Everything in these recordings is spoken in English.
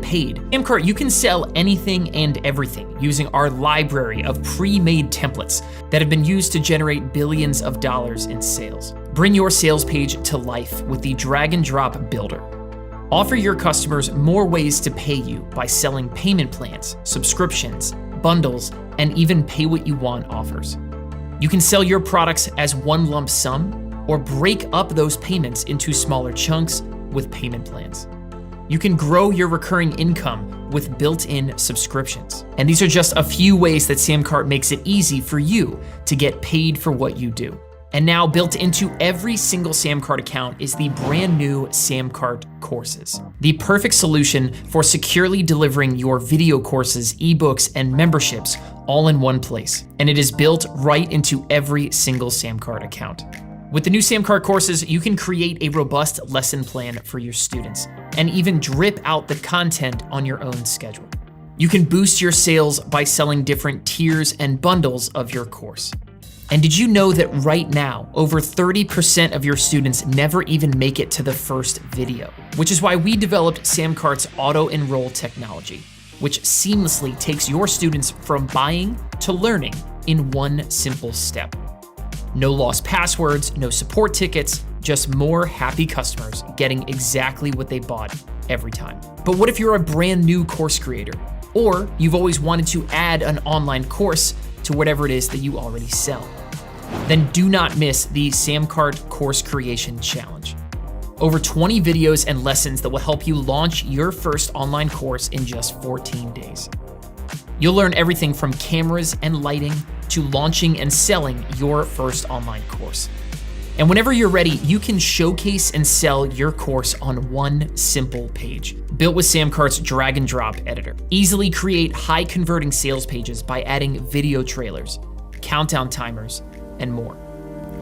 paid. Samcart, you can sell anything and everything using our library of pre-made templates that have been used to generate billions of dollars in sales. Bring your sales page to life with the drag and drop builder. Offer your customers more ways to pay you by selling payment plans, subscriptions, bundles, and even pay what you want offers. You can sell your products as one lump sum or break up those payments into smaller chunks with payment plans. You can grow your recurring income with built-in subscriptions. And these are just a few ways that Samcart makes it easy for you to get paid for what you do. And now built into every single Samcart account is the brand new Samcart Courses, the perfect solution for securely delivering your video courses, ebooks, and memberships all in one place. And it is built right into every single Samcart account. With the new Samcart Courses, you can create a robust lesson plan for your students and even drip out the content on your own schedule. You can boost your sales by selling different tiers and bundles of your course. And did you know that right now, over 30% of your students never even make it to the first video? Which is why we developed Samcart's auto-enroll technology, which seamlessly takes your students from buying to learning in one simple step. No lost passwords, no support tickets, just more happy customers getting exactly what they bought every time. But what if you're a brand new course creator? Or you've always wanted to add an online course to whatever it is that you already sell? Then do not miss the Samcart Course Creation Challenge. Over 20 videos and lessons that will help you launch your first online course in just 14 days. You'll learn everything from cameras and lighting to launching and selling your first online course. And whenever you're ready, you can showcase and sell your course on one simple page, built with Samcart's drag and drop editor. Easily create high converting sales pages by adding video trailers, countdown timers, and more.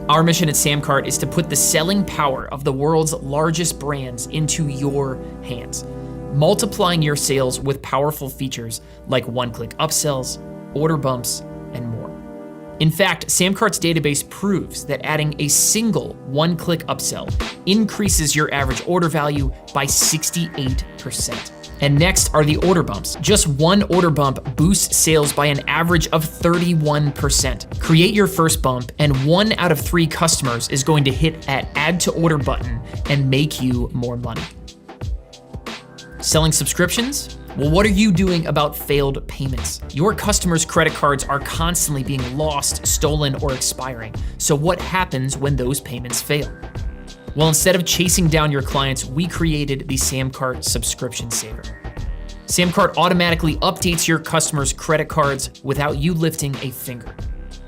Our mission at Samcart is to put the selling power of the world's largest brands into your hands, multiplying your sales with powerful features like one-click upsells, order bumps, and more. In fact, Samcart's database proves that adding a single one-click upsell increases your average order value by 68%. And next are the order bumps. Just one order bump boosts sales by an average of 31%. Create your first bump, and 1 out of 3 customers is going to hit that add to order button and make you more money. Selling subscriptions? Well, what are you doing about failed payments? Your customers' credit cards are constantly being lost, stolen, or expiring. So what happens when those payments fail? Well, instead of chasing down your clients, we created the Samcart Subscription Saver. Samcart automatically updates your customers' credit cards without you lifting a finger.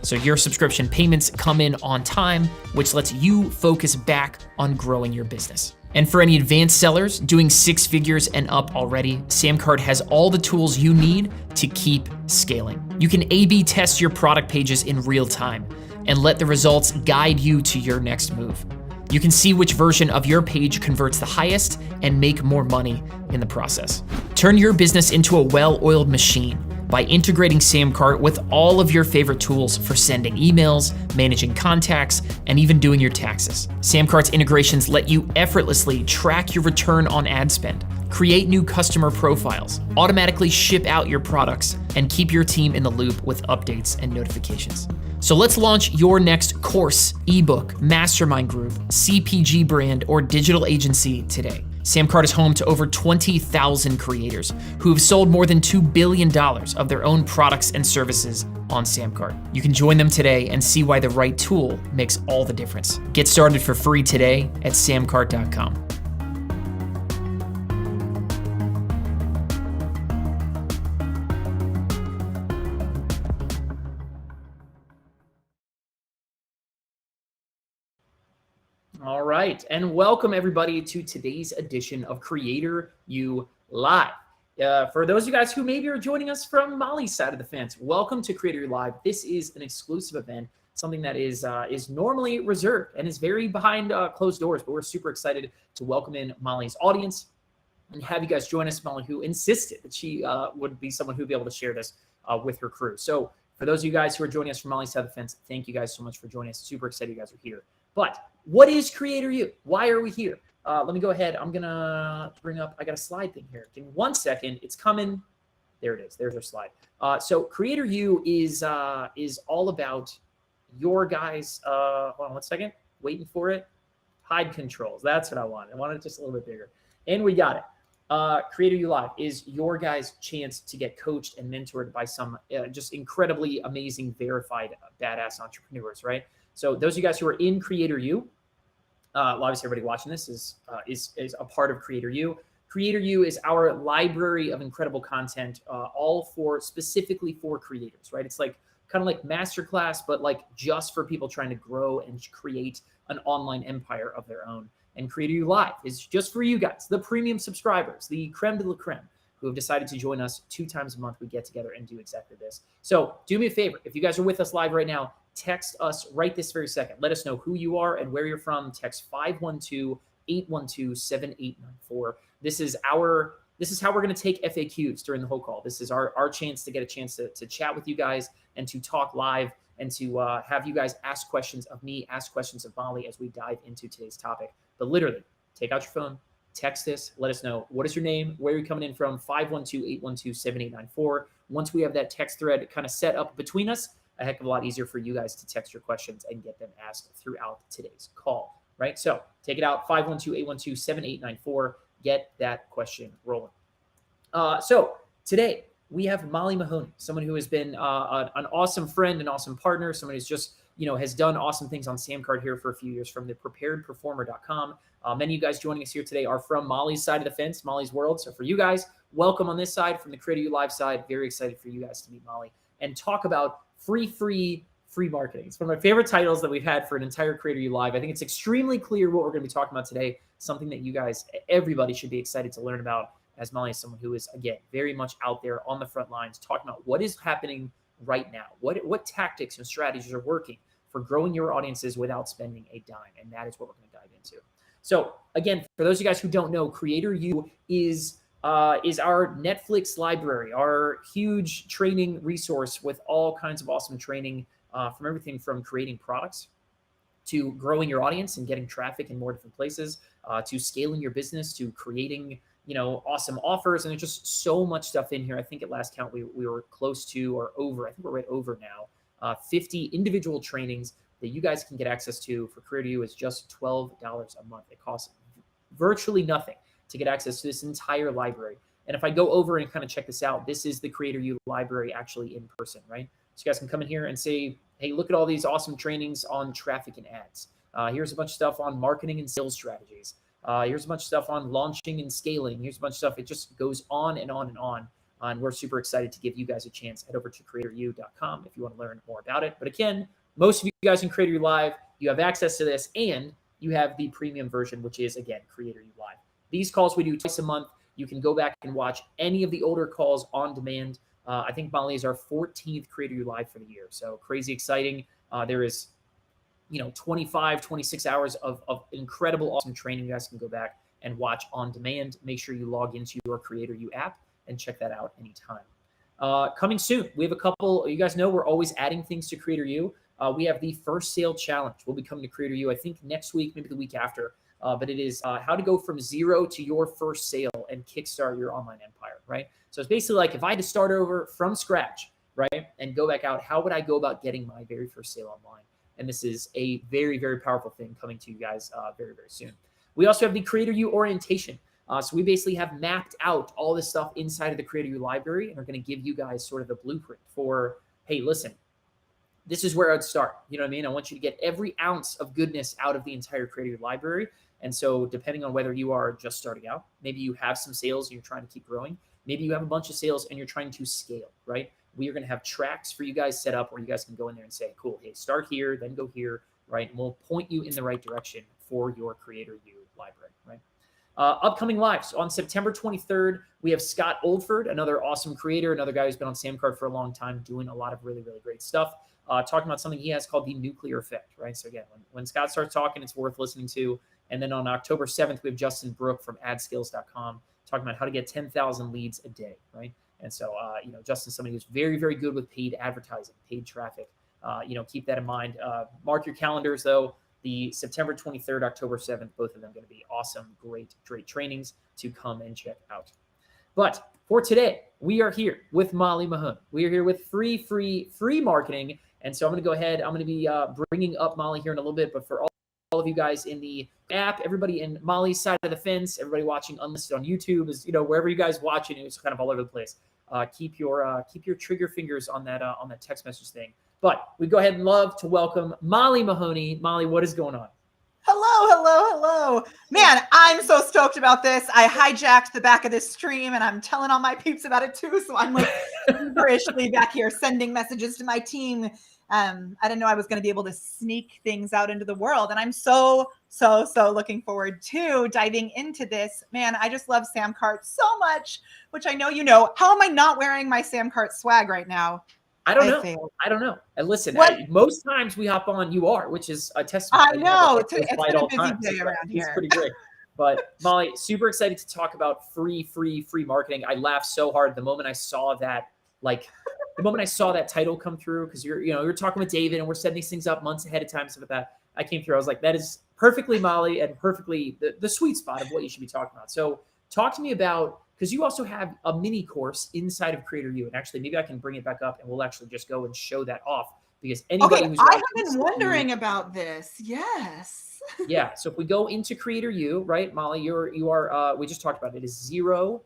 So your subscription payments come in on time, which lets you focus back on growing your business. And for any advanced sellers doing 6 figures and up already, Samcart has all the tools you need to keep scaling. You can A/B test your product pages in real time and let the results guide you to your next move. You can see which version of your page converts the highest and make more money in the process. Turn your business into a well-oiled machine by integrating Samcart with all of your favorite tools for sending emails, managing contacts, and even doing your taxes. Samcart's integrations let you effortlessly track your return on ad spend, create new customer profiles, automatically ship out your products, and keep your team in the loop with updates and notifications. So let's launch your next course, ebook, mastermind group, CPG brand, or digital agency today. Samcart is home to over 20,000 creators who have sold more than $2 billion of their own products and services on Samcart. You can join them today and see why the right tool makes all the difference. Get started for free today at samcart.com. All right, and welcome everybody to today's edition of Creator U Live. For those of you guys who maybe are joining us from Molly's side of the fence, welcome to Creator U Live. This is an exclusive event, something that is normally reserved and is very behind closed doors, but we're super excited to welcome in Molly's audience and have you guys join us. Molly, who insisted that she would be someone who'd be able to share this with her crew. So for those of you guys who are joining us from Molly's side of the fence, thank you guys so much for joining us. Super excited you guys are here. But what is Creator U? Why are we here? let me go ahead. I'm going to bring up, I got a slide thing here. Give me 1 second. It's coming. There it is. There's our slide. So Creator U is all about your guys. Hold on 1 second. Waiting for it. Hide controls. That's what I wanted. I wanted it just a little bit bigger. And we got it. Creator U Live is your guys' chance to get coached and mentored by some just incredibly amazing, verified, badass entrepreneurs, right? So those of you guys who are in Creator U, well, obviously everybody watching this is a part of Creator U. Creator U is our library of incredible content, all specifically for creators, right? It's like kind of like masterclass, but like just for people trying to grow and create an online empire of their own. And Creator U Live is just for you guys, the premium subscribers, the creme de la creme, who have decided to join us 2 times a month. We get together and do exactly this. So do me a favor. If you guys are with us live right now, text us right this very second. Let us know who you are and where you're from. Text 512-812-7894. This is how we're going to take FAQs during the whole call. This is our chance to get a chance to chat with you guys and to talk live and to have you guys ask questions of me, ask questions of Molly as we dive into today's topic. But literally, take out your phone, text us, let us know what is your name, where are you coming in from, 512-812-7894. Once we have that text thread kind of set up between us, a heck of a lot easier for you guys to text your questions and get them asked throughout today's call, right? So take it out, 512-812-7894. Get that question rolling. So today we have Molly Mahoney, someone who has been an awesome friend, an awesome partner, someone who's just, has done awesome things on SamCard here for a few years from the preparedperformer.com. Many of you guys joining us here today are from Molly's side of the fence, Molly's world. So for you guys, welcome on this side. From the Creator U Live side, very excited for you guys to meet Molly and talk about free marketing. It's one of my favorite titles that we've had for an entire Creator U Live. I think it's extremely clear what we're going to be talking about today, something that you guys, everybody should be excited to learn about, as Molly is someone who is, again, very much out there on the front lines talking about what is happening right now, what tactics and strategies are working for growing your audiences without spending a dime, and that is what we're going to dive into. So again, for those of you guys who don't know, Creator U is our Netflix library, our huge training resource with all kinds of awesome training from everything from creating products to growing your audience and getting traffic in more different places, to scaling your business, to creating awesome offers. And there's just so much stuff in here. I think at last count, we were close to or over, I think we're right over now, 50 individual trainings that you guys can get access to for Creator U is just $12 a month. It costs virtually nothing to get access to this entire library. And if I go over and kind of check this out, this is the Creator U library actually in person, right? So you guys can come in here and say, hey, look at all these awesome trainings on traffic and ads. Here's a bunch of stuff on marketing and sales strategies. Here's a bunch of stuff on launching and scaling. Here's a bunch of stuff. It just goes on and on and on. And we're super excited to give you guys a chance. Head over to creatoru.com if you want to learn more about it. But again, most of you guys in Creator U Live, you have access to this, and you have the premium version, which is, again, Creator U Live. These calls we do twice a month. You can go back and watch any of the older calls on demand. I think Molly is our 14th Creator U Live for the year. So crazy exciting. There is 25, 26 hours of incredible, awesome training. You guys can go back and watch on demand. Make sure you log into your Creator U app and check that out anytime. Coming soon, we have a couple. You guys know we're always adding things to Creator U. We have the first sale challenge. We'll be coming to Creator U, I think, next week, maybe the week after. But it is how to go from zero to your first sale and kickstart your online empire, right? So it's basically like if I had to start over from scratch, right, and go back out, how would I go about getting my very first sale online? And this is a very, very powerful thing coming to you guys very, very soon. We also have the Creator U orientation. So we basically have mapped out all this stuff inside of the Creator U library and are going to give you guys sort of the blueprint for, hey, listen, this is where I'd start. You know what I mean? I want you to get every ounce of goodness out of the entire Creator U library. And so depending on whether you are just starting out, maybe you have some sales and you're trying to keep growing. Maybe you have a bunch of sales and you're trying to scale, right? We are going to have tracks for you guys set up where you guys can go in there and say, cool, hey, start here, then go here, right? And we'll point you in the right direction for your Creator U library, right? Upcoming lives. On September 23rd, we have Scott Oldford, another awesome creator, another guy who's been on SamCard for a long time, doing a lot of really, really great stuff. Talking about something he has called the nuclear effect, right? So again, when Scott starts talking, it's worth listening to. And then on October 7th, we have Justin Brook from adskills.com talking about how to get 10,000 leads a day, right? And so, Justin's somebody who's very, very good with paid advertising, paid traffic. Keep that in mind. Mark your calendars, though. the September 23rd, October 7th, both of them going to be awesome, great trainings to come and check out. But for today, we are here with Molly Mahoney. We are here with free marketing. And so I'm going to go ahead. I'm going to be bringing up Molly here in a little bit. But for all of you guys in the app, everybody in Molly's side of the fence, everybody watching Unlisted on YouTube, is wherever you guys watching, it's kind of all over the place. Keep your trigger fingers on that text message thing. But we go ahead and love to welcome Molly Mahoney. Molly, what is going on? Hello. Man, I'm so stoked about this. I hijacked the back of this stream and I'm telling all my peeps about it too. So I'm like feverishly back here sending messages to my team. I didn't know I was going to be able to sneak things out into the world. And I'm so looking forward to diving into this. Man, I just love Sam Cart so much, which I know you know. How am I not wearing my Sam Cart swag right now? I don't know. And listen, most times we hop on, you are, which is a testament. I know. It's been a busy day around here. It's pretty great. But Molly, super excited to talk about free marketing. I laughed so hard the moment I saw that, title come through, because you're talking with David and we're setting these things up months ahead of time. So with that, I came through. I was like, that is perfectly Molly and perfectly the sweet spot of what you should be talking about. So talk to me about, because you also have a mini course inside of Creator U. And actually, maybe I can bring it back up and we'll actually just go and show that off, because anybody who's I have been wondering about this. Yes. Yeah. So if we go into Creator U, right, Molly, you are we just talked about it, is $0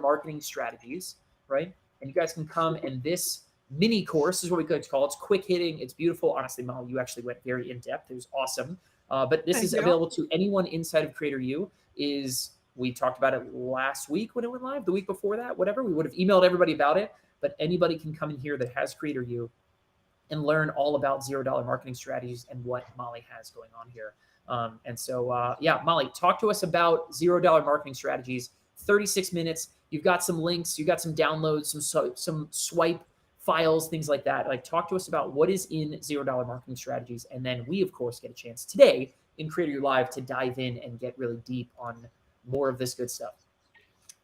marketing strategies, right? And you guys can come, and this mini course is what we could call it. It's quick hitting. It's beautiful. Honestly, Molly, you actually went very in depth. It was awesome. But this is available to anyone inside of Creator U. We talked about it last week when it went live, the week before that, whatever. We would have emailed everybody about it, but anybody can come in here that has Creator U and learn all about $0 marketing strategies and what Molly has going on here. Molly, talk to us about $0 marketing strategies. 36 minutes. You've got some links, you've got some downloads, some swipe files, things like that. Like, talk to us about what is in $0 marketing strategies. And then we, of course, get a chance today in Creator U Live to dive in and get really deep on more of this good stuff.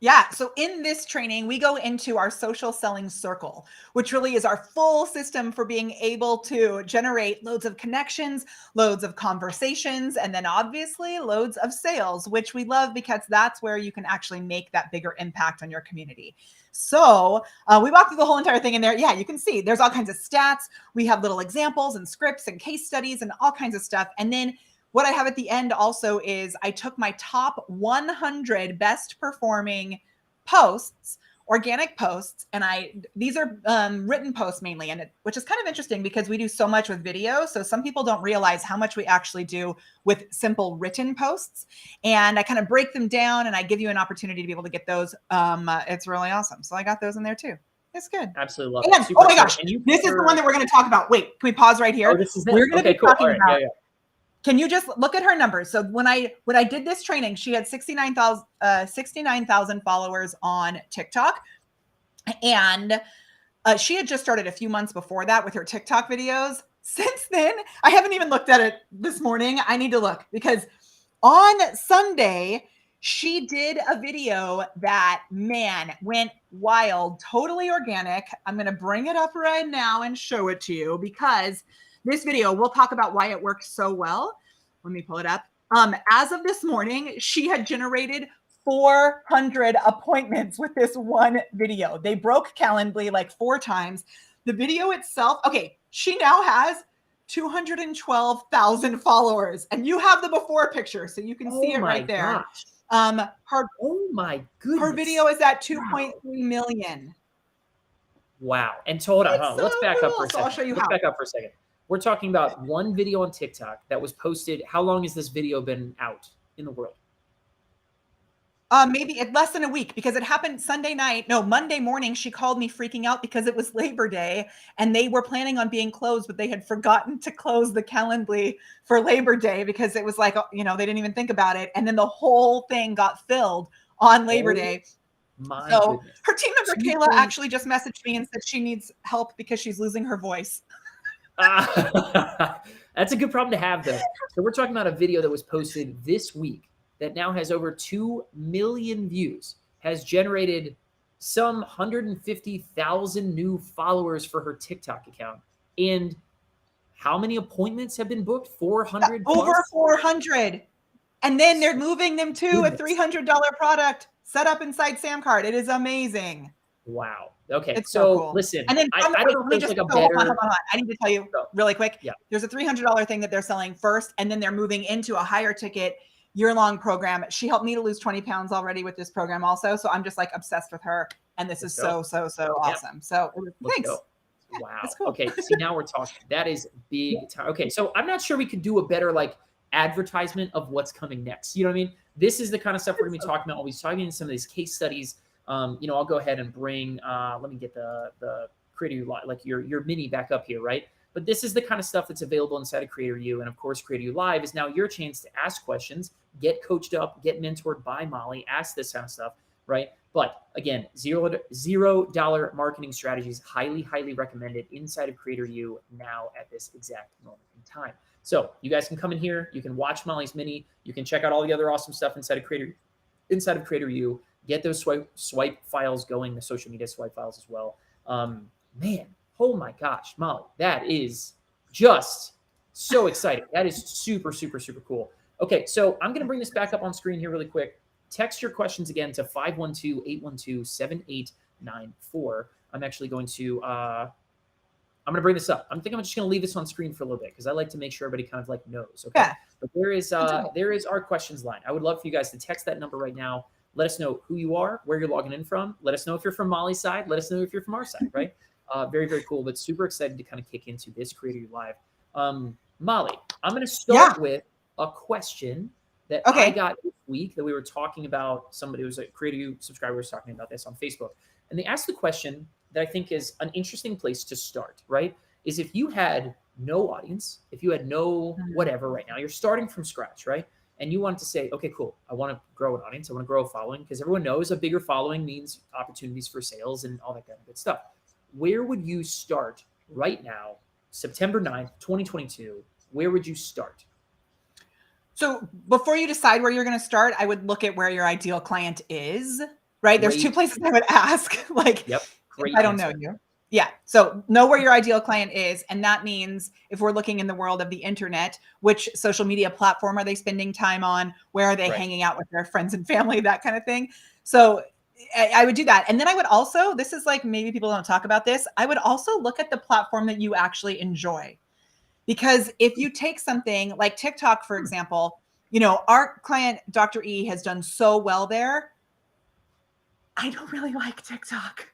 Yeah. So in this training, we go into our social selling circle, which really is our full system for being able to generate loads of connections, loads of conversations, and then obviously loads of sales, which we love because that's where you can actually make that bigger impact on your community. So we walk through the whole entire thing in there. Yeah, you can see there's all kinds of stats. We have little examples and scripts and case studies and all kinds of stuff. And then what I have at the end also is I took my top 100 best performing posts, organic posts, and these are written posts mainly, which is kind of interesting because we do so much with video. So some people don't realize how much we actually do with simple written posts. And I kind of break them down and I give you an opportunity to be able to get those. It's really awesome. So I got those in there too. It's good. Absolutely love it. Oh my gosh, this is the one that we're going to talk about. Wait, can we pause right here? Oh, this is it. We're going to be talking about. Yeah. Can you just look at her numbers? So when I did this training, she had 69,000 followers on TikTok. And she had just started a few months before that with her TikTok videos. Since then, I haven't even looked at it this morning. I need to look because on Sunday, she did a video that, man, went wild, totally organic. I'm going to bring it up right now and show it to you because this video, we'll talk about why it works so well. Let me pull it up. As of this morning, she had generated 400 appointments with this one video. They broke Calendly like 4 times. The video itself, okay, she now has 212,000 followers, and you have the before picture, so you can see it right there. Oh my goodness. Her video is at 2.3 million. Wow. And hold on, let's back up for a second. I'll show you let's back up for a second. We're talking about one video on TikTok that was posted. How long has this video been out in the world? Maybe less than a week because it happened Monday morning. She called me freaking out because it was Labor Day and they were planning on being closed, but they had forgotten to close the Calendly for Labor Day because it was like, they didn't even think about it. And then the whole thing got filled on Labor Day. So her team member, Kayla, actually just messaged me and said she needs help because she's losing her voice. That's a good problem to have, though. So we're talking about a video that was posted this week that now has over 2 million views, has generated some 150,000 new followers for her TikTok account. And how many appointments have been booked? 400 Over plus? 400. And then they're moving them to Goodness. a $300 product set up inside SamCart. It is amazing. Wow. Okay. It's so cool. Listen, And then I don't know if there's like a better. hold on. I need to tell you really quick. Yeah. There's a $300 thing that they're selling first, and then they're moving into a higher ticket year-long program. She helped me to lose 20 pounds already with this program also. So I'm just like obsessed with her. And this is so awesome. So thanks. Wow. Cool. Okay. See, now we're talking. That is big time. Okay. So I'm not sure we could do a better like advertisement of what's coming next. You know what I mean? This is the kind of stuff we're going to be talking about. We'll be talking in some of these case studies. I'll go ahead and bring, let me get the Creator U Live, like your mini back up here, right? But this is the kind of stuff that's available inside of Creator U. And of course, Creator U Live is now your chance to ask questions, get coached up, get mentored by Molly, ask this kind of stuff, right? But again, $0 marketing strategies, highly, highly recommended inside of Creator U now at this exact moment in time. So you guys can come in here, you can watch Molly's mini, you can check out all the other awesome stuff inside of Creator U. Get those swipe files going, the social media swipe files as well. Man, oh my gosh, Molly, that is just so exciting. That is super, super, super cool. Okay, so I'm going to bring this back up on screen here really quick. Text your questions again to 512-812-7894. I'm actually going to, I'm going to bring this up. I'm just going to leave this on screen for a little bit because I like to make sure everybody kind of like knows. Okay, yeah. But there is our questions line. I would love for you guys to text that number right now. Let us know who you are, where you're logging in from. Let us know if you're from Molly's side. Let us know if you're from our side, right? Very, very cool, but super excited to kind of kick into this Creator U Live. Molly, I'm going to start with a question that I got this week that we were talking about. Somebody who was a Creator U subscriber was talking about this on Facebook. And they asked the question that I think is an interesting place to start, right? Is if you had no audience, if you had no whatever right now, you're starting from scratch, right? And you wanted to say, okay, cool, I want to grow an audience. I want to grow a following because everyone knows a bigger following means opportunities for sales and all that kind of good stuff. Where would you start right now, September 9th, 2022? Where would you start? So before you decide where you're going to start, I would look at where your ideal client is, right? There's two places I would ask. Like, I don't know you. Yeah. So know where your ideal client is. And that means if we're looking in the world of the internet, which social media platform are they spending time on? Where are they hanging out with their friends and family, that kind of thing. So I would do that. And then I would also, this is like, maybe people don't talk about this. I would also look at the platform that you actually enjoy. Because if you take something like TikTok, for example, our client, Dr. E, has done so well there. I don't really like TikTok.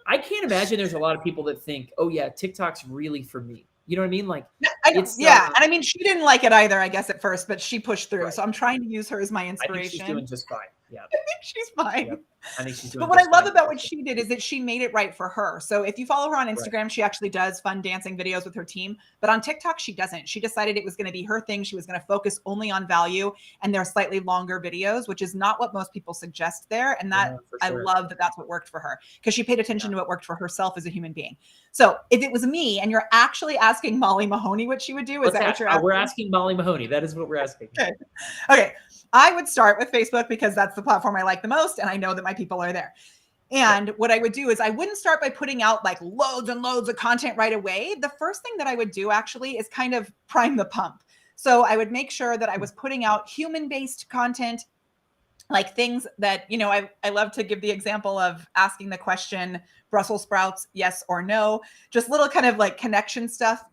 I can't imagine there's a lot of people that think, oh yeah, TikTok's really for me. You know what I mean? Like, and I mean, she didn't like it either, I guess, at first, but she pushed through. So I'm trying to use her as my inspiration. I think she's doing just fine. Yeah. I think she's fine. Yep. I think she's doing But what I love about what she did is that she made it right for her. So if you follow her on Instagram, she actually does fun dancing videos with her team. But on TikTok, she doesn't. She decided it was going to be her thing. She was going to focus only on value, and they're slightly longer videos, which is not what most people suggest there. And that I love that that's what worked for her because she paid attention to what worked for herself as a human being. So if it was me and you're actually asking Molly Mahoney what she would do, is that what you're asking? We're asking Molly Mahoney. That is what we're asking. Okay. I would start with Facebook because that's the platform I like the most. And I know that my people are there. And what I would do is I wouldn't start by putting out like loads and loads of content right away. The first thing that I would do actually is kind of prime the pump. So I would make sure that I was putting out human-based content, like things that, I love to give the example of asking the question, Brussels sprouts, yes or no, just little kind of like connection stuff,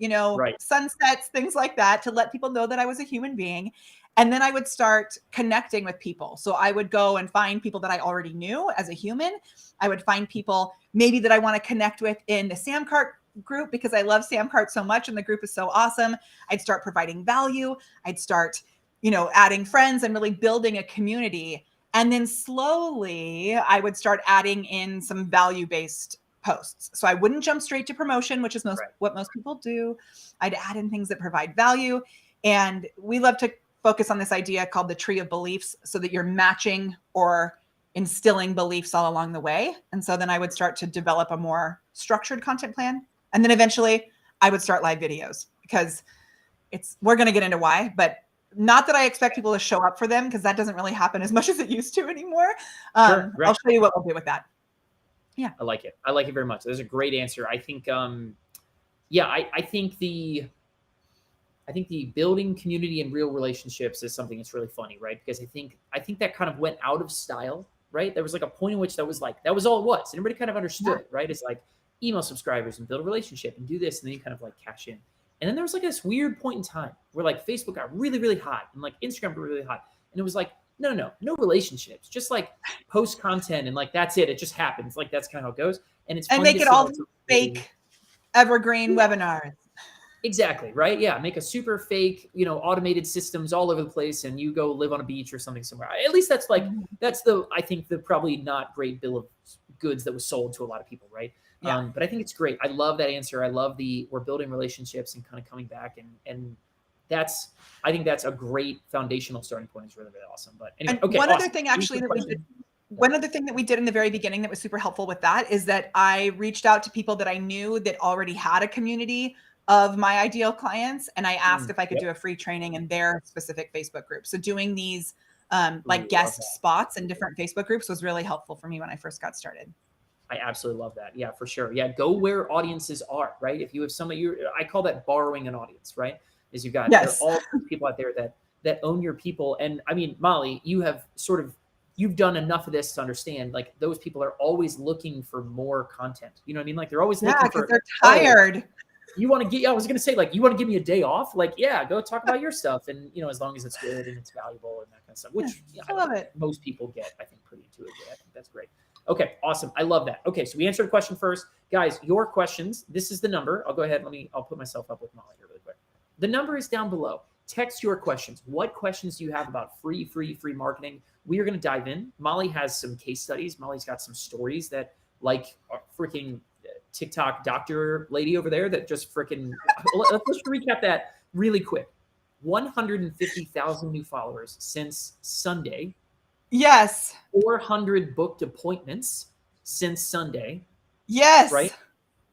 sunsets, things like that to let people know that I was a human being. And then I would start connecting with people. So I would go and find people that I already knew as a human. I would find people maybe that I want to connect with in the SamCart group because I love SamCart so much and the group is so awesome. I'd start providing value. I'd start, adding friends and really building a community. And then slowly I would start adding in some value-based posts. So I wouldn't jump straight to promotion, which is what most people do. I'd add in things that provide value. And we love to focus on this idea called the tree of beliefs so that you're matching or instilling beliefs all along the way. And so then I would start to develop a more structured content plan. And then eventually I would start live videos because we're going to get into why, but not that I expect people to show up for them because that doesn't really happen as much as it used to anymore. I'll show you what we'll do with that. Yeah. I like it. I like it very much. That's a great answer. I think, yeah, I think the building community and real relationships is something that's really funny, right? Because I think that kind of went out of style, right? There was like a point in which that was all it was. And everybody kind of understood it, right? It's like email subscribers and build a relationship and do this, and then you kind of like cash in. And then there was like this weird point in time where like Facebook got really, really hot and like Instagram got really hot. And it was like, no relationships, just like post content and like that's it. It just happens. Like that's kind of how it goes. And it's And funny make to it see all like, fake evergreen webinars. exactly, right? Yeah, make a super fake, automated systems all over the place, and you go live on a beach or something somewhere. At least that's like I think the probably not great bill of goods that was sold to a lot of people, right? Yeah. But I think it's great. I love that answer. I love we're building relationships and kind of coming back, and I think that's a great foundational starting point. It's really, really awesome. But anyway, And okay. one Awesome. other thing actually that we did. One other thing that we did in the very beginning that was super helpful with that is that I reached out to people that I knew that already had a community of my ideal clients. And I asked if I could do a free training in their specific Facebook group. So doing these like guest spots in different Facebook groups was really helpful for me when I first got started. I absolutely love that. Yeah, for sure. Yeah, go where audiences are, right? If you have somebody, I call that borrowing an audience, right? Is you've got there are all people out there that own your people. And I mean, Molly, you've done enough of this to understand like those people are always looking for more content. You know what I mean? Like they're always looking for. They're tired. You want to get? Yeah, I was gonna say like you want to give me a day off? Like yeah, go talk about your stuff, and as long as it's good and it's valuable and that kind of stuff. Which I love it. Most people get, I think, pretty intuitively. I think that's great. Okay, awesome. I love that. Okay, so we answered the question first. Guys, your questions, this is the number. I'll go ahead. I'll put myself up with Molly here really quick. The number is down below. Text your questions. What questions do you have about free marketing? We are going to dive in. Molly has some case studies. Molly's got some stories that like are freaking TikTok doctor lady over there that just freaking, let's recap that really quick. 150,000 new followers since Sunday. Yes. 400 booked appointments since Sunday. Yes. Right?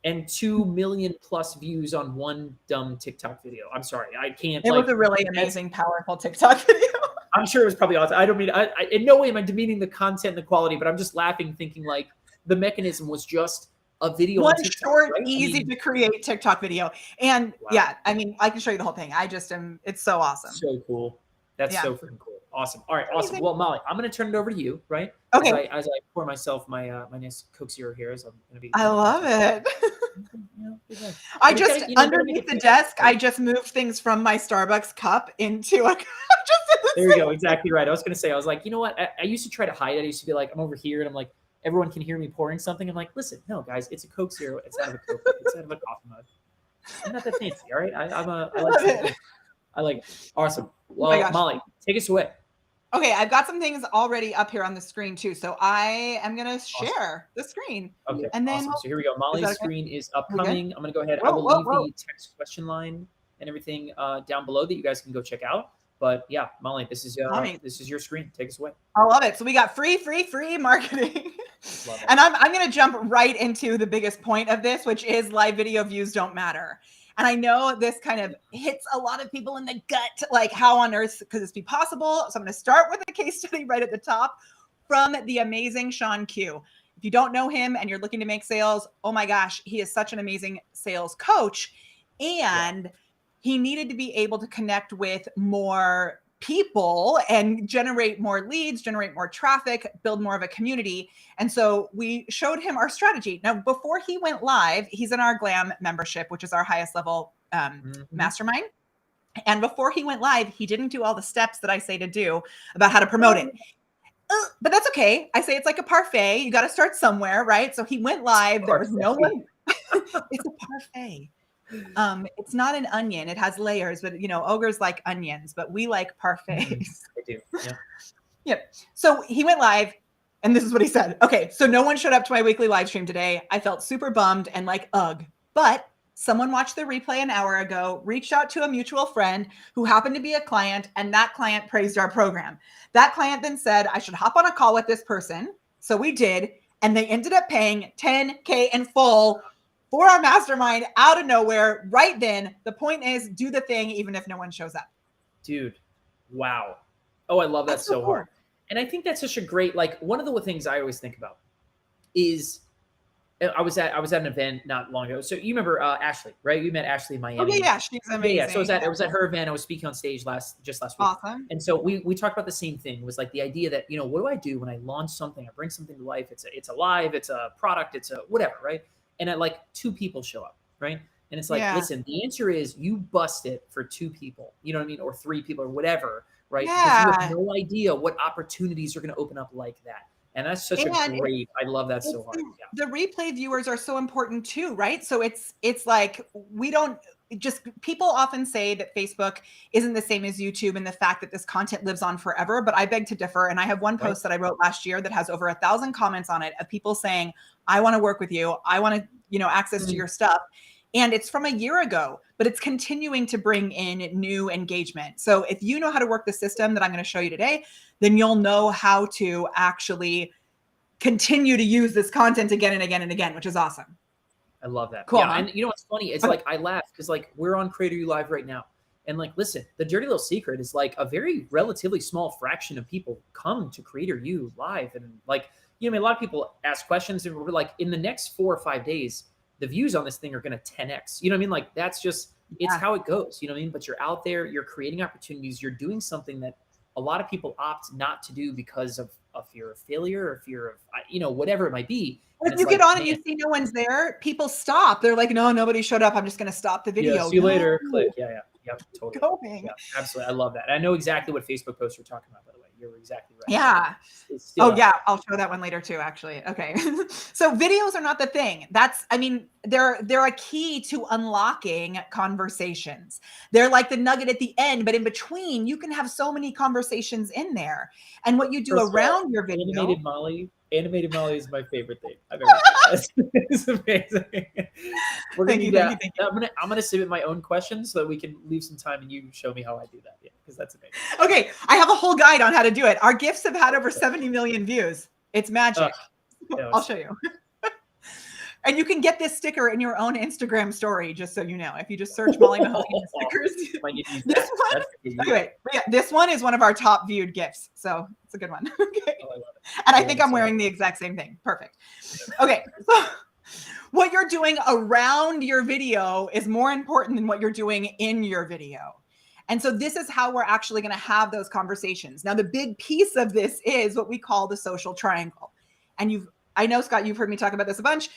And 2 million plus views on one dumb TikTok video. I'm sorry. I can't. It was a really amazing, powerful TikTok video. I'm sure it was probably awesome. I don't mean, I in no way am I demeaning the content and the quality, but I'm just laughing thinking like the mechanism was just a video. One on TikTok, short, right? easy to create TikTok video. And yeah, I mean, I can show you the whole thing. I just am, it's so awesome. So cool. That's so freaking cool. Awesome. All right. Awesome. Well, Molly, I'm going to turn it over to you, right? Okay. As I pour myself my nice Coke Zero here, as I'm going to be. I love it. I just, underneath the desk, I just moved things from my Starbucks cup into a there you go. Exactly right. I was going to say, I was like, you know what? I used to try to hide it. I used to be like, I'm over here. And I'm like, everyone can hear me pouring something. I'm like, listen, no, guys, it's a Coke Zero. It's out of a Coke. It's out of a coffee mug. I'm not that fancy. All right. I like it. Awesome. Well, Molly, take us away. Okay, I've got some things already up here on the screen too. So I am going to share the screen. Okay, and then So here we go. Molly's screen is upcoming. I'm going to go ahead. I will leave the text question line and everything down below that you guys can go check out. But yeah, Molly, this is your screen. Take us away. I love it. So we got free marketing. And I'm going to jump right into the biggest point of this, which is live video views don't matter. And I know this kind of hits a lot of people in the gut, like how on earth could this be possible? So I'm going to start with a case study right at the top from the amazing Sean Q. If you don't know him and you're looking to make sales, oh my gosh, he is such an amazing sales coach. And he needed to be able to connect with more people and generate more leads, generate more traffic, build more of a community. And so we showed him our strategy. Now, before he went live, he's in our Glam membership, which is our highest level mastermind. And before he went live, he didn't do all the steps that I say to do about how to promote it. But that's okay. I say it's like a parfait. You got to start somewhere, right? So he went live. There was no one. It's a parfait. It's not an onion. It has layers, but ogres like onions, but we like parfaits. I do. Yeah. Yep. So he went live and this is what he said. Okay. So no one showed up to my weekly live stream today. I felt super bummed and like, ugh, but someone watched the replay an hour ago, reached out to a mutual friend who happened to be a client, and that client praised our program. That client then said, I should hop on a call with this person. So we did, and they ended up paying $10K in full for our mastermind out of nowhere right then. The point is, do the thing even if no one shows up. Dude, wow. Oh, I love that so hard. And I think that's such a great, like, one of the things I always think about is I was at an event not long ago. So you remember Ashley, right? You met Ashley in Oh Miami. yeah, she's amazing. Yeah. So I was at her event. I was speaking on stage last week. Awesome. And so we talked about the same thing. It was like the idea that, what do I do when I launch something? I bring something to life. It's alive. It's a product. It's a whatever, right? And like 2 people show up, right? And it's like, listen, the answer is you bust it for 2 people, you know what I mean? Or 3 people or whatever, right? Yeah. Because you have no idea what opportunities are going to open up like that. And that's such I love that so hard. The replay viewers are so important too, right? So it's like people often say that Facebook isn't the same as YouTube and the fact that this content lives on forever, but I beg to differ. And I have one post that I wrote last year that has over 1,000 comments on it of people saying, I want to work with you. I want to, access to your stuff. And it's from a year ago, but it's continuing to bring in new engagement. So if you know how to work the system that I'm going to show you today, then you'll know how to actually continue to use this content again and again and again, which is awesome. I love that. Cool. Yeah, and you know what's funny? It's like I laugh because like we're on Creator U Live right now. And like, listen, the dirty little secret is like a very relatively small fraction of people come to Creator U Live. And like, a lot of people ask questions and we're like, in the next 4 or 5 days, the views on this thing are going to 10x. You know what I mean? Like that's just, it's how it goes. You know what I mean? But you're out there, you're creating opportunities, you're doing something that a lot of people opt not to do because of fear of failure or fear of, whatever it might be. If you get on and you see no one's there, people stop. They're like, no, nobody showed up. I'm just going to stop the video. Yeah, see you later. Click. Yeah. Yep. Totally. Going. Yeah, absolutely. I love that. I know exactly what Facebook posts you're talking about, by the way. You're exactly right. Yeah. I'll show that one later too, actually. Okay. So videos are not the thing. They're a key to unlocking conversations. They're like the nugget at the end, but in between you can have so many conversations in there. And what you do around your video. Animated Molly is my favorite thing I've ever seen. It's amazing. Thank you. I'm gonna submit my own questions so that we can leave some time and you show me how I do that. Yeah, because that's amazing. Okay, I have a whole guide on how to do it. Our GIFs have had over 70 million views. It's magic. I'll show you. And you can get this sticker in your own Instagram story, just so you know. If you just search Molly Mahoney stickers. This one is one of our top viewed GIFs. So it's a good one. Okay. I love it. And I think I'm wearing the exact same thing. Perfect. Okay. So what you're doing around your video is more important than what you're doing in your video. And so this is how we're actually going to have those conversations. Now, the big piece of this is what we call the social triangle. And I know, Scott, you've heard me talk about this a bunch.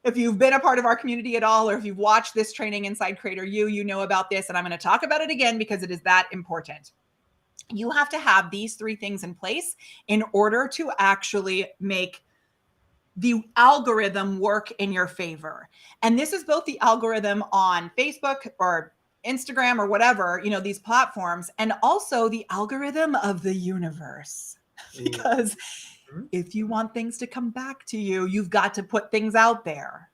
If you've been a part of our community at all, or if you've watched this training inside Creator U, you know about this. And I'm going to talk about it again because it is that important. You have to have these 3 things in place in order to actually make the algorithm work in your favor. And this is both the algorithm on Facebook or Instagram or whatever, these platforms, and also the algorithm of the universe. Because if you want things to come back to you, you've got to put things out there.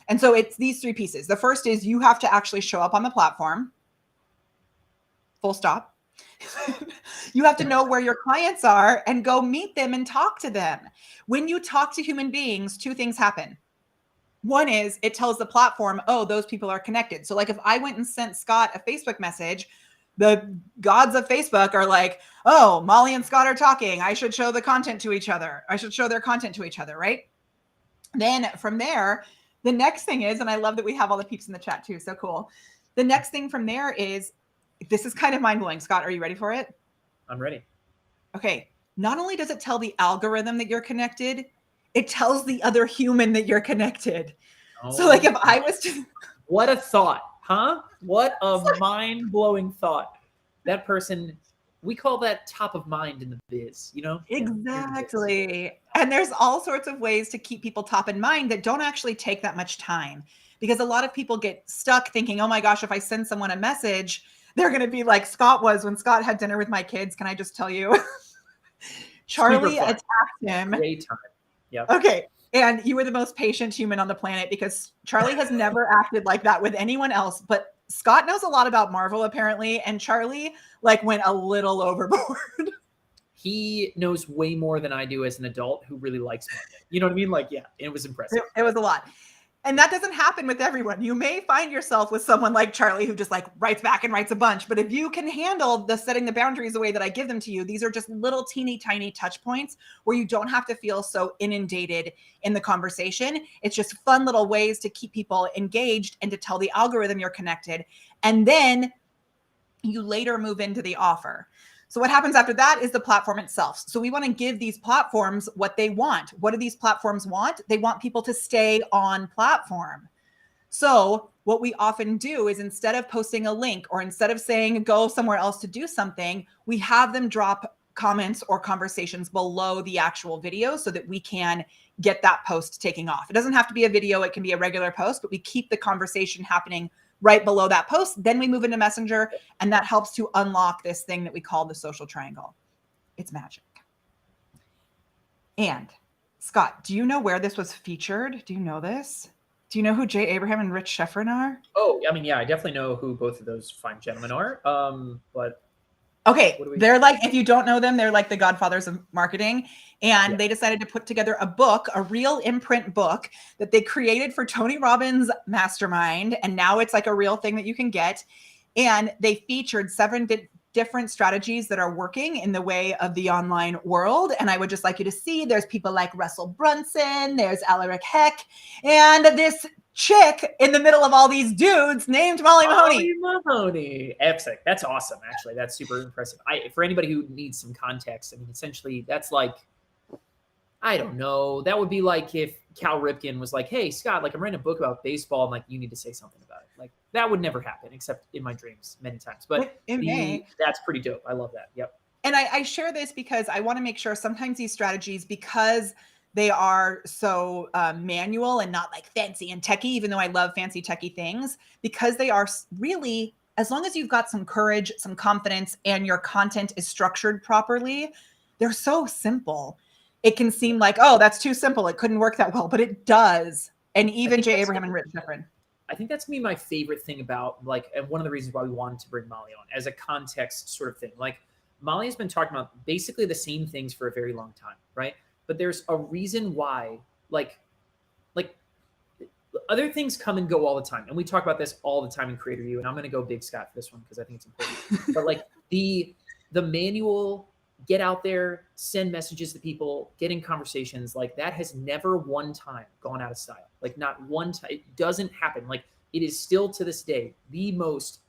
And so it's these 3 pieces. The first is you have to actually show up on the platform. Full stop. You have to know where your clients are and go meet them and talk to them. When you talk to human beings, 2 things happen. One is it tells the platform, oh, those people are connected. So like if I went and sent Scott a Facebook message, the gods of Facebook are like, oh, Molly and Scott are talking. I should show the content to each other. I should show their content to each other, right? Then from there, the next thing is, and I love that we have all the peeps in the chat too. So cool. The next thing from there is, this is kind of mind-blowing. Scott, are you ready for it? I'm ready. Okay. Not only does it tell the algorithm that you're connected, it tells the other human that you're connected. So like if I was to... What a thought. Huh? What a mind-blowing thought. That person, we call that top of mind in the biz, Exactly. And there's all sorts of ways to keep people top in mind that don't actually take that much time. Because a lot of people get stuck thinking, oh my gosh, if I send someone a message, they're going to be like Scott was when Scott had dinner with my kids. Can I just tell you? Charlie attacked him. Great time. Yeah. Okay. And you were the most patient human on the planet because Charlie has never acted like that with anyone else. But Scott knows a lot about Marvel, apparently. And Charlie went a little overboard. He knows way more than I do as an adult who really likes Marvel. You know what I mean? It was impressive. It was a lot. And that doesn't happen with everyone. You may find yourself with someone like Charlie who just like writes back and writes a bunch. But if you can handle the setting the boundaries the way that I give them to you, these are just little teeny tiny touch points where you don't have to feel so inundated in the conversation. It's just fun little ways to keep people engaged and to tell the algorithm you're connected. And then you later move into the offer. So what happens after that is the platform itself. So we want to give these platforms what they want. What do these platforms want? They want people to stay on platform. So what we often do is instead of posting a link or instead of saying go somewhere else to do something, we have them drop comments or conversations below the actual video so that we can get that post taking off. It doesn't have to be a video. It can be a regular post, but we keep the conversation happening right below that post. Then we move into Messenger, and that helps to unlock this thing that we call the social triangle. It's magic. And Scott, do you know where this was featured? Do you know this? Do you know who Jay Abraham and Rich Schefren are? Oh, I mean, yeah, I definitely know who both of those fine gentlemen are. But okay, they're like, if you don't know them, they're like the godfathers of marketing. And they decided to put together a book, a real imprint book that they created for Tony Robbins' mastermind. And now it's like a real thing that you can get. And they featured 7 different strategies that are working in the way of the online world. And I would just like you to see, there's people like Russell Brunson, there's Alaric Heck, and this chick in the middle of all these dudes named Molly Mahoney. Mahoney. Epic. That's awesome, actually. That's super impressive. For anybody who needs some context, I mean, essentially, that's like, I don't know. That would be like if Cal Ripken was like, hey, Scott, like I'm writing a book about baseball and like you need to say something about it. Like that would never happen except in my dreams many times. But that's pretty dope. I love that. Yep. And I share this because I want to make sure sometimes these strategies, because they are so manual and not like fancy and techie, even though I love fancy techie things, because they are really, as long as you've got some courage, some confidence, and your content is structured properly, they're so simple. It can seem like, oh, that's too simple. It couldn't work that well, but it does. And even Jay Abraham and Rich Schefren. I think that's gonna be my favorite thing about like, and one of the reasons why we wanted to bring Molly on as a context sort of thing. Like Molly has been talking about basically the same things for a very long time, right? But there's a reason why, like other things come and go all the time. And we talk about this all the time in Creator U, and I'm going to go Big Scott for this one because I think it's important. But like the manual, get out there, send messages to people, get in conversations, like that has never one time gone out of style. Like not one time. It doesn't happen. Like it is still to this day,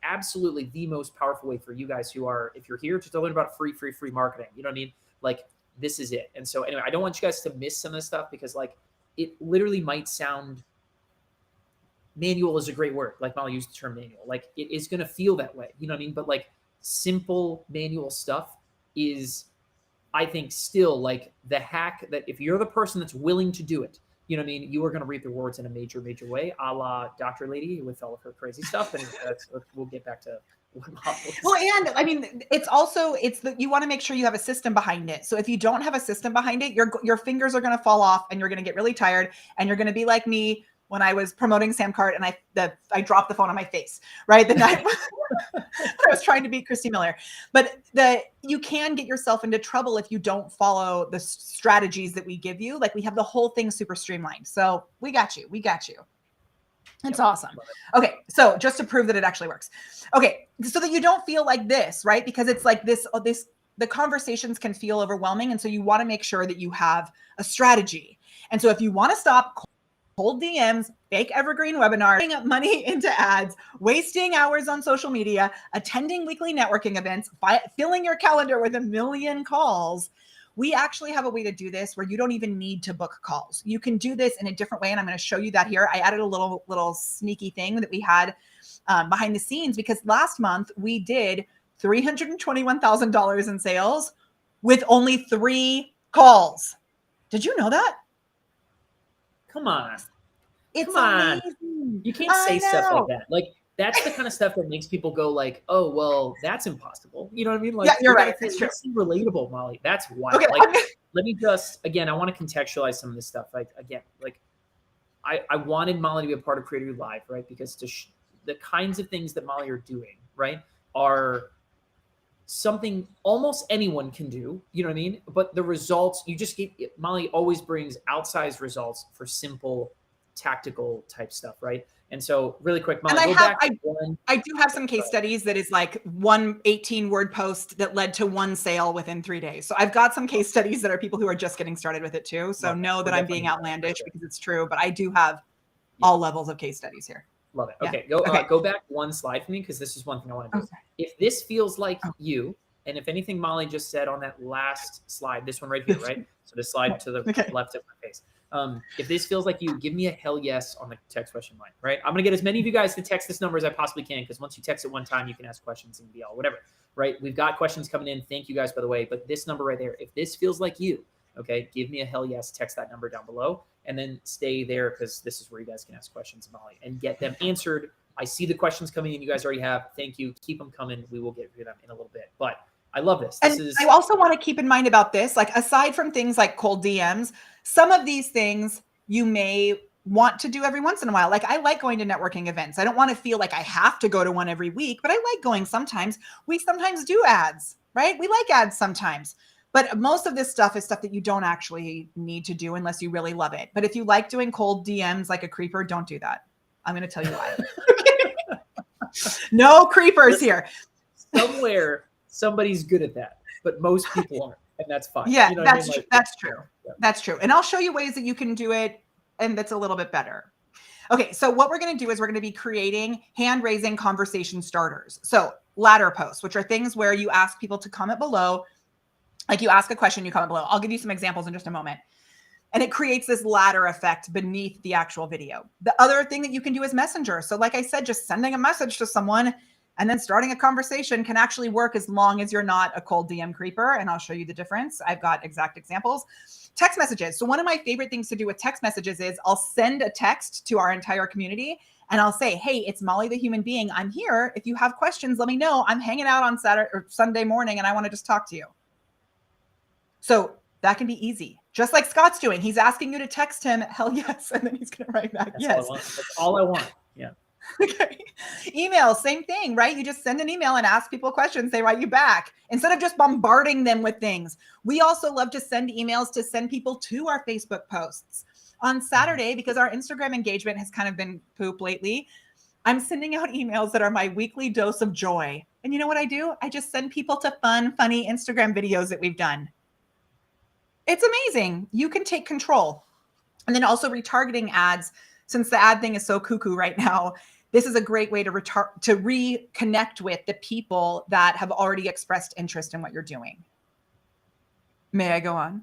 absolutely the most powerful way for you guys who are, if you're here to learn about free marketing, you know what I mean? Like this is it. And so anyway, I don't want you guys to miss some of this stuff because like it literally might sound, manual is a great word. Like Molly used the term manual. Like it is going to feel that way. You know what I mean? But like simple manual stuff is, I think, still like the hack that if you're the person that's willing to do it, you know what I mean? You are going to reap the rewards in a major, major way, a la Dr. Lady with all of her crazy stuff. And we'll get back to what Molly was. Well, and I mean, you want to make sure you have a system behind it. So if you don't have a system behind it, your fingers are going to fall off and you're going to get really tired and you're going to be like me when I was promoting Sam Cart and I dropped the phone on my face, right? The night I was trying to beat Christy Miller. But you can get yourself into trouble if you don't follow the strategies that we give you. Like we have the whole thing super streamlined. So we got you. It's awesome. Okay. So just to prove that it actually works. Okay. So that you don't feel like this, right? Because it's like the conversations can feel overwhelming. And so you want to make sure that you have a strategy. And so if you want to stop cold DMs, fake evergreen webinars, putting up money into ads, wasting hours on social media, attending weekly networking events, filling your calendar with 1 million calls, we actually have a way to do this where you don't even need to book calls. You can do this in a different way. And I'm going to show you that here. I added a little sneaky thing that we had behind the scenes because last month we did $321,000 in sales with only 3 calls. Did you know that? Come on. It's amazing. You can't say stuff like that. Like that's the kind of stuff that makes people go like, oh, well, that's impossible. You know what I mean? Like, yeah, you're right. It's relatable, Molly. That's wild. Okay. Like, let me just, again, I want to contextualize some of this stuff. Like, again, like I wanted Molly to be a part of Creator Live, right? Because the kinds of things that Molly are doing, right, are something almost anyone can do, you know what I mean? But the results, Molly always brings outsized results for simple tactical type stuff, right? And so really quick, Molly, And go back to one. I do have some case studies that is like one 18-word post that led to one sale within 3 days. So I've got some case studies that are people who are just getting started with it too. So know that I'm being outlandish because it's true, but I do have all levels of case studies here. Love it. Yeah. Okay, go back one slide for me, because this is one thing I want to do. Okay. If this feels like you, and if anything Molly just said on that last slide, this one right here, right? So this slide to the left of my face. If this feels like you, give me a hell yes on the text question line, right? I'm going to get as many of you guys to text this number as I possibly can, because once you text it one time, you can ask questions and be all whatever, right? We've got questions coming in. Thank you guys, by the way. But this number right there, if this feels like you, okay, give me a hell yes. Text that number down below, and then stay there, because this is where you guys can ask questions, Molly, and get them answered. I see the questions coming in. You guys already have. Thank you. Keep them coming. We will get to them in a little bit. But I love this. I also want to keep in mind about this, like aside from things like cold DMs, some of these things you may want to do every once in a while. Like I like going to networking events. I don't want to feel like I have to go to one every week, but I like going sometimes. We sometimes do ads, right? We like ads sometimes. But most of this stuff is stuff that you don't actually need to do unless you really love it. But if you like doing cold DMs like a creeper, don't do that. I'm going to tell you why. No creepers here. Somewhere somebody's good at that, but most people aren't, and that's fine. Yeah, you know that's what I mean? that's true. Yeah. That's true. And I'll show you ways that you can do it, and that's a little bit better. Okay, so what we're going to do is we're going to be creating hand-raising conversation starters. So ladder posts, which are things where you ask people to comment below. Like you ask a question, you comment below. I'll give you some examples in just a moment. And it creates this ladder effect beneath the actual video. The other thing that you can do is Messenger. So like I said, just sending a message to someone and then starting a conversation can actually work as long as you're not a cold DM creeper. And I'll show you the difference. I've got exact examples. Text messages. So one of my favorite things to do with text messages is I'll send a text to our entire community and I'll say, hey, it's Molly the human being. I'm here. If you have questions, let me know. I'm hanging out on Saturday or Sunday morning and I want to just talk to you. So that can be easy. Just like Scott's doing. He's asking you to text him, hell yes. And then he's going to write back, yes. That's all I want. Yeah. Okay. Email, same thing, right? You just send an email and ask people questions. They write you back instead of just bombarding them with things. We also love to send emails to send people to our Facebook posts. On Saturday, because our Instagram engagement has kind of been poop lately, I'm sending out emails that are my weekly dose of joy. And you know what I do? I just send people to fun, funny Instagram videos that we've done. It's amazing. You can take control. And then also retargeting ads. Since the ad thing is so cuckoo right now, this is a great way to reconnect with the people that have already expressed interest in what you're doing. May I go on?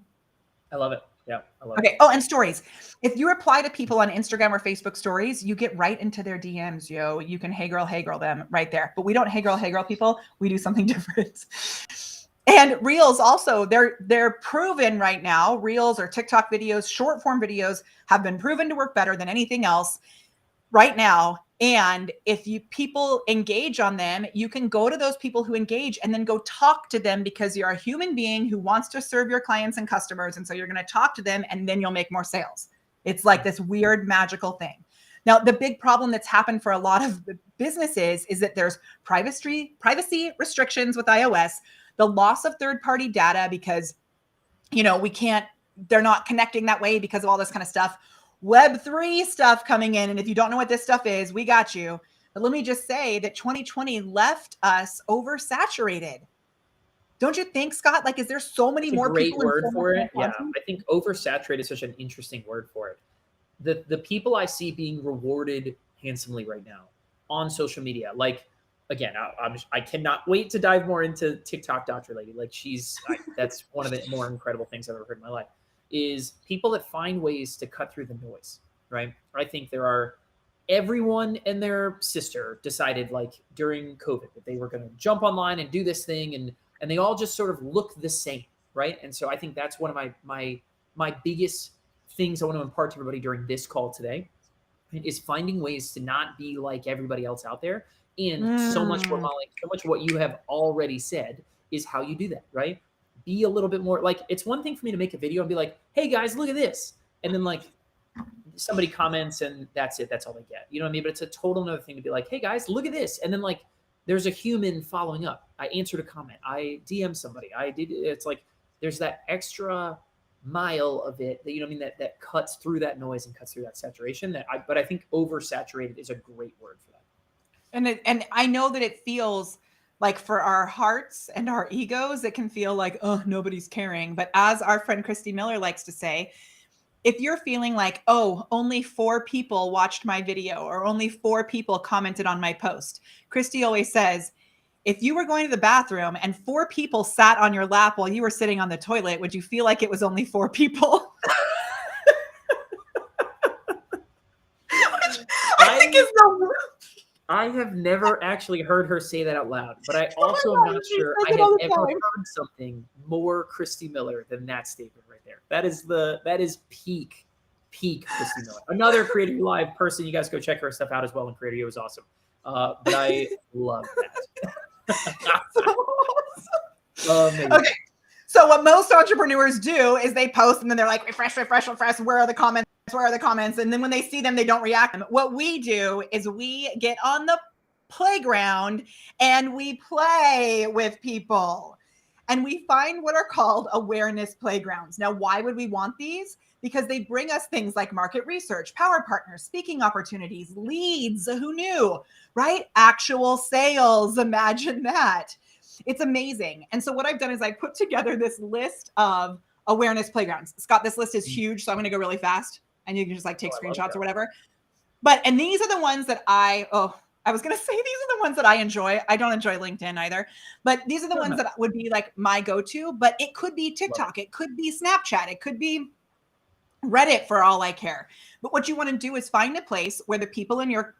I love it. Yeah, I love it. Okay. Oh, and stories. If you reply to people on Instagram or Facebook stories, you get right into their DMs, yo. You can hey girl them right there. But we don't hey girl people. We do something different. And Reels also, they're proven right now. Reels or TikTok videos, short form videos have been proven to work better than anything else right now. And if people engage on them, you can go to those people who engage and then go talk to them because you're a human being who wants to serve your clients and customers. And so you're going to talk to them and then you'll make more sales. It's like this weird magical thing. Now, the big problem that's happened for a lot of businesses is that there's privacy restrictions with iOS, the loss of third-party data because, they're not connecting that way because of all this kind of stuff. Web3 stuff coming in. And if you don't know what this stuff is, we got you. But let me just say that 2020 left us oversaturated. Don't you think, Scott? Like, is there so many more people? Great word for it. Yeah, I think oversaturated is such an interesting word for it. The people I see being rewarded handsomely right now on social media, like, again, I cannot wait to dive more into TikTok Dr. Lady. Like that's one of the more incredible things I've ever heard in my life is people that find ways to cut through the noise, right? I think everyone and their sister decided like during COVID that they were going to jump online and do this thing. And they all just sort of look the same, right? And so I think that's one of my biggest things I want to impart to everybody during this call today is finding ways to not be like everybody else out there. And so much what you have already said is how you do that, right? Be a little bit more like, it's one thing for me to make a video and be like, hey guys, look at this. And then like somebody comments and that's it. That's all they get. You know what I mean? But it's a total another thing to be like, hey guys, look at this. And then like, there's a human following up. I answered a comment. I DM somebody. It's like, there's that extra mile of it that, you know what I mean, that cuts through that noise and cuts through that saturation. But I think oversaturated is a great word for that. And I know that it feels like for our hearts and our egos, it can feel like, oh, nobody's caring. But as our friend Christy Miller likes to say, if you're feeling like, oh, only 4 people watched my video or only 4 people commented on my post, Christy always says, if you were going to the bathroom and 4 people sat on your lap while you were sitting on the toilet, would you feel like it was only 4 people? Which I think is the I have never actually heard her say that out loud, but I also am not sure I have ever heard something more Christy Miller than that statement right there. That is peak Christy Miller. Another Creative Live person. You guys go check her stuff out as well. And Creative was awesome. But I love that. Okay. So what most entrepreneurs do is they post and then they're like, refresh. Where are the comments? Where are the comments? And then when they see them, they don't react. What we do is we get on the playground and we play with people. And we find what are called awareness playgrounds. Now, why would we want these? Because they bring us things like market research, power partners, speaking opportunities, leads. Who knew, right? Actual sales. Imagine that. It's amazing. And so what I've done is I put together this list of awareness playgrounds. Scott, this list is huge, so I'm going to go really fast and you can just like take screenshots or whatever. And these are the ones that I was going to say these are the ones that I enjoy. I don't enjoy LinkedIn either, but these are the ones that would be like my go-to, but it could be TikTok. It could be Snapchat. It could be Reddit for all I care. But what you want to do is find a place where the people in your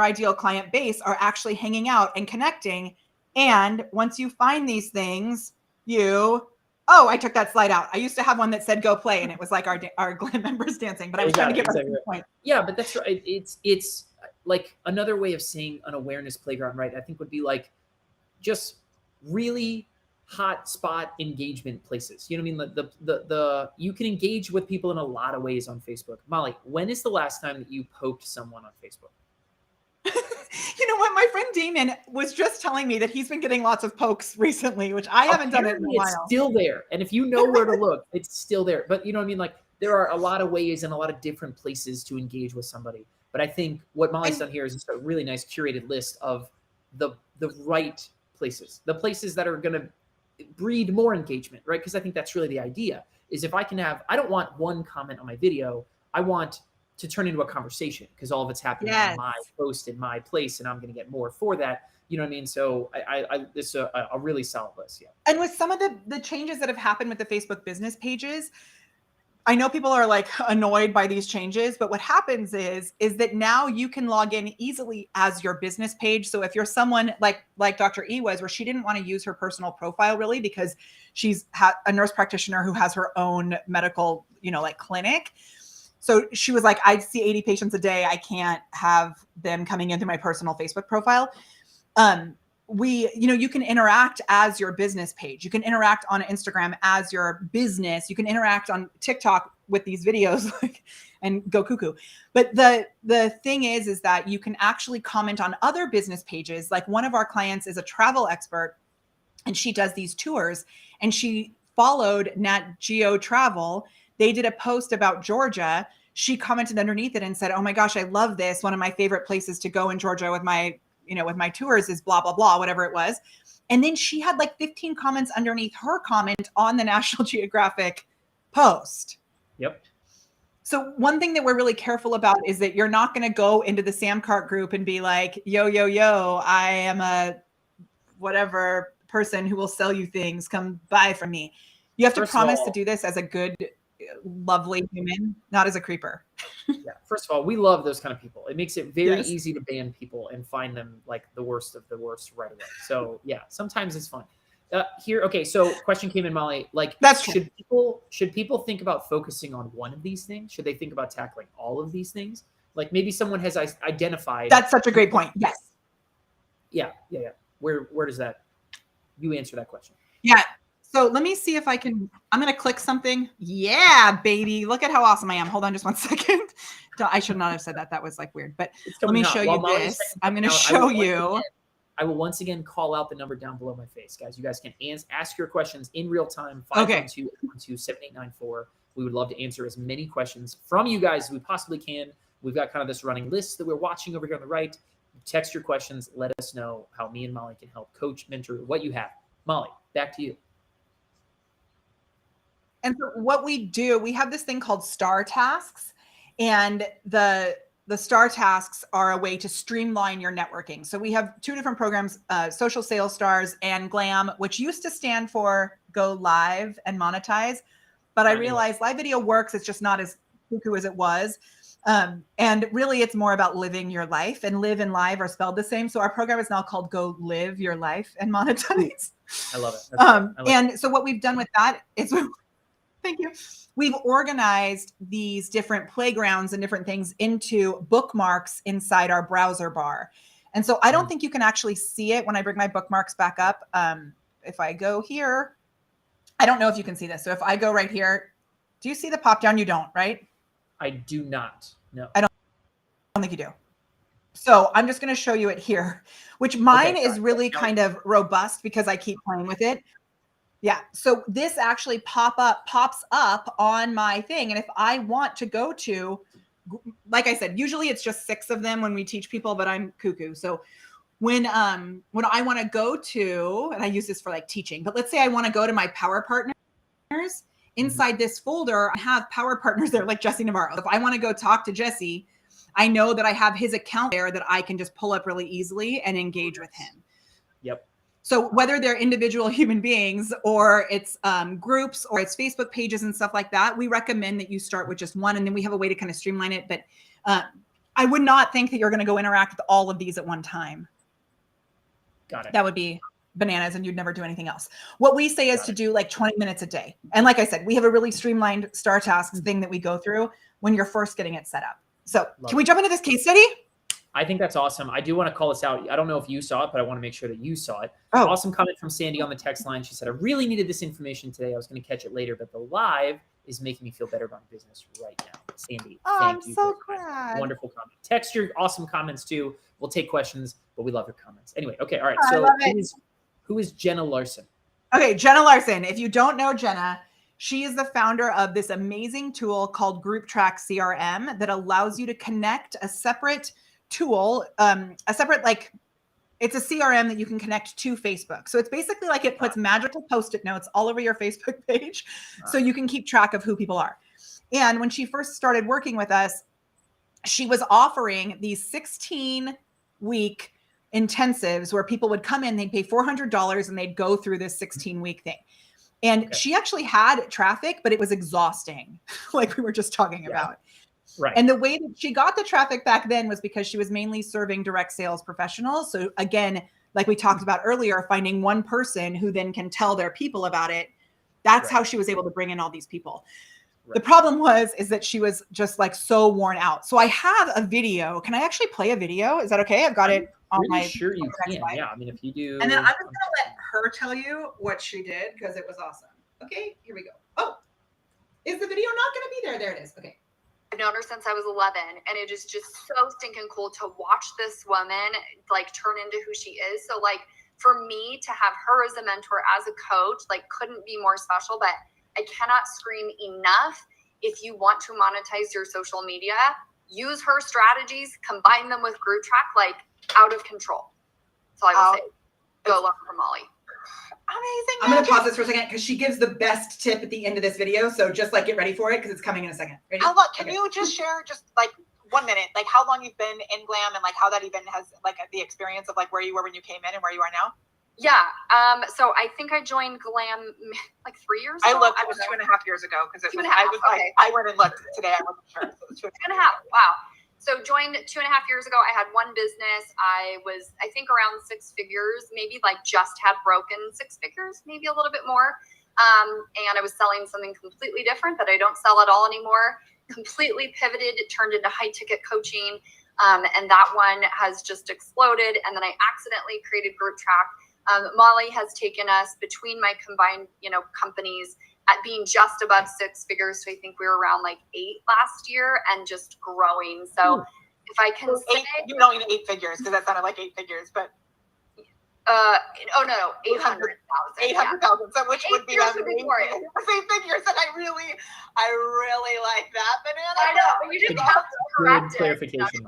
ideal client base are actually hanging out and connecting. And once you find these things, I took that slide out. I used to have one that said go play, and it was like our Glam members dancing, but I was trying to get back to the point. Yeah, but that's right. It's like another way of saying an awareness playground, right? I think would be like just really hot spot engagement places. You know what I mean? The you can engage with people in a lot of ways on Facebook. Molly, when is the last time that you poked someone on Facebook? You know what? My friend Damon was just telling me that he's been getting lots of pokes recently, which I haven't done it in a while. It's still there. And if you know where to look, it's still there. But you know what I mean? Like there are a lot of ways and a lot of different places to engage with somebody. But I think what Molly's done here is just a really nice curated list of the right places, the places that are going to breed more engagement, right? Because I think that's really the idea is if I can have, I don't want one comment on my video. I want to turn into a conversation because all of it's happening on my post in my place and I'm going to get more for that. You know what I mean? So this is a really solid list. Yeah. And with some of the changes that have happened with the Facebook business pages, I know people are like annoyed by these changes, but what happens is that now you can log in easily as your business page. So if you're someone like Dr. E was, where she didn't want to use her personal profile really because she's a nurse practitioner who has her own medical, like clinic. So she was like, I see 80 patients a day. I can't have them coming in through my personal Facebook profile. You can interact as your business page. You can interact on Instagram as your business. You can interact on TikTok with these videos and go cuckoo. But the thing is that you can actually comment on other business pages. Like one of our clients is a travel expert and she does these tours and she followed Nat Geo Travel. They did a post about Georgia. She commented underneath it and said, oh my gosh, I love this. One of my favorite places to go in Georgia with my tours is blah, blah, blah, whatever it was. And then she had like 15 comments underneath her comment on the National Geographic post. Yep. So one thing that we're really careful about is that you're not going to go into the Samcart group and be like, yo, I am a whatever person who will sell you things. Come buy from me. You have to promise to do this as a good, lovely human, not as a creeper. Yeah. First of all, we love those kind of people. It makes it very easy to ban people and find them like the worst of the worst right away. So yeah, sometimes it's fun. Okay. So question came in, Molly. Like, should people think about focusing on one of these things? Should they think about tackling all of these things? Like maybe someone has identified. That's such a great point. Yes. Yeah. Where does that? You answer that question. Yeah. So let me see if I'm going to click something. Yeah, baby. Look at how awesome I am. Hold on just 1 second. I should not have said that. That was like weird, but let me show you this. I'm going to show you. I will once again call out the number down below my face, guys. You guys can ask your questions in real time, 512-812-7894. We would love to answer as many questions from you guys as we possibly can. We've got kind of this running list that we're watching over here on the right. Text your questions. Let us know how me and Molly can help coach, mentor, what you have. Molly, back to you. And so what we do, we have this thing called star tasks, and the star tasks are a way to streamline your networking. So we have two different programs, Social Sales Stars and GLAM, which used to stand for Go Live and Monetize. But I realized live video works. It's just not as cuckoo as it was. And really, it's more about living your life, and live and live are spelled the same. So our program is now called Go Live Your Life and Monetize. I love it. And so what we've done with that is thank you. We've organized these different playgrounds and different things into bookmarks inside our browser bar. And so I don't think you can actually see it when I bring my bookmarks back up. If I go here, I don't know if you can see this. So if I go right here, do you see the pop down? You don't, right? I do not. No. I don't think you do. So I'm just going to show you it here, which mine is really kind of robust because I keep playing with it. Yeah. So this actually pops up on my thing. And if I want to go to, like I said, usually it's just 6 of them when we teach people, but I'm cuckoo. So when I want to go to, and I use this for like teaching, but let's say I want to go to my Power Partners, inside this folder, I have Power Partners there, like Jesse Navarro. If I want to go talk to Jesse, I know that I have his account there that I can just pull up really easily and engage with him. Yep. So whether they're individual human beings or it's groups or it's Facebook pages and stuff like that, we recommend that you start with just one, and then we have a way to kind of streamline it. But I would not think that you're going to go interact with all of these at one time. Got it. That would be bananas, and you'd never do anything else. What we say is to do like 20 minutes a day. And like I said, we have a really streamlined star tasks thing that we go through when you're first getting it set up. So can we jump into this case study? I think that's awesome. I do want to call this out. I don't know if you saw it, but I want to make sure that you saw it. Oh. Awesome comment from Sandy on the text line. She said, I really needed this information today. I was going to catch it later, but the live is making me feel better about business right now. Sandy, thank you. I'm so glad. Wonderful comment. Text your awesome comments too. We'll take questions, but we love your comments. Anyway, okay. All right. So who is Jenna Larson? Okay. Jenna Larson. If you don't know Jenna, she is the founder of this amazing tool called Group Track CRM that allows you to connect a separate tool, it's a CRM that you can connect to Facebook. So it's basically like it puts magical Post-it notes all over your Facebook page so you can keep track of who people are. And when she first started working with us, she was offering these 16-week intensives where people would come in, they'd pay $400 and they'd go through this 16-week thing. And she actually had traffic, but it was exhausting, like we were just talking about. Right. And the way that she got the traffic back then was because she was mainly serving direct sales professionals. So again, like we talked about earlier, finding one person who then can tell their people about it. That's how she was able to bring in all these people. Right. The problem is that she was just like so worn out. So I have a video. Can I actually play a video? Is that okay? I've got it on my. Sure, you can. Slide. Yeah. I mean, if you do. And then I'm just going to let her tell you what she did because it was awesome. Okay, here we go. Oh, is the video not going to be there? There it is. Okay. I've known her since I was 11, and it is just so stinking cool to watch this woman like turn into who she is. So like for me to have her as a mentor, as a coach, like couldn't be more special. But I cannot scream enough. If you want to monetize your social media, use her strategies, combine them with Group Track, like out of control. So I would say, go learn from Molly. Amazing. I'm going to pause this for a second because she gives the best tip at the end of this video. So just like get ready for it because it's coming in a second. Ready? Can you just share just like 1 minute, like how long you've been in GLAM and like how that even has like the experience of like where you were when you came in and where you are now? Yeah. So I think I joined GLAM like 3 years ago. I looked, it was 2.5 years ago because I went and looked today. I wasn't sure. So it was 2.5. Wow. So joined 2.5 years ago. I had one business. I was, I think, around 6 figures, maybe like just had broken 6 figures, maybe a little bit more. And I was selling something completely different that I don't sell at all anymore. Completely pivoted. It turned into high ticket coaching. And that one has just exploded. And then I accidentally created Group Track. Molly has taken us between my combined, companies at being just above 6 figures. So I think we were around like 8 last year and just growing. So if I can say, you don't need 8 figures because that sounded like 8 figures, but No, 800,000. 800,000. So which would be Here's the big worry. same figures, and I really like that banana. I know, but you didn't have to correct it. Clarification.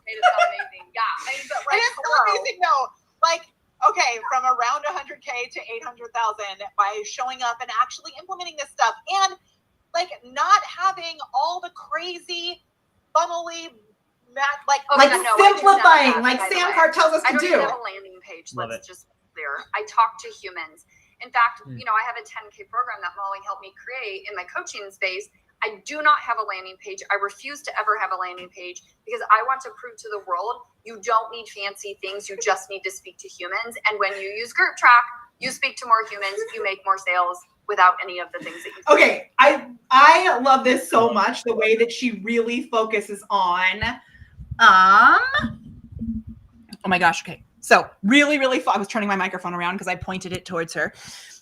Made it sound amazing. Yeah, but It is so amazing though. Like, okay, from around 100K to 800,000 by showing up and actually implementing this stuff, and like not having all the crazy funnely simplifying, like Sam Cart tells us to do. I don't even have a landing page. Let's just be clear. I talk to humans. In fact, I have a 10K program that Molly helped me create in my coaching space. I do not have a landing page. I refuse to ever have a landing page because I want to prove to the world you don't need fancy things. You just need to speak to humans. And when you use Group Track, you speak to more humans, you make more sales without any of the things that you do. Okay, I love this so much, the way that she really focuses on oh my gosh, okay. So really, I was turning my microphone around because I pointed it towards her.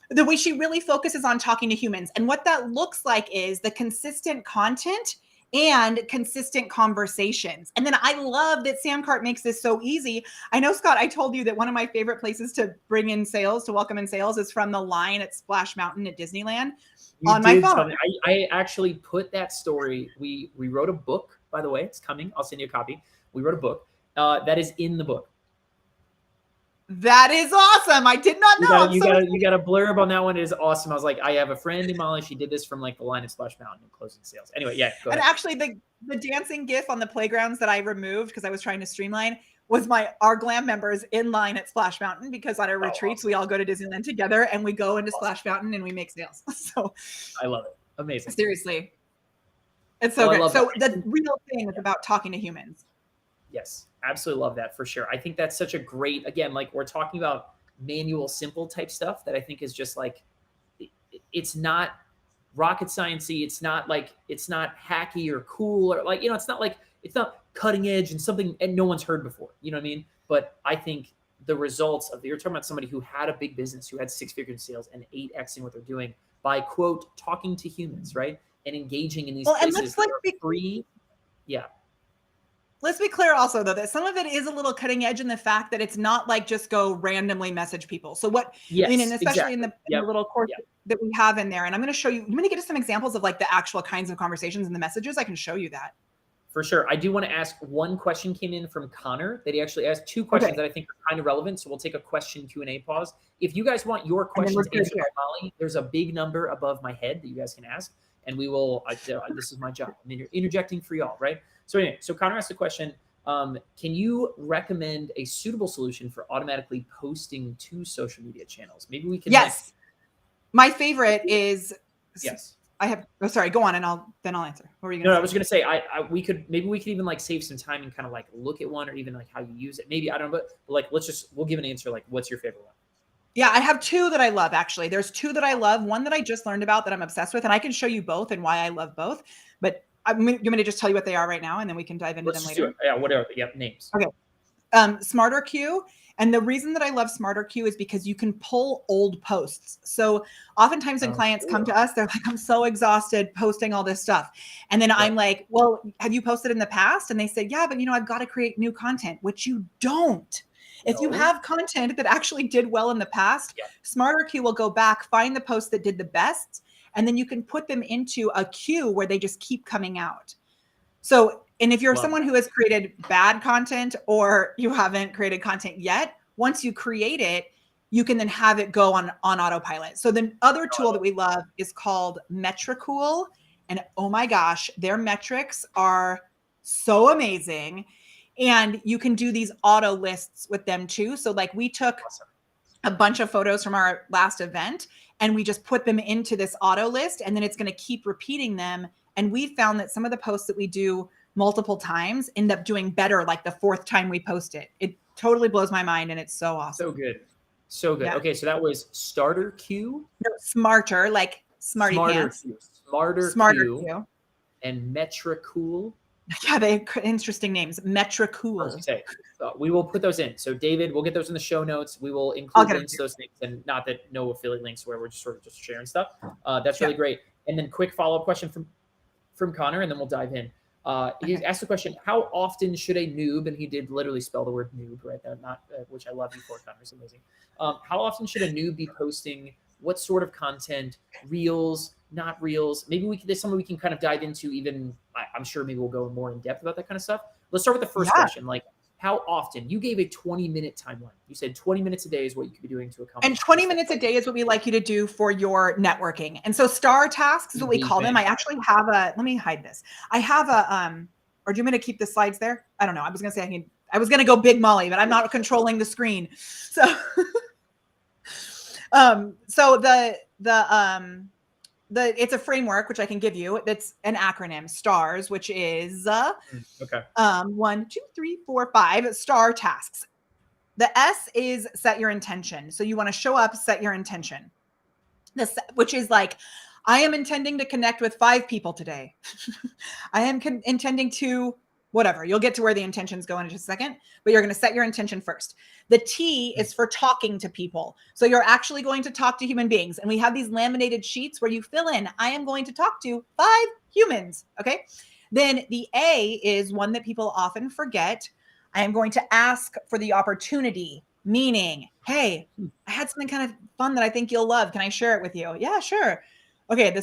The way she really focuses on talking to humans. And what that looks like is the consistent content and consistent conversations. And then I love that Sam Cart makes this so easy. I know, Scott, I told you that one of my favorite places to bring in sales, to welcome in sales, is from the line at Splash Mountain at Disneyland on my phone. I actually put that story. We wrote a book, by the way. It's coming. I'll send you a copy. We wrote a book that is in the book. That is awesome. I did not know. You got a blurb on that one. It is awesome. I was like, I have a friend in Molly. She did this from like the line at Splash Mountain and closing sales. Anyway, yeah. Go ahead. And actually, the dancing GIF on the playgrounds that I removed because I was trying to streamline was our glam members in line at Splash Mountain, because on our retreats, we all go to Disneyland together and we go into Splash Mountain and we make sales. So I love it. Amazing. Seriously. It's so good. So the real thing is about talking to humans. Yes, absolutely love that for sure. I think that's such a great, again, like we're talking about manual, simple type stuff that I think is just like, it's not rocket sciencey. It's not hacky or cool or like, it's not cutting edge and something and no one's heard before. You know what I mean? But I think the results of, you're talking about somebody who had a big business, who had 6-figure sales and 8xing what they're doing by, quote, talking to humans, right? And engaging in these places that are free. Yeah. Let's be clear also, though, that some of it is a little cutting edge in the fact that it's not like just go randomly message people. So what, yes, I mean, and especially exactly. in the little course that we have in there, and I'm going to show you, I'm going to get some examples of like the actual kinds of conversations and the messages. I can show you that. For sure. I do want to ask, one question came in from Connor that he actually asked 2 questions that I think are kind of relevant. So we'll take a question Q&A pause. If you guys want your questions answered by Molly, there's a big number above my head that you guys can ask. And we will, this is my job. I mean, you're interjecting for y'all, right? So anyway, so Connor asked a question. Can you recommend a suitable solution for automatically posting to social media channels? Maybe we can. Yes. My favorite is. Yes. I have. Oh, sorry. Go on, and I'll answer. What were you going to say? No, I was going to say we could even like save some time and kind of like look at one, or even like how you use it. Maybe I don't know, but like we'll give an answer. Like, what's your favorite one? Yeah, I have 2 that I love, actually. There's 2 that I love. One that I just learned about that I'm obsessed with, and I can show you both and why I love both. But you want me to just tell you what they are right now, and then we can dive into them later? Yeah, whatever. Yeah, names. Okay. Smarter Q. And the reason that I love Smarter Q is because you can pull old posts. So oftentimes when clients come to us, they're like, I'm so exhausted posting all this stuff. And then I'm like, well, have you posted in the past? And they said, yeah, but I've got to create new content, which you don't. If you have content that actually did well in the past, Smarter Q will go back, find the posts that did the best, and then you can put them into a queue where they just keep coming out. So, and if you're someone who has created bad content or you haven't created content yet, once you create it, you can then have it go on autopilot. So the other tool that we love is called Metricool. And oh my gosh, their metrics are so amazing. And you can do these auto lists with them too. So like we took a bunch of photos from our last event and we just put them into this auto list, and then it's going to keep repeating them. And we found that some of the posts that we do multiple times end up doing better like the 4th time we post it. It totally blows my mind, and it's so awesome. So good. So good. Yeah. Okay, so that was Starter Q. No, Smarter, like Smarty Pants. Smarter Q. And Metricool. Yeah, they have interesting names. Metricool. We will put those in. So David, we'll get those in the show notes. We will include links to those things, and not that no affiliate links where we're just sort of just sharing stuff. That's really great. And then quick follow-up question from Connor, and then we'll dive in. He asked the question, how often should a noob, and he did literally spell the word noob right there, not which I love you for, Connor, it's amazing. How often should a noob be posting what sort of content, reels, not reels? Maybe there's something we can kind of dive into even, I'm sure maybe we'll go more in depth about that kind of stuff. Let's start with the first question. Like, how often? You gave a 20-minute timeline. You said 20 minutes a day is what you could be doing to accomplish. And 20 minutes a day is what we like you to do for your networking. And so star tasks is what we call them. I actually have let me hide this. I have or do you want me to keep the slides there? I don't know. I was going to say I was going to go big Molly, but I'm not controlling the screen. So, it's a framework, which I can give you. That's an acronym, STARS, which is 1, 2, 3, 4, 5 star tasks. The S is set your intention. So you want to show up, set your intention. Which is like, I am intending to connect with 5 people today. I am intending to whatever. You'll get to where the intentions go in just a second, but you're going to set your intention first. The T is for talking to people. So you're actually going to talk to human beings. And we have these laminated sheets where you fill in, I am going to talk to 5 humans. Okay. Then the A is one that people often forget. I am going to ask for the opportunity, meaning, hey, I had something kind of fun that I think you'll love. Can I share it with you? Yeah, sure. Okay,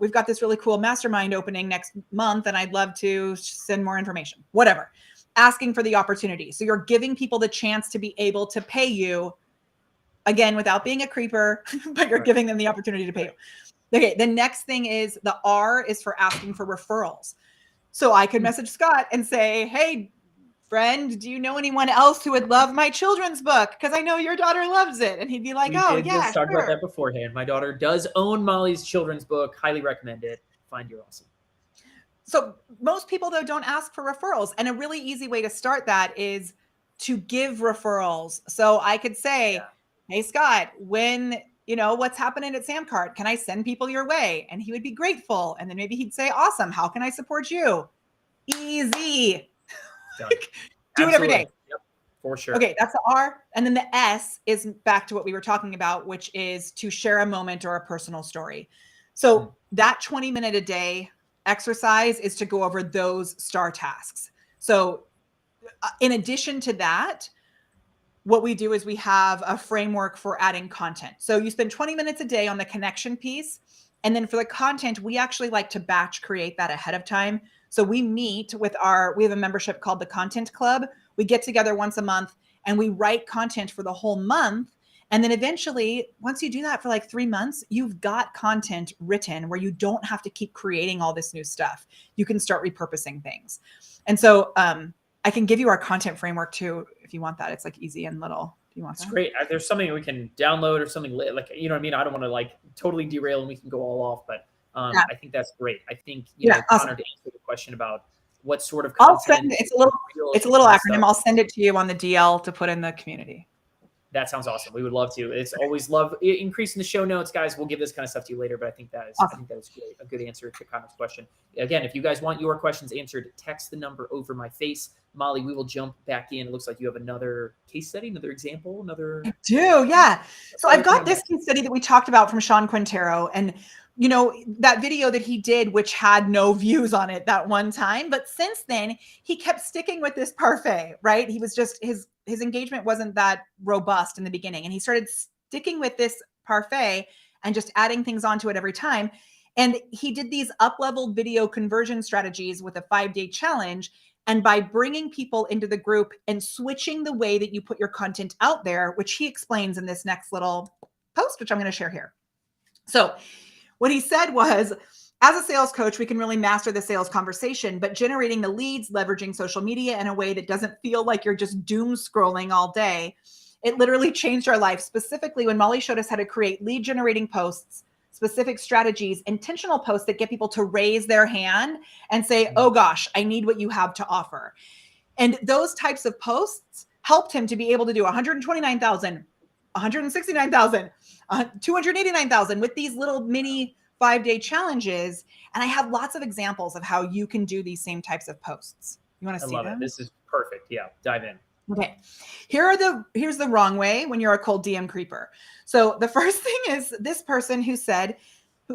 we've got this really cool mastermind opening next month and I'd love to send more information, whatever. Asking for the opportunity. So you're giving people the chance to be able to pay you, again, without being a creeper, but you're giving them the opportunity to pay you. Okay, the next thing is the R is for asking for referrals. So I could message Scott and say, hey, friend, do you know anyone else who would love my children's book? Because I know your daughter loves it. And he'd be like, we did just talk about that beforehand. My daughter does own Molly's children's book. Highly recommend it. Find your awesome. So most people, though, don't ask for referrals. And a really easy way to start that is to give referrals. So I could say, hey, Scott, what's happening at Samcart? Can I send people your way? And he would be grateful. And then maybe he'd say, awesome. How can I support you? Easy. Do it every day. Yep, for sure. Okay, that's the R. And then the S is back to what we were talking about, which is to share a moment or a personal story. So that 20-minute a day exercise is to go over those star tasks. So in addition to that, what we do is we have a framework for adding content. So you spend 20 minutes a day on the connection piece. And then for the content, we actually like to batch create that ahead of time. So we meet with we have a membership called the Content Club. We get together once a month and we write content for the whole month. And then eventually, once you do that for like 3 months, you've got content written where you don't have to keep creating all this new stuff. You can start repurposing things. And so I can give you our content framework too, if you want that. It's like easy and little. Do you want that? It's great. There's something we can download or something like, you know what I mean? I don't want to like totally derail and we can go all off, but I think that's great. I think, awesome. Connor, to answer the question about what sort of content. It's a little acronym. I'll send it to you on the DL to put in the community. That sounds awesome. We would love to. It's always love increasing the show notes, guys. We'll give this kind of stuff to you later, but I think that is awesome. Great. A good answer to Connor's question. Again, if you guys want your questions answered, text the number over my face. Molly, we will jump back in. It looks like you have another case study, another example, I do, yeah. So I've got this case study that we talked about from Sean Quintero, and that video that he did, which had no views on it that one time, but since then he kept sticking with this parfait, right? He was just, his engagement wasn't that robust in the beginning. And he started sticking with this parfait and just adding things onto it every time. And he did these up-leveled video conversion strategies with a 5-day challenge. And by bringing people into the group and switching the way that you put your content out there, which he explains in this next little post, which I'm going to share here. So what he said was, as a sales coach, we can really master the sales conversation, but generating the leads, leveraging social media in a way that doesn't feel like you're just doom scrolling all day. It literally changed our life, specifically when Molly showed us how to create lead generating posts, specific strategies, intentional posts that get people to raise their hand and say, oh gosh, I need what you have to offer. And those types of posts helped him to be able to do 129,000, 169,000, 289,000 with these little mini 5-day challenges. And I have lots of examples of how you can do these same types of posts. You want to see them? I love it. This is perfect. Yeah, dive in. Okay. Here's the wrong way when you're a cold DM creeper. So the first thing is this person who said,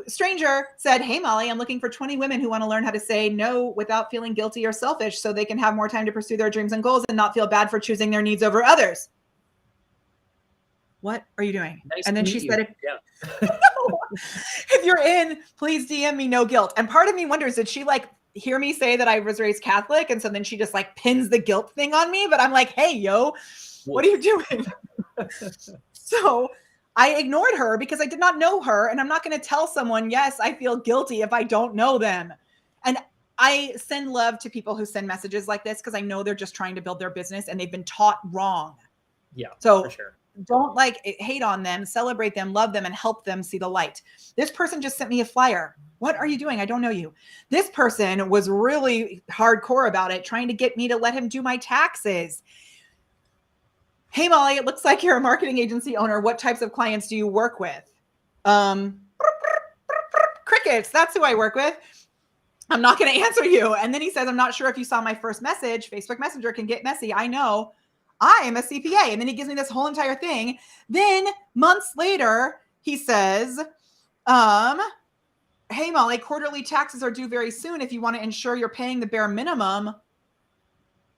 Stranger said, hey, Molly, I'm looking for 20 women who want to learn how to say no without feeling guilty or selfish so they can have more time to pursue their dreams and goals and not feel bad for choosing their needs over others. What are you doing? Nice and then to she meet said, you. if you're in, please DM me, no guilt. And part of me wonders, did she like hear me say that I was raised Catholic? And so then she just like pins the guilt thing on me. But I'm like, hey, yo, what are you doing? So I ignored her because I did not know her. And I'm not going to tell someone, yes, I feel guilty if I don't know them. And I send love to people who send messages like this because I know they're just trying to build their business and they've been taught wrong. Yeah, so for sure. Don't like hate on them, celebrate them, love them, and help them see the light. This person just sent me a flyer. What are you doing? I don't know you. This person was really hardcore about it, trying to get me to let him do my taxes. Hey, Molly, it looks like you're a marketing agency owner. What types of clients do you work with? Crickets. That's who I work with. I'm not going to answer you. And then he says, I'm not sure if you saw my first message. Facebook Messenger can get messy. I know. I am a CPA. And then he gives me this whole entire thing. Then months later, he says, hey, Molly, quarterly taxes are due very soon. If you want to ensure you're paying the bare minimum,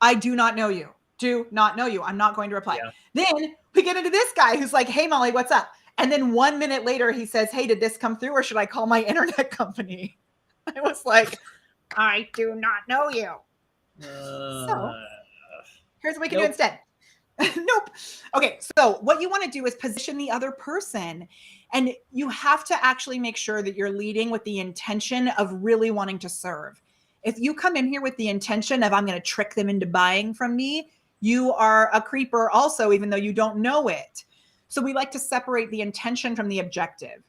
I do not know you. Do not know you. I'm not going to reply. Yeah. Then we get into this guy who's like, hey, Molly, what's up? And then 1 minute later, he says, hey, did this come through or should I call my internet company? I was like, I do not know you. So here's what we can do instead. Nope. Okay. So what you want to do is position the other person, and you have to actually make sure that you're leading with the intention of really wanting to serve. If you come in here with the intention of, I'm going to trick them into buying from me, you are a creeper also, even though you don't know it. So we like to separate the intention from the objective.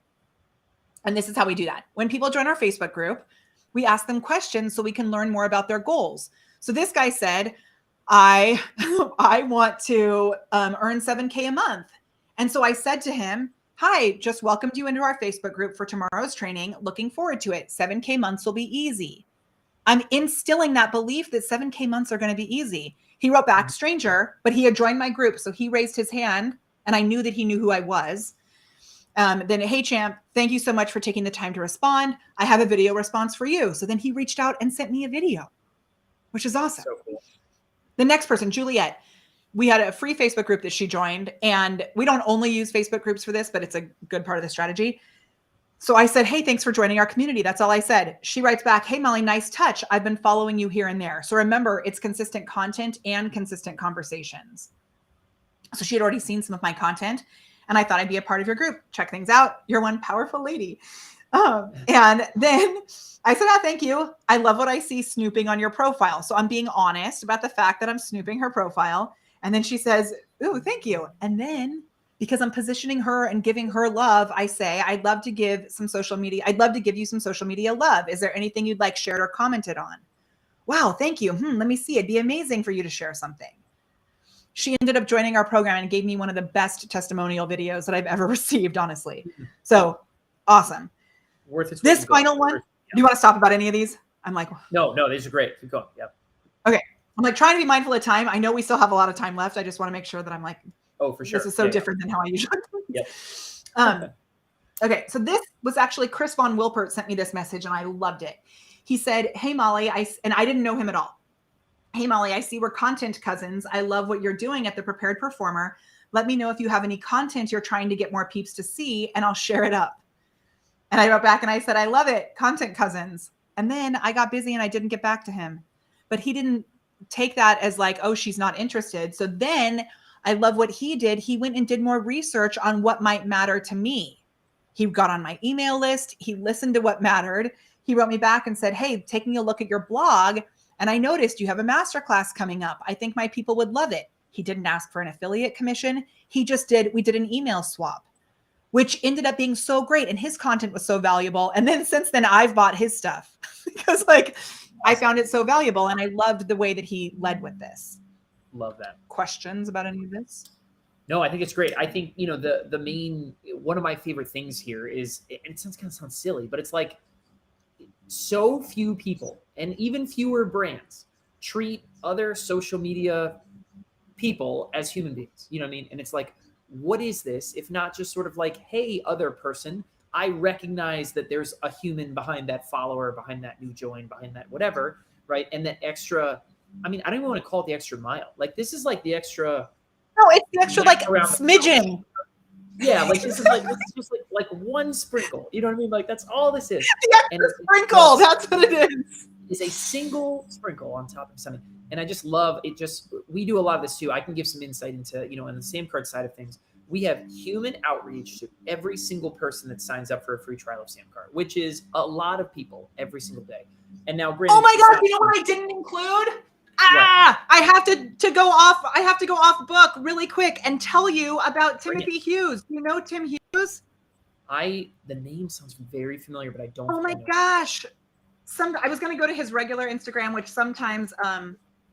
And this is how we do that. When people join our Facebook group, we ask them questions so we can learn more about their goals. So this guy said, I want to earn $7,000 a month. And so I said to him, hi, just welcomed you into our Facebook group for tomorrow's training. Looking forward to it. $7,000 months will be easy. I'm instilling that belief that $7,000 months are going to be easy. He wrote back, stranger, but he had joined my group. So he raised his hand and I knew that he knew who I was. Then, hey, champ, thank you so much for taking the time to respond. I have a video response for you. So then he reached out and sent me a video, which is awesome. So cool. The next person, Juliet, we had a free Facebook group that she joined, and we don't only use Facebook groups for this, but it's a good part of the strategy. So I said, hey, thanks for joining our community. That's all I said. She writes back, hey, Molly, nice touch. I've been following you here and there. So remember, it's consistent content and consistent conversations. So she had already seen some of my content, and I thought I'd be a part of your group. Check things out. You're one powerful lady. And then I said, thank you. I love what I see snooping on your profile. So I'm being honest about the fact that I'm snooping her profile. And then she says, ooh, thank you. And then because I'm positioning her and giving her love, I say, I'd love to give some social media. I'd love to give you some social media love. Is there anything you'd like shared or commented on? Wow, thank you. Let me see. It'd be amazing for you to share something. She ended up joining our program and gave me one of the best testimonial videos that I've ever received, honestly. So awesome. Worth it. This final one, do you want to stop about any of these? I'm like, no, these are great. Keep going. Yep. Okay. I'm like trying to be mindful of time. I know we still have a lot of time left. I just want to make sure that I'm like, oh, for sure. This is so different than how I usually do. Yep. Okay. So this was actually Chris Von Wilpert sent me this message and I loved it. He said, hey, Molly, and I didn't know him at all. Hey, Molly, I see we're content cousins. I love what you're doing at the Prepared Performer. Let me know if you have any content you're trying to get more peeps to see and I'll share it up. And I wrote back and I said, I love it. Content cousins. And then I got busy and I didn't get back to him, but he didn't take that as like, oh, she's not interested. So then I love what he did. He went and did more research on what might matter to me. He got on my email list. He listened to what mattered. He wrote me back and said, hey, taking a look at your blog. And I noticed you have a masterclass coming up. I think my people would love it. He didn't ask for an affiliate commission. We did an email swap, which ended up being so great. And his content was so valuable. And then since then I've bought his stuff because like I found it so valuable and I loved the way that he led with this. Love that. Questions about any of this? No, I think it's great. I think, the main, one of my favorite things here is, and it sounds silly, but it's like so few people and even fewer brands treat other social media people as human beings. You know what I mean? And it's like, what is this if not just sort of like, hey, other person, I recognize that there's a human behind that follower, behind that new join, behind that whatever, right? And that extra, I mean, I don't even want to call it the extra mile. Like this is like the extra. No, it's the extra like around smidgen. Yeah, like this is just like one sprinkle. You know what I mean? Like that's all this is. The extra sprinkle. That's what it is. It's a single sprinkle on top of something. And I just love it. We do a lot of this too. I can give some insight into, on the SamCart side of things. We have human outreach to every single person that signs up for a free trial of SamCart, which is a lot of people every single day. And now, Brandon, oh my gosh, you know what I didn't include? I have to go off. I have to go off book really quick and tell you about Timothy Hughes. Do you know Tim Hughes? The name sounds very familiar, but I don't. Oh my gosh. I was going to go to his regular Instagram, which sometimes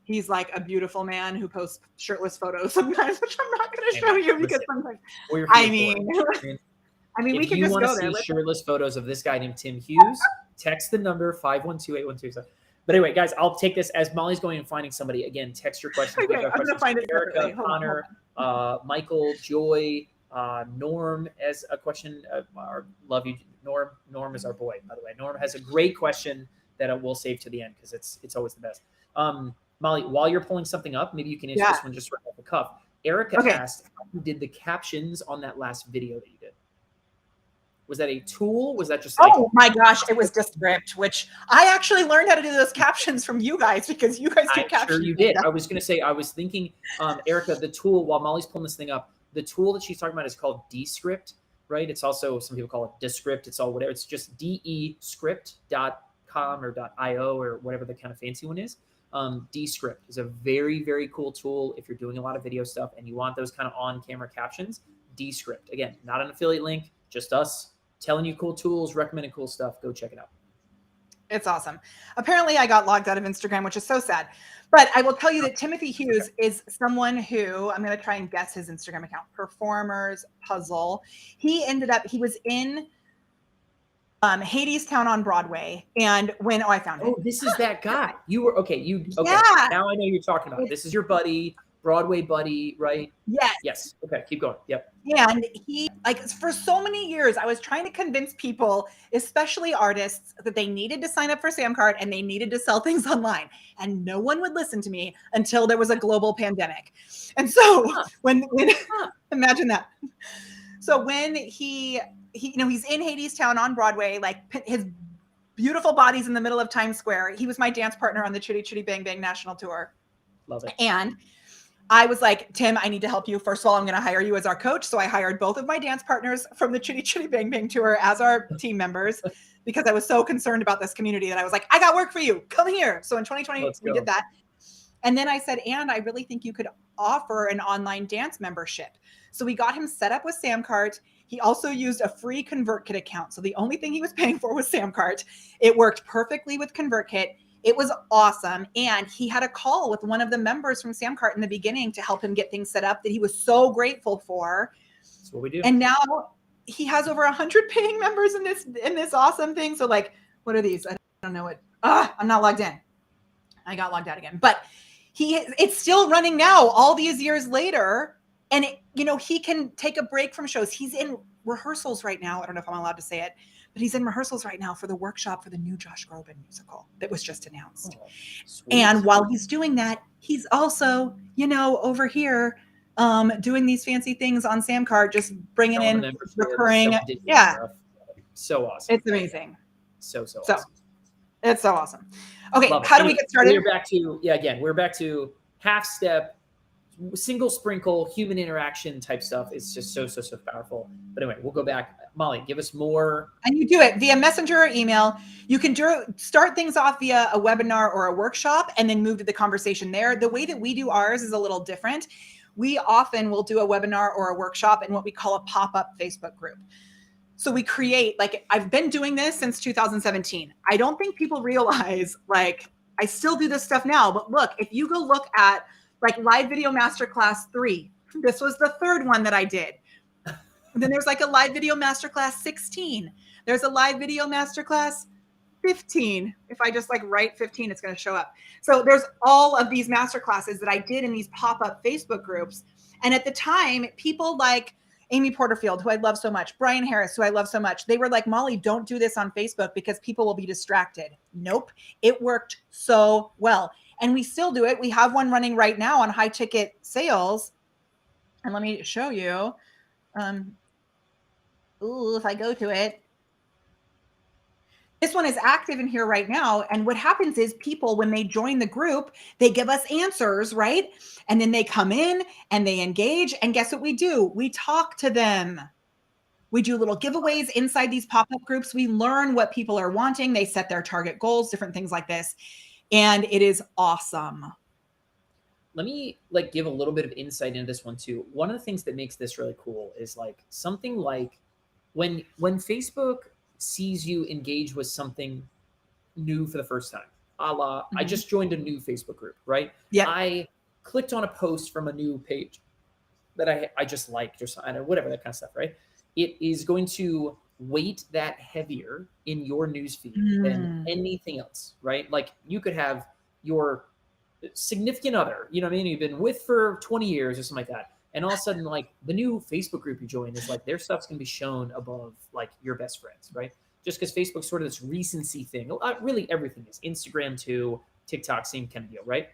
he's like a beautiful man who posts shirtless photos sometimes, which I'm not going to show you because sometimes, I mean, we can just go there. If you want to see shirtless photos of this guy named Tim Hughes, text the number 512-812. But anyway, guys, I'll take this as Molly's going and finding somebody. Again, text your questions. Okay, I'm going to find it. Erica, Connor, Michael, Joy, Norm as a question. Love you, Norm. Norm is our boy, by the way. Norm has a great question that we'll save to the end because it's always the best. Molly, while you're pulling something up, maybe you can answer this one just right off the cuff. Erica asked how you did the captions on that last video that you did. Was that a tool? Was that just like... Oh my gosh, it was Descript, which I actually learned how to do those captions from you guys because you guys do captions. Sure you did. I was going to say, I was thinking, Erica, the tool, while Molly's pulling this thing up, the tool that she's talking about is called Descript, right? It's also, some people call it Descript. It's all whatever. It's just descript.com or .io or whatever the kind of fancy one is. Descript is a very, very cool tool if you're doing a lot of video stuff and you want those kind of on-camera captions. Descript. Again, not an affiliate link, just us telling you cool tools, recommending cool stuff. Go check it out. It's awesome. Apparently I got logged out of Instagram, which is so sad. But I will tell you that Timothy Hughes is someone who, I'm going to try and guess his Instagram account, Performers Puzzle. He was in Hades Town on Broadway. And I found it. Oh, this is that guy. You were, okay. Yeah. Now I know you're talking about. This is your buddy, Broadway buddy, right? Yes. Yes. Okay. Keep going. Yep. And he, for so many years, I was trying to convince people, especially artists, that they needed to sign up for SamCart and they needed to sell things online. And no one would listen to me until there was a global pandemic. And so imagine that. So when he's in Hades Town on Broadway, like his beautiful body's in the middle of Times Square. He was my dance partner on the Chitty Chitty Bang Bang National Tour. Love it. And I was like, Tim, I need to help you. First of all, I'm going to hire you as our coach. So I hired both of my dance partners from the Chitty Chitty Bang Bang Tour as our team members because I was so concerned about this community that I was like, I got work for you. Come here. So in 2020, we did that. And then I said, and I really think you could offer an online dance membership. So we got him set up with SamCart. He also used a free ConvertKit account. So the only thing he was paying for was SamCart. It worked perfectly with ConvertKit. It was awesome. And he had a call with one of the members from SamCart in the beginning to help him get things set up that he was so grateful for. That's what we do. And now he has over 100 paying members in this awesome thing. So like, what are these? I don't know what. I'm not logged in. I got logged out again. But it's still running now all these years later. And he can take a break from shows. He's in rehearsals right now. I don't know if I'm allowed to say it. But he's in rehearsals right now for the workshop for the new Josh Groban musical that was just announced. Oh, and while he's doing that, he's also, over here doing these fancy things on SamCart, just bringing in recurring. Yeah. So awesome. It's amazing. So awesome. It's so awesome. Okay. How do we get started? We're back to half step, single sprinkle, human interaction type stuff. It's just so powerful. But anyway, we'll go back. Molly, give us more. And you do it via Messenger or email. You can start things off via a webinar or a workshop and then move to the conversation there. The way that we do ours is a little different. We often will do a webinar or a workshop in what we call a pop-up Facebook group. So we create, I've been doing this since 2017. I don't think people realize, I still do this stuff now. But look, if you go look at Live Video Masterclass 3, this was the third one that I did. And then there's a live video masterclass 16. There's a live video masterclass 15. If I just write 15, it's going to show up. So there's all of these masterclasses that I did in these pop-up Facebook groups. And at the time, people Amy Porterfield, who I love so much, Brian Harris, who I love so much. They were like, Molly, don't do this on Facebook because people will be distracted. Nope. It worked so well. And we still do it. We have one running right now on high ticket sales. And let me show you. If I go to it, this one is active in here right now. And what happens is people, when they join the group, they give us answers, right? And then they come in and they engage. And guess what we do? We talk to them. We do little giveaways inside these pop-up groups. We learn what people are wanting. They set their target goals, different things like this. And it is awesome. Let me like give a little bit of insight into this one too. One of the things that makes this really cool is like something like when Facebook sees you engage with something new for the first time, a la, I just joined a new Facebook group, right? Yeah. I clicked on a post from a new page that I just liked or something, whatever, that kind of stuff, right? It is going to weight that heavier in your newsfeed than anything else, right? Like you could have your significant other, you know what I mean? You've been with for 20 years or something like that. And all of a sudden, like the new Facebook group you join is like their stuff's going to be shown above like your best friends, right? Just because Facebook's sort of this recency thing. Really everything is. Instagram too, TikTok, same kind of deal, right?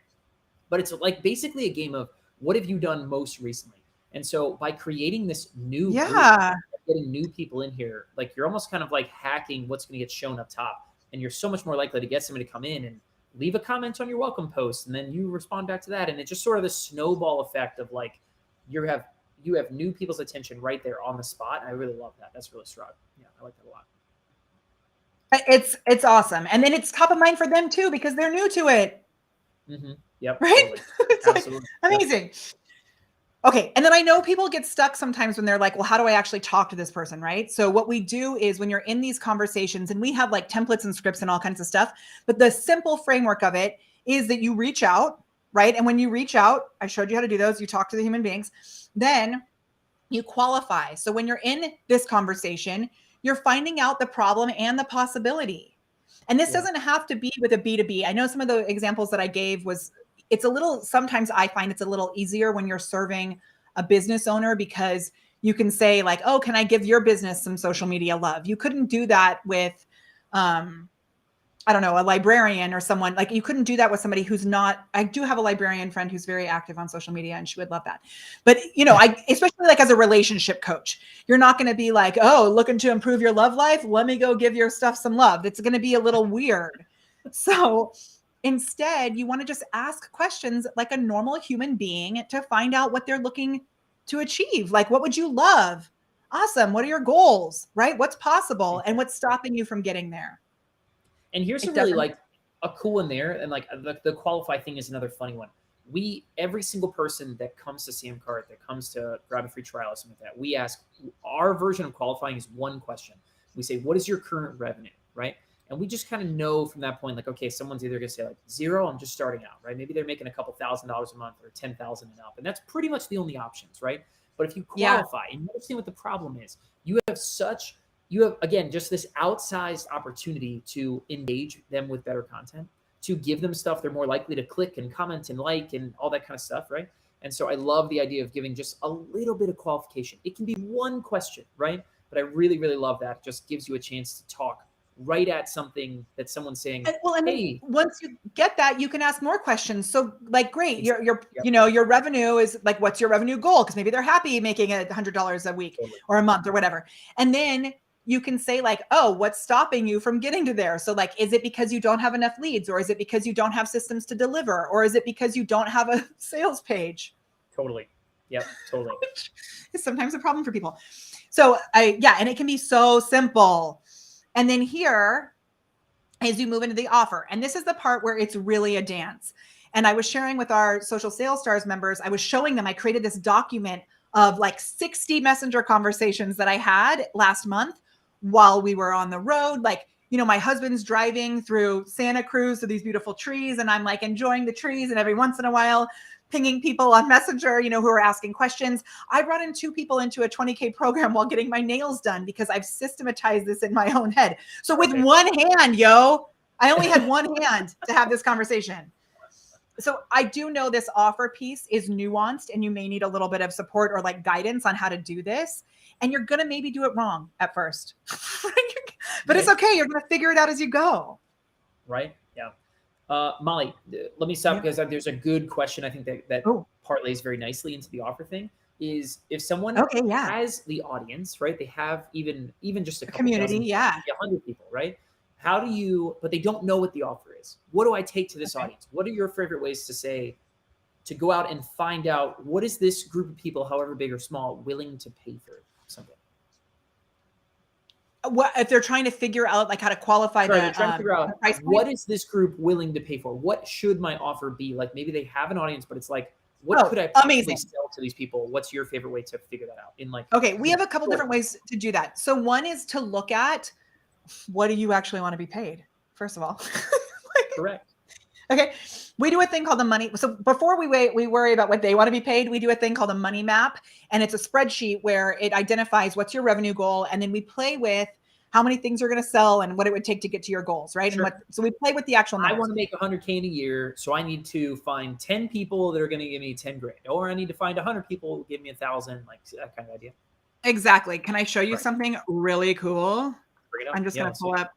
But it's like basically a game of what have you done most recently? And so by creating this new group, getting new people in here, like you're almost kind of like hacking what's going to get shown up top. And you're so much more likely to get somebody to come in and leave a comment on your welcome post. And then you respond back to that. And it's just sort of this snowball effect of like, you have new people's attention right there on the spot. And I really love that. That's really strong. Yeah, I like that a lot. It's awesome. And then it's top of mind for them too, because they're new to it. Yep. Right? Totally. It's absolutely like amazing. Yep. Okay. And then I know people get stuck sometimes when they're like, well, how do I actually talk to this person? Right. So what we do is when you're in these conversations, and we have like templates and scripts and all kinds of stuff, but the simple framework of it is that you reach out, right? And when you reach out, I showed you how to do those. You talk to the human beings, then you qualify. So when you're in this conversation, you're finding out the problem and the possibility. And this doesn't have to be with a B2B. I know some of the examples that I gave sometimes I find it's a little easier when you're serving a business owner, because you can say like, oh, can I give your business some social media love? You couldn't do that with, I don't know, a librarian or someone. Like you couldn't do that with somebody who's not. I do have a librarian friend who's very active on social media and she would love that. But you know, especially like as a relationship coach, you're not going to be like, oh, looking to improve your love life. Let me go give your stuff some love. It's going to be a little weird. So instead, you want to just ask questions like a normal human being to find out what they're looking to achieve. Like, what would you love? Awesome. What are your goals, right? What's possible and what's stopping you from getting there? And here's really like a cool one there. And like the qualify thing is another funny one. Every single person that comes to Samcart, that comes to grab a free trial or something like that, we ask, our version of qualifying is one question. We say, what is your current revenue, right? And we just kind of know from that point, like, okay, someone's either going to say like 0, I'm just starting out, right? Maybe they're making a couple $1,000s a month or 10,000 and up. And that's pretty much the only options, right? But if you qualify and you understand what the problem is, you have, again, just this outsized opportunity to engage them with better content, to give them stuff they're more likely to click and comment and like and all that kind of stuff, right? And so I love the idea of giving just a little bit of qualification. It can be one question, right? But I really, really love that. It just gives you a chance to talk right at something that someone's saying. And hey, once you get that, you can ask more questions. So like, great, your revenue is like, what's your revenue goal? Because maybe they're happy making $100 a week or a month or whatever. And then you can say like, oh, what's stopping you from getting to there? So like, is it because you don't have enough leads, or is it because you don't have systems to deliver, or is it because you don't have a sales page? Totally. Yep. Totally. It's sometimes a problem for people. So and it can be so simple. And then here, as you move into the offer, and this is the part where it's really a dance. And I was sharing with our Social Sales Stars members, I was showing them, I created this document of like 60 messenger conversations that I had last month while we were on the road. Like, you know, my husband's driving through Santa Cruz to these beautiful trees, and I'm like enjoying the trees, and every once in a while pinging people on Messenger, you know, who are asking questions. I brought in 2 people into a 20K program while getting my nails done because I've systematized this in my own head. So with one hand, I only had one hand to have this conversation. So I do know this offer piece is nuanced and you may need a little bit of support or like guidance on how to do this. And you're going to maybe do it wrong at first, but it's okay. You're going to figure it out as you go. Right. Yeah. Molly, let me stop because there's a good question. I think that parlays very nicely into the offer thing is if someone has the audience, right? They have even just a couple community, dozen, 100 people, right? How do you, but they don't know what the offer is. What do I take to this audience? What are your favorite ways to go out and find out what is this group of people, however big or small, willing to pay for something? What if they're trying to figure out like how to qualify trying to figure out price point? What is this group willing to pay for? What should my offer be? Like maybe they have an audience, but it's like, what could I possibly sell to these people? What's your favorite way to figure that out? In like, okay, we have a couple different ways to do that. So one is to look at what do you actually want to be paid, first of all. Correct. Okay. We do a thing called the money. So before we worry about what they want to be paid, we do a thing called a money map. And it's a spreadsheet where it identifies what's your revenue goal. And then we play with how many things you're going to sell and what it would take to get to your goals. Right. Sure. And so we play with the actual numbers. I want to make 100K in a year. So I need to find 10 people that are going to give me 10 grand, or I need to find 100 people who give me 1,000, like that kind of idea. Exactly. Can I show you something really cool? I'm just going to pull up.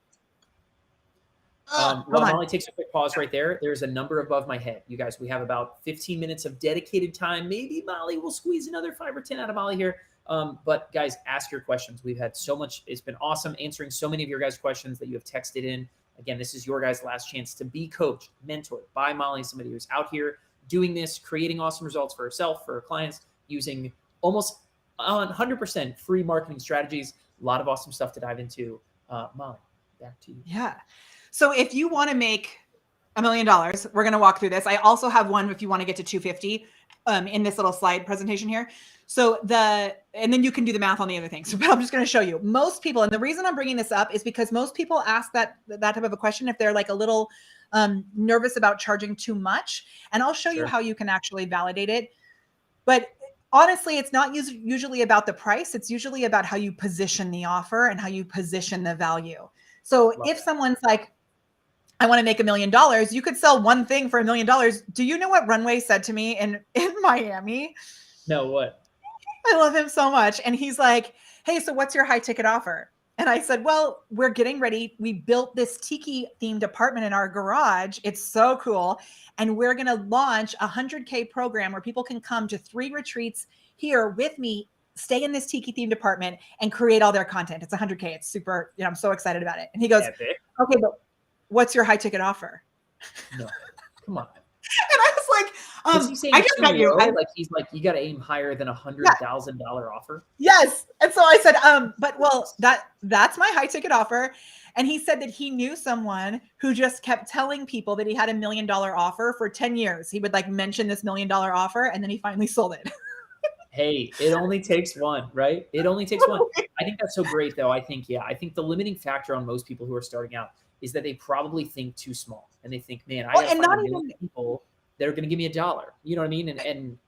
While Molly takes a quick pause right there, there's a number above my head. You guys, we have about 15 minutes of dedicated time. Maybe Molly will squeeze another 5 or 10 out of Molly here. But guys, ask your questions. We've had so much. It's been awesome answering so many of your guys' questions that you have texted in. Again, this is your guys' last chance to be coached, mentored by Molly, somebody who's out here doing this, creating awesome results for herself, for her clients, using almost 100% free marketing strategies. A lot of awesome stuff to dive into. Molly, back to you. Yeah. So if you want to make $1 million, we're going to walk through this. I also have one if you want to get to 250 in this little slide presentation here. So and then you can do the math on the other things. But I'm just going to show you most people. And the reason I'm bringing this up is because most people ask that type of a question if they're like a little nervous about charging too much. And I'll show you how you can actually validate it. But honestly, it's not usually about the price. It's usually about how you position the offer and how you position the value. So if someone's like, I want to make $1 million, you could sell one thing for $1 million. Do you know what Runway said to me in Miami? No, what? I love him so much. And he's like, hey, so what's your high ticket offer? And I said, well, we're getting ready. We built this tiki themed apartment in our garage. It's so cool. And we're going to launch a 100K program where people can come to 3 retreats here with me, stay in this tiki themed apartment and create all their content. It's 100K. It's super, I'm so excited about it. And he goes, epic. Okay, but what's your high ticket offer? No, come on. And I was like, I just met you. Like he's like, you got to aim higher than $100,000 offer. Yes. And so I said, that's my high ticket offer. And he said that he knew someone who just kept telling people that he had $1 million offer for 10 years. He would like mention this $1 million offer and then he finally sold it. Hey, it only takes one, right? It only takes one. I think that's so great though. I think the limiting factor on most people who are starting out is that they probably think too small and they think, man, I got to find a million people that are going to give me $1. You know what I mean?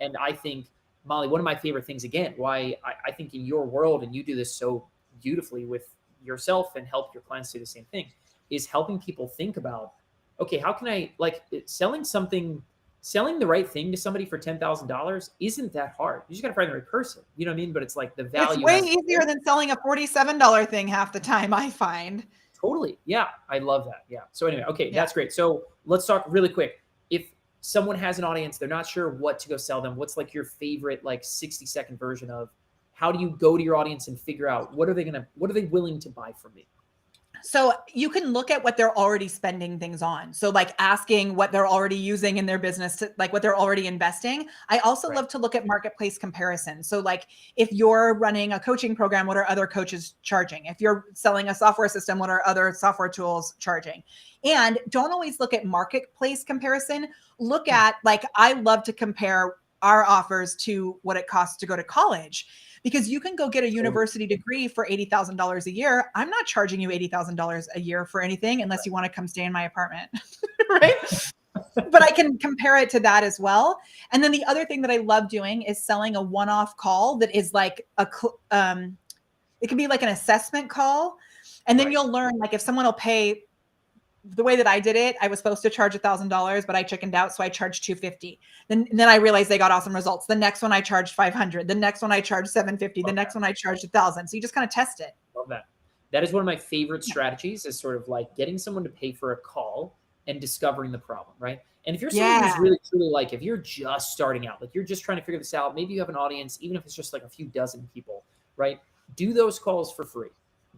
And I think, Molly, one of my favorite things, again, why I think in your world, and you do this so beautifully with yourself and help your clients do the same thing, is helping people think about, okay, how can I, like, selling the right thing to somebody for $10,000 isn't that hard. You just got to find the right person. You know what I mean? But it's like the value. It's way easier than selling a $47 thing half the time, I find. Totally. Yeah. I love that. Yeah. So anyway, okay, that's great. So let's talk really quick. If someone has an audience, they're not sure what to go sell them, what's like your favorite, like 60-second version of how do you go to your audience and figure out what are they willing to buy from me? So you can look at what they're already spending things on. So like asking what they're already using in their business, to, like what they're already investing. I also love to look at marketplace comparison. So like if you're running a coaching program, what are other coaches charging? If you're selling a software system, what are other software tools charging? And don't always look at marketplace comparison. Look at, like, I love to compare our offers to what it costs to go to college. Because you can go get a university degree for $80,000 a year. I'm not charging you $80,000 a year for anything unless you want to come stay in my apartment, right? But I can compare it to that as well. And then the other thing that I love doing is selling a one-off call that is like it can be like an assessment call. And then you'll learn, like, if someone will pay the way that I did it, I was supposed to charge $1,000, but I chickened out. So I charged $250. Then I realized they got awesome results. The next one I charged $500. The next one I charged $750. The next one I charged $1,000. So you just kind of test it. Love that. That is one of my favorite strategies, is sort of like getting someone to pay for a call and discovering the problem, right? And if you're someone who's really truly like, if you're just starting out, like you're just trying to figure this out, maybe you have an audience, even if it's just like a few dozen people, right? Do those calls for free.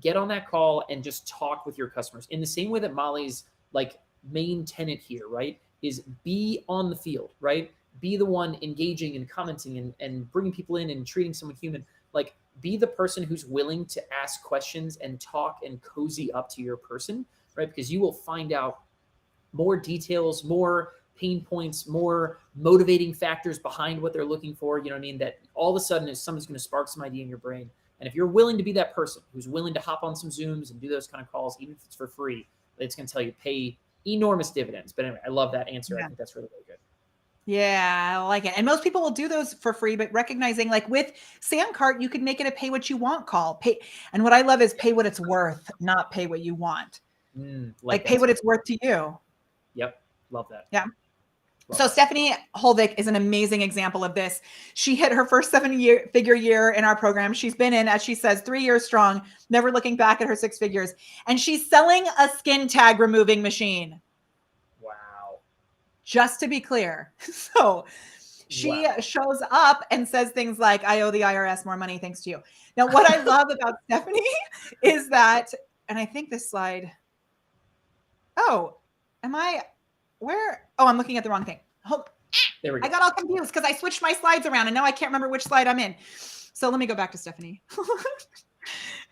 Get on that call and just talk with your customers in the same way that Molly's like main tenet here, right? Is be on the field, right? Be the one engaging and commenting and bringing people in and treating someone human. Like, be the person who's willing to ask questions and talk and cozy up to your person, right? Because you will find out more details, more pain points, more motivating factors behind what they're looking for. You know what I mean? That all of a sudden is someone's going to spark some idea in your brain. And if you're willing to be that person who's willing to hop on some Zooms and do those kind of calls, even if it's for free, it's going to tell you pay enormous dividends. But anyway, I love that answer. I think that's really, really good. Yeah, I like it. And most people will do those for free, but recognizing like with Sandcart, you could make it a pay what you want call. Pay. And what I love is pay what it's worth, not pay what you want. Like pay what it's worth to you. Yep. Love that. Yeah. So Stephanie Holvik is an amazing example of this. She hit her first 7-figure year in our program. She's been in, as she says, 3 years strong, never looking back at her 6 figures. And she's selling a skin tag removing machine. Wow. Just to be clear. So she shows up and says things like, I owe the IRS more money thanks to you. Now, what I love about Stephanie is that, and I think this slide, I'm looking at the wrong thing. There we go. I got all confused because I switched my slides around and now I can't remember which slide I'm in. So let me go back to Stephanie.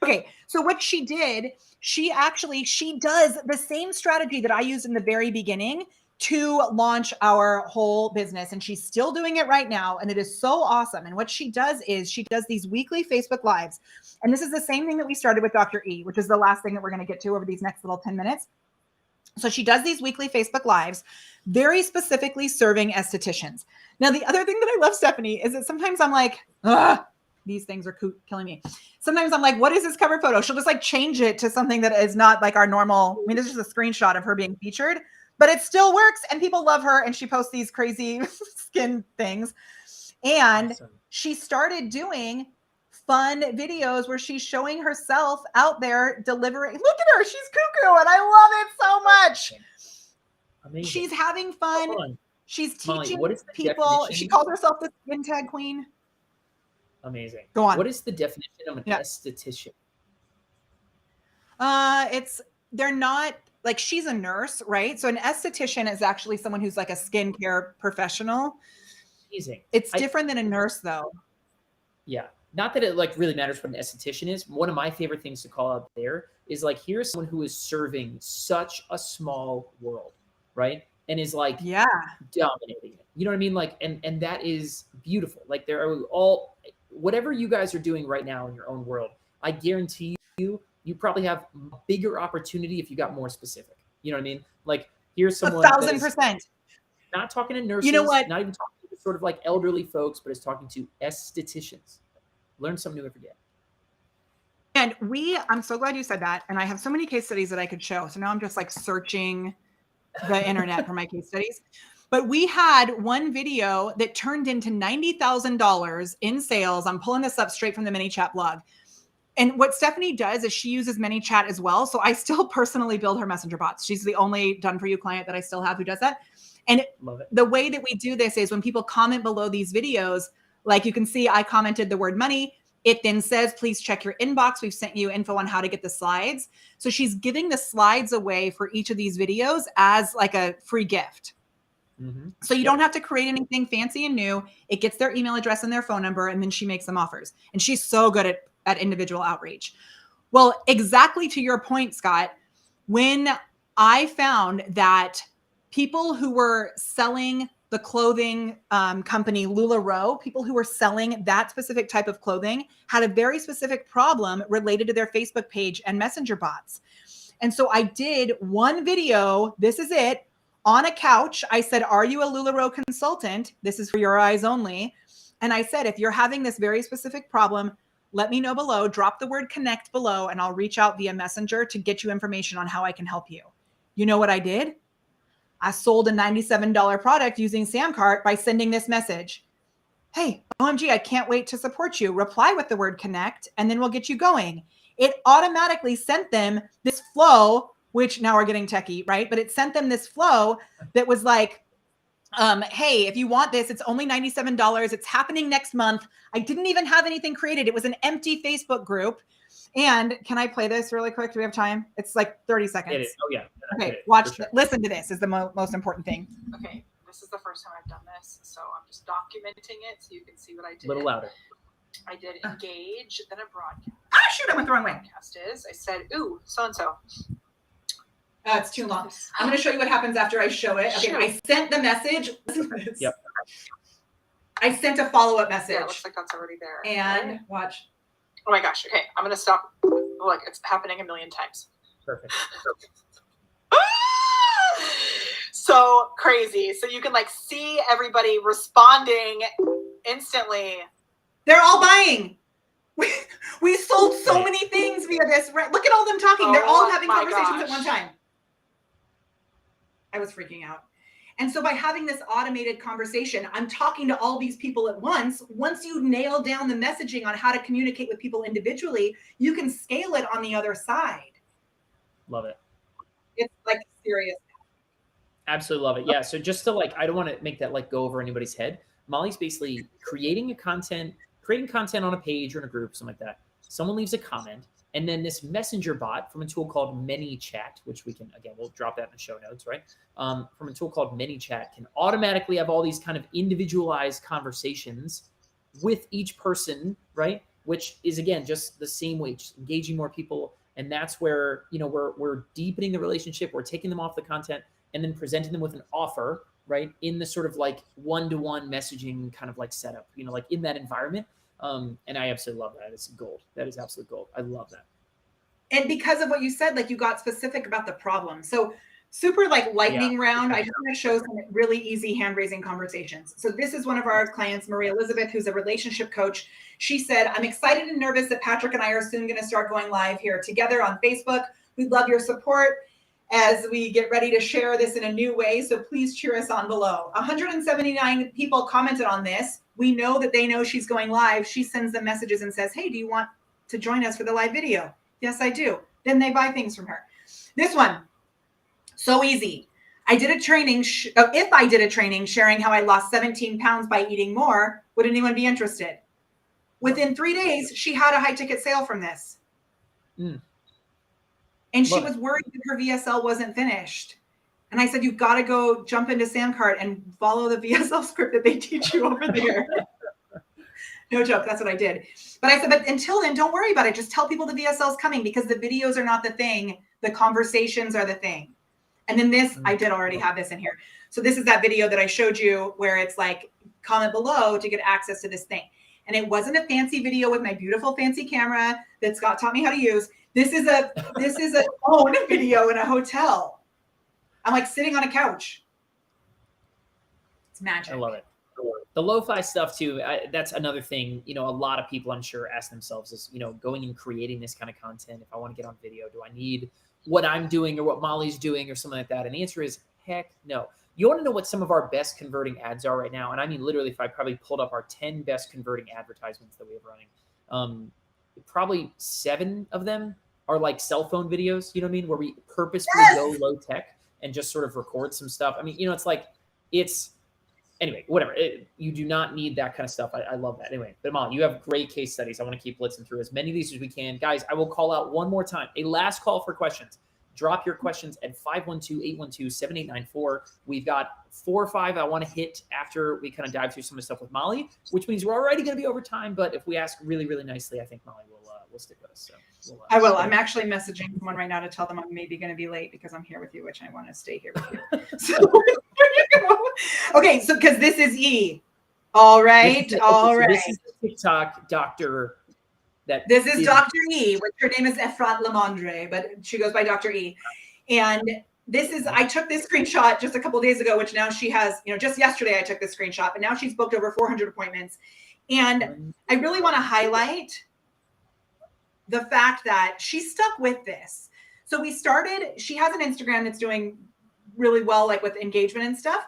Okay. So what she did, she does the same strategy that I used in the very beginning to launch our whole business. And she's still doing it right now. And it is so awesome. And what she does is she does these weekly Facebook Lives. And this is the same thing that we started with Dr. E, which is the last thing that we're going to get to over these next little 10 minutes. So she does these weekly Facebook Lives, very specifically serving estheticians. Now, the other thing that I love, Stephanie, is that sometimes I'm like, these things are killing me. Sometimes I'm like, what is this cover photo? She'll just like change it to something that is not like our normal. I mean, this is just a screenshot of her being featured, but it still works and people love her. And she posts these crazy skin things. And she started doing fun videos where she's showing herself out there delivering. Look at her. She's cuckoo. And I love it so much. Amazing. She's having fun. She's teaching people. Definition? She calls herself the skin tag queen. Amazing. Go on. What is the definition of an esthetician? They're not like, she's a nurse, right? So an esthetician is actually someone who's like a skincare professional. Amazing. It's different than a nurse though. Yeah. Not that it like really matters what an esthetician is. One of my favorite things to call out there is like, here's someone who is serving such a small world, right? And is like dominating it. You know what I mean? Like, and that is beautiful. Like there are all, whatever you guys are doing right now in your own world, I guarantee you probably have a bigger opportunity if you got more specific. You know what I mean? Like here's someone 1,000%. Not talking to nurses, you know what? Not even talking to sort of like elderly folks, but is talking to estheticians. Learn something new every day. And I'm so glad you said that. And I have so many case studies that I could show. So now I'm just like searching the internet for my case studies. But we had one video that turned into $90,000 in sales. I'm pulling this up straight from the ManyChat blog. And what Stephanie does is she uses ManyChat as well. So I still personally build her messenger bots. She's the only done for you client that I still have who does that. And the way that we do this is when people comment below these videos, like you can see, I commented the word money. It then says, please check your inbox. We've sent you info on how to get the slides. So she's giving the slides away for each of these videos as like a free gift. Mm-hmm. So you don't have to create anything fancy and new. It gets their email address and their phone number, and then she makes them offers. And she's so good at individual outreach. Well, exactly to your point, Scott, when I found that people who were selling the clothing company LuLaRoe, people who were selling that specific type of clothing had a very specific problem related to their Facebook page and messenger bots. And so I did one video, this is it, on a couch. I said, are you a LuLaRoe consultant? This is for your eyes only. And I said, if you're having this very specific problem, let me know below, drop the word connect below, and I'll reach out via messenger to get you information on how I can help you. You know what I did? I sold a $97 product using Samcart by sending this message. Hey, OMG, I can't wait to support you. Reply with the word connect, and then we'll get you going. It automatically sent them this flow, which now we're getting techie, right? But it sent them this flow that was like, hey, if you want this, it's only $97. It's happening next month. I didn't even have anything created. It was an empty Facebook group. And can I play this really quick? Do we have time? It's like 30 seconds. Oh, yeah. Okay, watch. Sure. Listen to this is the most important thing. Okay, this is the first time I've done this, so I'm just documenting it so you can see what I did. A little louder. I did engage, then a broadcast. Shoot, I went the wrong way. Broadcast is, I said, ooh, so-and-so. It's too long. I'm going to show you what happens after I show it. Okay, I sent the message. Yep. I sent a follow-up message. Yeah, it looks like that's already there. And watch. Oh my gosh. Okay, I'm going to stop. Look, it's happening a million times. Perfect. So crazy. So you can like see everybody responding instantly. They're all buying. We sold so many things via this. Look at all them talking. They're all having conversations at one time. I was freaking out. And so by having this automated conversation, I'm talking to all these people at once. Once you nail down the messaging on how to communicate with people individually, you can scale it on the other side. Love it. It's like serious. Absolutely love it. Yeah. So just to like, I don't want to make that like go over anybody's head. Molly's basically creating content on a page or in a group, something like that. Someone leaves a comment, and then this messenger bot from a tool called ManyChat, which we can, again, we'll drop that in the show notes, right? From a tool called ManyChat can automatically have all these kind of individualized conversations with each person, right? Which is, again, just the same way, just engaging more people. And that's where, you know, we're deepening the relationship. We're taking them off the content and then presenting them with an offer, right? In the sort of like one-to-one messaging kind of like setup, you know, like in that environment. And I absolutely love that. It's gold. That is absolute gold. I love that. And because of what you said, like you got specific about the problem. So super like lightning round. I just want to show some really easy hand raising conversations. So this is one of our clients, Maria Elizabeth, who's a relationship coach. She said, I'm excited and nervous that Patrick and I are soon going to start going live here together on Facebook. We'd love your support as we get ready to share this in a new way. So please cheer us on below. 179 people commented on this. We know that they know she's going live. She sends them messages and says, hey, do you want to join us for the live video? Yes, I do. Then they buy things from her. This one, so easy. I did a training. If I did a training sharing how I lost 17 pounds by eating more, would anyone be interested? Within 3 days, she had a high ticket sale from this. And she was worried that her VSL wasn't finished. And I said, you've got to go jump into Samcart and follow the VSL script that they teach you over there. No joke. That's what I did. But I said, but until then, don't worry about it. Just tell people the VSL is coming because the videos are not the thing. The conversations are the thing. And then this, I did already have this in here. So this is that video that I showed you where it's like, comment below to get access to this thing. And it wasn't a fancy video with my beautiful fancy camera that Scott taught me how to use. This is a phone video in a hotel. I'm like sitting on a couch. It's magic. I love it. The lo-fi stuff too. That's another thing, you know, a lot of people I'm sure ask themselves is, you know, going and creating this kind of content. If I want to get on video, do I need what I'm doing or what Molly's doing or something like that? And the answer is heck no. You want to know what some of our best converting ads are right now? And I mean, literally, if I probably pulled up our 10 best converting advertisements that we have running, probably 7 of them are like cell phone videos, you know what I mean? Where we purposefully go low tech and just sort of record some stuff. I mean, you know, anyway, whatever. You do not need that kind of stuff. I love that. Anyway, but Molly, you have great case studies. I want to keep blitzing through as many of these as we can. Guys, I will call out one more time. A last call for questions. Drop your questions at 512-812-7894. We've got 4 or 5 I want to hit after we kind of dive through some of the stuff with Molly, which means we're already going to be over time. But if we ask really, really nicely, I think Molly will stick with us. So I will. I'm actually messaging someone right now to tell them I'm maybe going to be late because I'm here with you, which I want to stay here with you. So there you go. Okay, so because this is E. All right. This is the TikTok doctor. This is Dr. E, which her name is Efrat Lamondre, but she goes by Dr. E. And this is, I took this screenshot just a couple of days ago, which now she has, you know, just yesterday I took this screenshot, but now she's booked over 400 appointments. And I really want to highlight the fact that she stuck with this. So we started, she has an Instagram that's doing really well, like with engagement and stuff.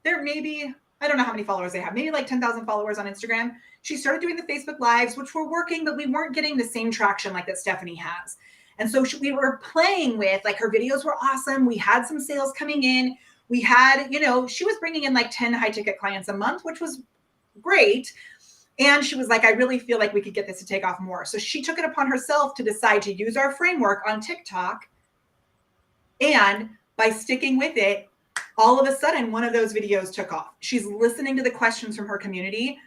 There may be, I don't know how many followers they have, maybe like 10,000 followers on Instagram. She started doing the Facebook Lives, which were working, but we weren't getting the same traction like that Stephanie has. And so we were playing with, like, her videos were awesome. We had some sales coming in. We had, you know, she was bringing in like 10 high ticket clients a month, which was great. And she was like, I really feel like we could get this to take off more. So she took it upon herself to decide to use our framework on TikTok. And by sticking with it, all of a sudden, one of those videos took off. She's listening to the questions from her community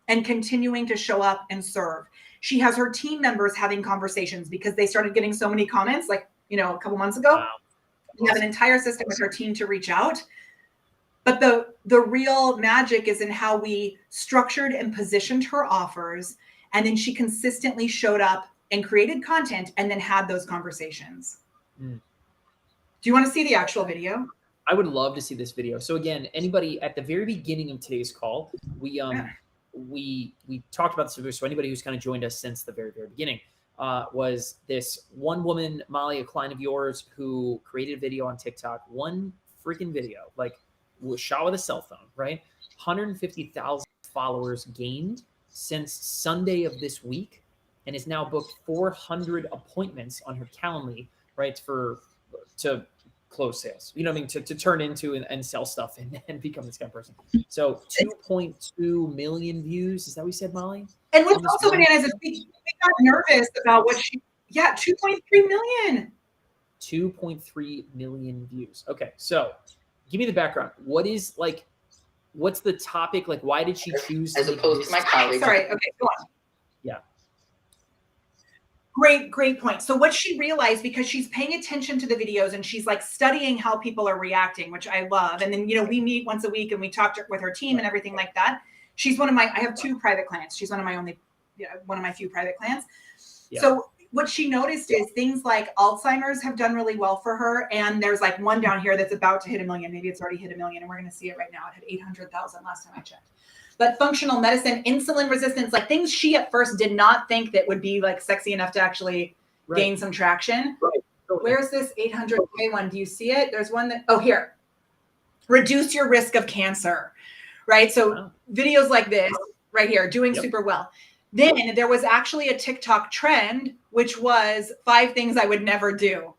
and continuing to show up and serve. She has her team members having conversations because they started getting so many comments, like, you know, a couple months ago. Wow. We have an entire system with her team to reach out. But the real magic is in how we structured and positioned her offers. And then she consistently showed up and created content and then had those conversations. Do you want to see the actual video? I would love to see this video. So again, anybody at the very beginning of today's call, we talked about this video. So anybody who's kind of joined us since the very, very beginning was this one woman, Molly, a client of yours, who created a video on TikTok, one freaking video, like, was shot with a cell phone, right? 150,000 followers gained since Sunday of this week, and is now booked 400 appointments on her Calendly, right? To close sales, you know what I mean? To turn into and sell stuff and become this kind of person. So 2.2 million views. Is that what we said, Molly? And what's also bananas is we got nervous about what 2.3 million. 2.3 million views. Okay. So give me the background. What's the topic? Like, why did she choose as opposed to my colleagues? Sorry. Okay. Go on. Yeah. Great point. So what she realized, because she's paying attention to the videos and she's like studying how people are reacting, which I love. And then, you know, we meet once a week and we talk with her team and everything like that. She's I have 2 private clients. She's one of my few private clients. Yeah. So what she noticed is things like Alzheimer's have done really well for her. And there's like one down here that's about to hit 1 million. Maybe it's already hit 1 million and we're going to see it right now. It had 800,000 last time I checked. But functional medicine, insulin resistance, like things she at first did not think that would be like sexy enough to actually gain some traction. Right. Where's this 800K one? Do you see it? There's one that, here. Reduce your risk of cancer, right? So videos like this right here, doing super well. Then there was actually a TikTok trend, which was 5 things I would never do.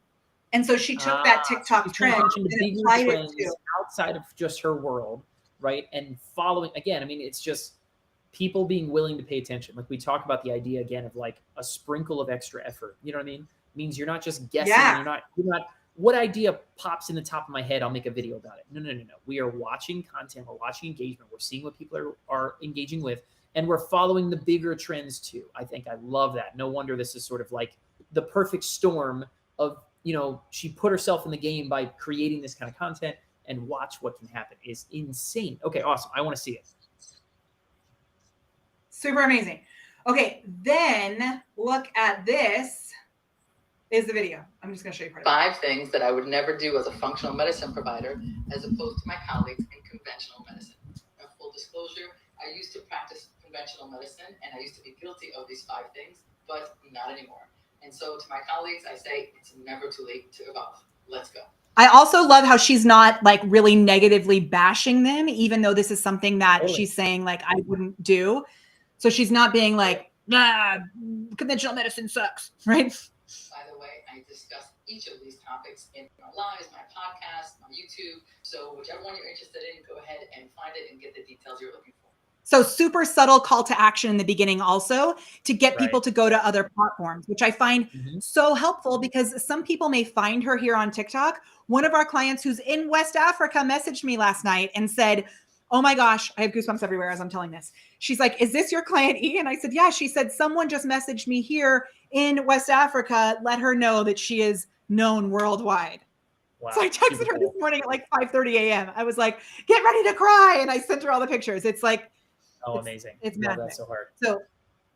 And so she took that TikTok trend and applied it to outside of just her world. Right. And following again, I mean, it's just people being willing to pay attention. Like we talk about the idea again of like a sprinkle of extra effort. You know what I mean? It means you're not just guessing. Yeah. You're not what idea pops in the top of my head. I'll make a video about it. No. We are watching content. We're watching engagement. We're seeing what people are engaging with. And we're following the bigger trends too. I think I love that. No wonder this is sort of like the perfect storm of, you know, she put herself in the game by creating this kind of content. And watch what can happen is insane. Okay, awesome. I want to see it. Super amazing. Okay, then look at this. Is the video. I'm just going to show you part of it. 5 things that I would never do as a functional medicine provider as opposed to my colleagues in conventional medicine. Now, full disclosure, I used to practice conventional medicine and I used to be guilty of these 5 things, but not anymore. And so to my colleagues, I say it's never too late to evolve. Let's go. I also love how she's not like really negatively bashing them, even though this is something that she's saying like I wouldn't do. So she's not being like, conventional medicine sucks, right? By the way, I discuss each of these topics in my lives, my podcast, my YouTube. So whichever one you're interested in, go ahead and find it and get the details you're looking for. So super subtle call to action in the beginning also to get people to go to other platforms, which I find so helpful because some people may find her here on TikTok. One of our clients who's in West Africa messaged me last night and said, oh my gosh, I have goosebumps everywhere as I'm telling this. She's like, is this your client E? And I said, yeah. She said, someone just messaged me here in West Africa. Let her know that she is known worldwide. Wow, so I texted her this morning at like 5:30 a.m. I was like, get ready to cry. And I sent her all the pictures. It's like, amazing. It's magic. That's so hard. So,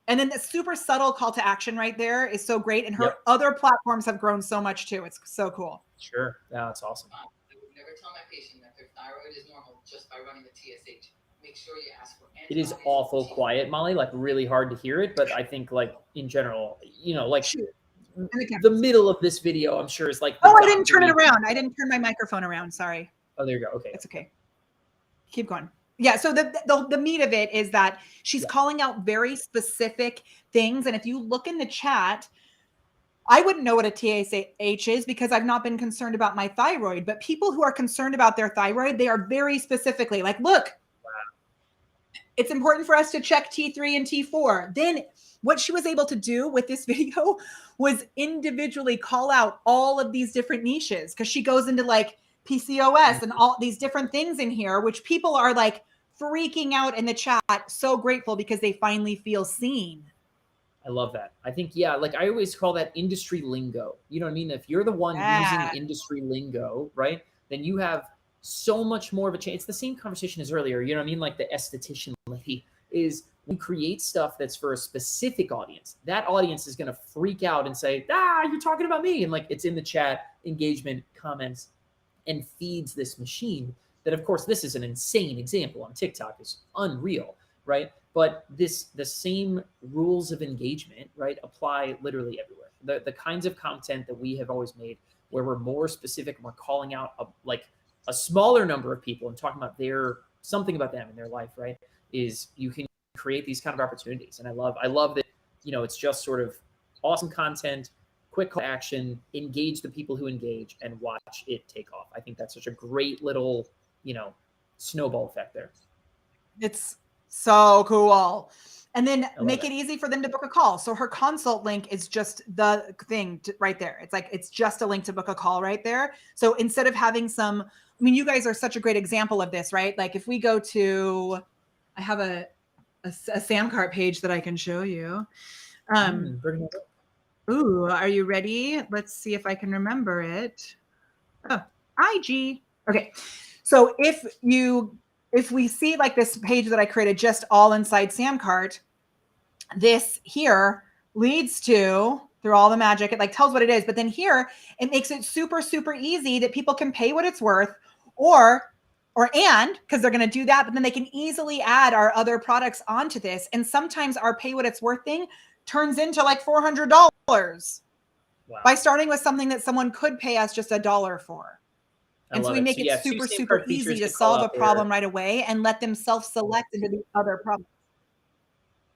and then the super subtle call to action right there is so great. And her other platforms have grown so much too. It's so cool. Sure. Yeah, that's awesome. I would never tell my patient that their thyroid is normal just by running the TSH. Make sure you ask for it is awful quiet, Molly, like really hard to hear it. But I think like in general, you know, like the middle of this video, I'm sure, is like. Oh, I didn't turn it around. I didn't turn my microphone around. Sorry. Oh, there you go. Okay. It's okay. Keep going. Yeah. So the meat of it is that she's calling out very specific things. And if you look in the chat, I wouldn't know what a TSH is because I've not been concerned about my thyroid, but people who are concerned about their thyroid, they are very specifically like, look, it's important for us to check T3 and T4. Then what she was able to do with this video was individually call out all of these different niches, because she goes into like PCOS and all these different things in here, which people are like freaking out in the chat. So grateful because they finally feel seen. I love that. I think, like I always call that industry lingo. You know what I mean? If you're the one using industry lingo, right, then you have so much more of a chance. It's the same conversation as earlier. You know what I mean? Like the esthetician lady is, we create stuff that's for a specific audience. That audience is going to freak out and say, you're talking about me. And like, it's in the chat, engagement, comments, and feeds this machine that, of course, this is an insane example on TikTok. Is unreal, right? But the same rules of engagement, right, apply literally everywhere. The kinds of content that we have always made, where we're more specific and we're calling out a smaller number of people and talking about something about them in their life, right, is you can create these kind of opportunities. And I love that, it's just sort of awesome content, quick call to action, engage the people who engage, and watch it take off. I think that's such a great little, snowball effect there. It's so cool. And then make it easy for them to book a call. So her consult link is just the thing right there. It's like, it's just a link to book a call right there. So instead of having you guys are such a great example of this, right? Like if we go to, I have a Samcart page that I can show you. Ooh, are you ready? Let's see if I can remember it. Oh, IG. Okay. So if we see like this page that I created just all inside Samcart, this here leads to, through all the magic, it like tells what it is. But then here, it makes it super, super easy that people can pay what it's worth because they're going to do that, but then they can easily add our other products onto this. And sometimes our pay what it's worth thing turns into like $400 by starting with something that someone could pay us just $1 for. And so we make it super, super easy to solve a problem right away and let them self-select into the other problem.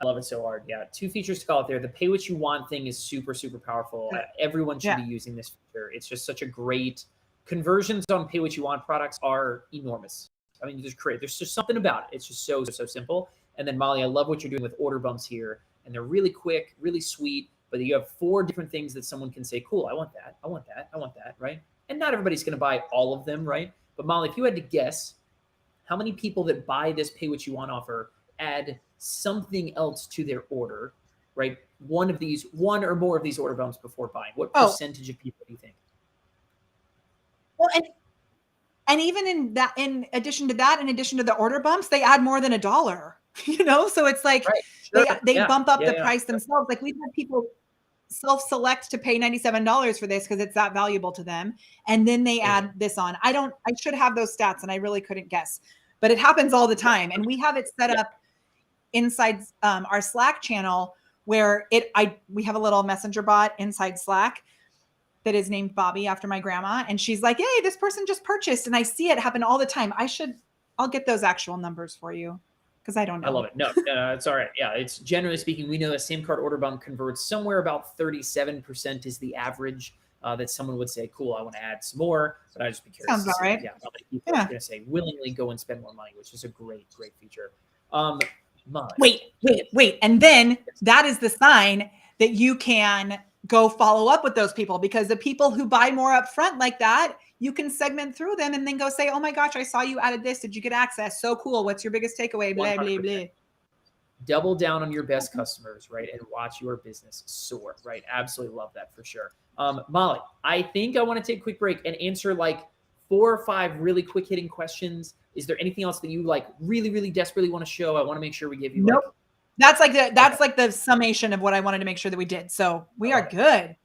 I love it so hard. Yeah. 2 features to call out there. The pay what you want thing is super, super powerful. Everyone should be using this feature. It's just such a great conversions on pay what you want products are enormous. I mean, there's just something about it. It's just so simple. And then Molly, I love what you're doing with order bumps here. And they're really quick, really sweet, but you have 4 different things that someone can say, cool, I want that. I want that. I want that. Right. And not everybody's going to buy all of them, right? But Molly, if you had to guess how many people that buy this pay what you want offer add something else to their order, right? One or more of these order bumps before buying, what percentage of people do you think? Well, and even in addition to the order bumps, they add more than $1, so it's like they bump up the price themselves. Like we've had people self-select to pay $97 for this because it's that valuable to them. And then they add this on. I should have those stats and I really couldn't guess, but it happens all the time. And we have it set up inside our Slack channel where we have a little messenger bot inside Slack that is named Bobby after my grandma. And she's like, hey, this person just purchased. And I see it happen all the time. I'll get those actual numbers for you because I don't know. I love it. No, it's all right. Yeah, it's generally speaking, we know that Samcart order bump converts somewhere about 37% is the average that someone would say, cool, I want to add some more, but I just be curious. Sounds about right. Yeah, how many people are going to say willingly go and spend more money, which is a great feature. Wait. And then that is the sign that you can go follow up with those people, because the people who buy more upfront like that, you can segment through them and then go say, oh my gosh, I saw you added this. Did you get access? So cool. What's your biggest takeaway? Blah, blah, blah. Double down on your best customers, right? And watch your business soar, right? Absolutely love that for sure. Molly, I think I want to take a quick break and answer like 4 or 5 really quick hitting questions. Is there anything else that you like really, really desperately want to show? I want to make sure we give you. Nope. That's like the summation of what I wanted to make sure that we did. So we are good.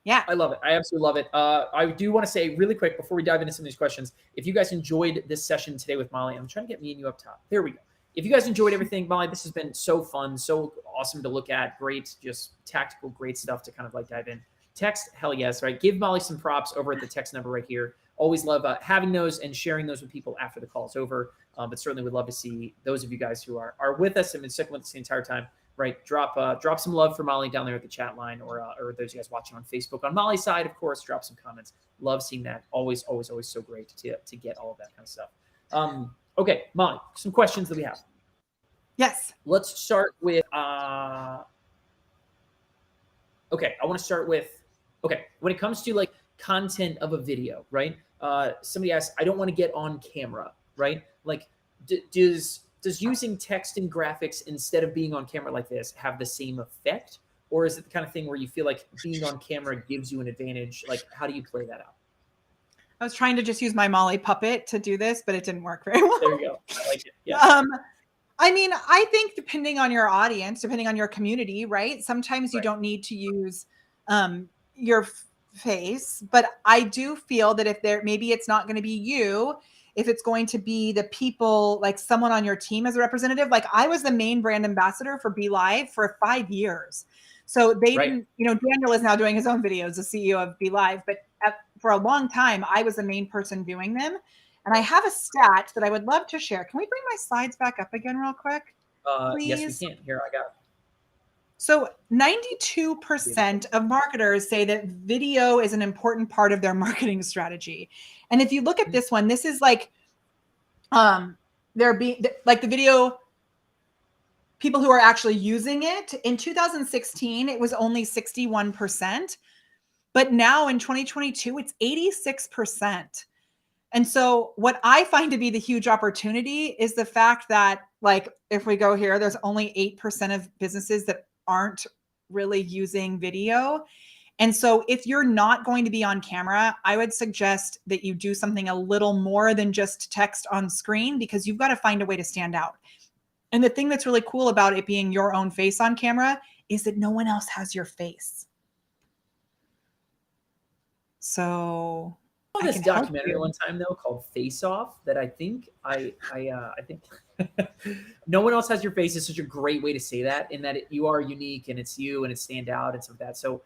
Yeah. I love it. I absolutely love it. I do want to say really quick before we dive into some of these questions, if you guys enjoyed this session today with Molly, I'm trying to get me and you up top. There we go. If you guys enjoyed everything, Molly, this has been so fun, so awesome to look at. Great, just tactical, great stuff to kind of like dive in. Text, hell yes, right? Give Molly some props over at the text number right here. Always love having those and sharing those with people after the call is over. But certainly would love to see those of you guys who are with us and been sticking with us the entire time, right? Drop some love for Molly down there at the chat line, or those of you guys watching on Facebook. On Molly's side, of course, drop some comments. Love seeing that. Always so great to get all of that kind of stuff. Okay, Molly, some questions that we have. Yes. Let's start with okay, I want to start with, okay, when it comes to like content of a video, right? Somebody asked, I don't want to get on camera, right? Like, does using text and graphics instead of being on camera like this have the same effect? Or is it the kind of thing where you feel like being on camera gives you an advantage? Like, how do you play that out? I was trying to just use my Molly puppet to do this, but it didn't work very well. There you go. I like it. Yeah. I mean, I think depending on your audience, depending on your community, right? Sometimes you don't need to use your face, but I do feel that if maybe it's not going to be you, if it's going to be the people, like someone on your team as a representative. Like I was the main brand ambassador for Be Live for 5 years. So they didn't, Daniel is now doing his own videos, the CEO of Be Live, but for a long time, I was the main person doing them. And I have a stat that I would love to share. Can we bring my slides back up again real quick? Please? Yes, we can. Here, I got it. So 92% of marketers say that video is an important part of their marketing strategy. And if you look at this one, this is like the video people who are actually using it. In 2016, it was only 61%. But now in 2022, it's 86%. And so what I find to be the huge opportunity is the fact that, like, if we go here, there's only 8% of businesses that aren't really using video. And so if you're not going to be on camera, I would suggest that you do something a little more than just text on screen, because you've got to find a way to stand out. And the thing that's really cool about it being your own face on camera is that no one else has your face. So this documentary one time though called Face Off that I think I think no one else has your face is such a great way to say that, in that you are unique and it's you and it stand out and stuff like that. So,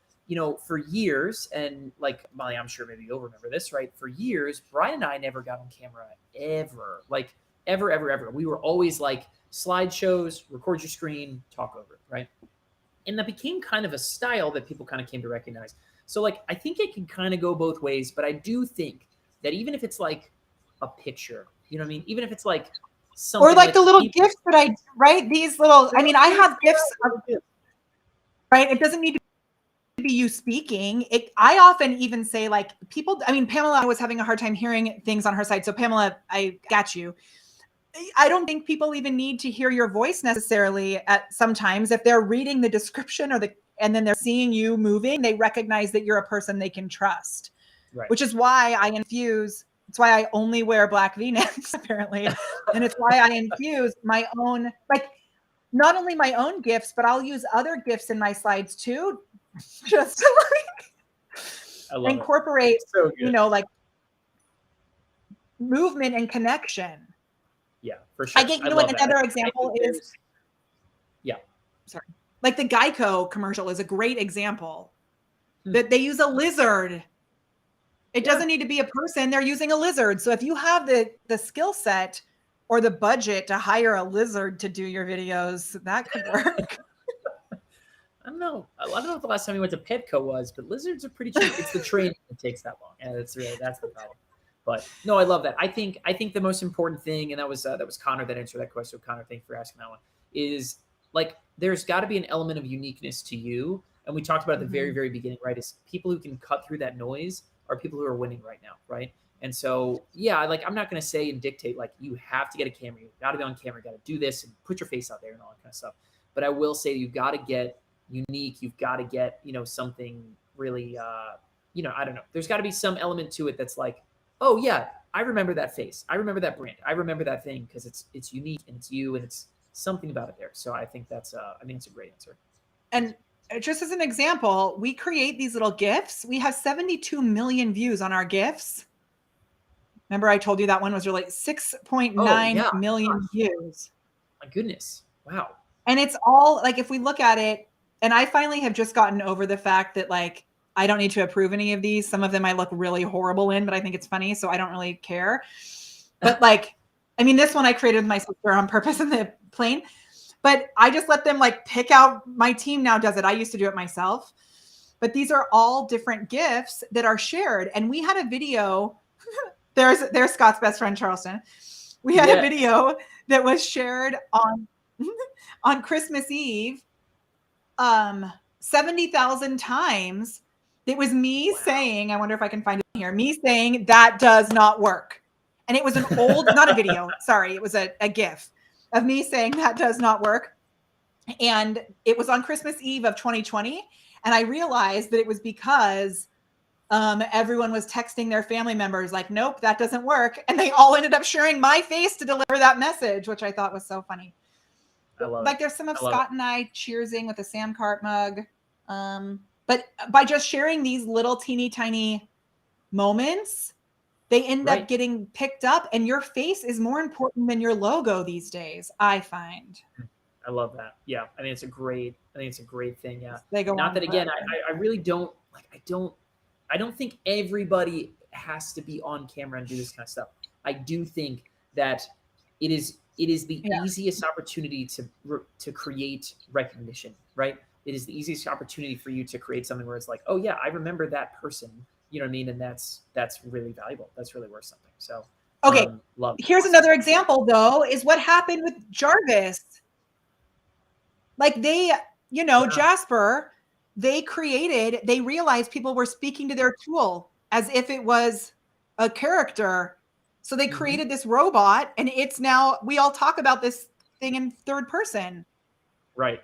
for years, and like Molly, I'm sure maybe you'll remember this, right? For years, Brian and I never got on camera ever, like ever. We were always like slideshows, record your screen, talk over it, right? And that became kind of a style that people kind of came to recognize. So like, I think it can kind of go both ways, but I do think that even if it's like a picture, you know what I mean? Even if it's like something, or like the little gifts that I write, these little, I mean, I have gifts, right? It doesn't need to be you speaking. I often even say like people, I mean, Pamela was having a hard time hearing things on her side. So Pamela, I got you. I don't think people even need to hear your voice necessarily at sometimes. If they're reading the description and then they're seeing you moving, they recognize that you're a person they can trust, which is why I infuse. It's why I only wear black V-necks apparently. And it's why I infuse my own, like not only my own gifts, but I'll use other gifts in my slides too. Just to like incorporate, like movement and connection. Yeah, for sure. I get, what another example is. Yeah. Sorry. Like the Geico commercial is a great example that they use a lizard. It doesn't need to be a person. They're using a lizard. So if you have the skill set or the budget to hire a lizard to do your videos, that could work. I don't know what the last time we went to Petco was, but lizards are pretty cheap. It's the training that takes that long. And that's the problem. But no, I love that. I think the most important thing, and that was Connor that answered that question. So Connor, thank you for asking that one, is like, there's got to be an element of uniqueness to you. And we talked about at the very, very beginning, right? Is people who can cut through that noise are people who are winning right now, right? And so, yeah, like I'm not going to say and dictate like you have to get a camera, you got to be on camera, got to do this and put your face out there and all that kind of stuff. But I will say you've got to get unique. You've got to get, something really, I don't know. There's got to be some element to it that's like, oh yeah, I remember that face. I remember that brand. I remember that thing because it's unique and it's you and it's something about it there. So I think it's a great answer. And just as an example, we create these little GIFs. We have 72 million views on our GIFs. Remember I told you that one was really 6.9 million views. My goodness. Wow. And it's all like, if we look at it, and I finally have just gotten over the fact that like, I don't need to approve any of these. Some of them I look really horrible in, but I think it's funny, so I don't really care. But like, I mean, this one I created with my sister on purpose in the plane, but I just let them like pick out. My team now does it. I used to do it myself, but these are all different gifts that are shared. And we had a video. There's Scott's best friend, Charleston. We had a video that was shared on Christmas Eve, 70,000 times. It was me saying, I wonder if I can find it here, me saying that does not work. And it was an old, not a video, sorry, it was a GIF of me saying that does not work. And it was on Christmas Eve of 2020. And I realized that it was because everyone was texting their family members like, nope, that doesn't work. And they all ended up sharing my face to deliver that message, which I thought was so funny. I love like it. There's some of Scott and I cheersing with a Sam Cart mug. But by just sharing these little teeny tiny moments, they end up getting picked up, and your face is more important than your logo these days, I find. I love that. Yeah. I think it's a great thing. Yeah. They go Not on that again, forever. I really don't like, I don't think everybody has to be on camera and do this kind of stuff. I do think that it is the easiest opportunity to create recognition, right? It is the easiest opportunity for you to create something where it's like, oh yeah, I remember that person. You know what I mean? And that's really valuable. That's really worth something. So okay, love it. Here's another example though, is what happened with Jarvis. Like they, Jasper, they realized people were speaking to their tool as if it was a character. So they created this robot, and it's now, we all talk about this thing in third person. Right.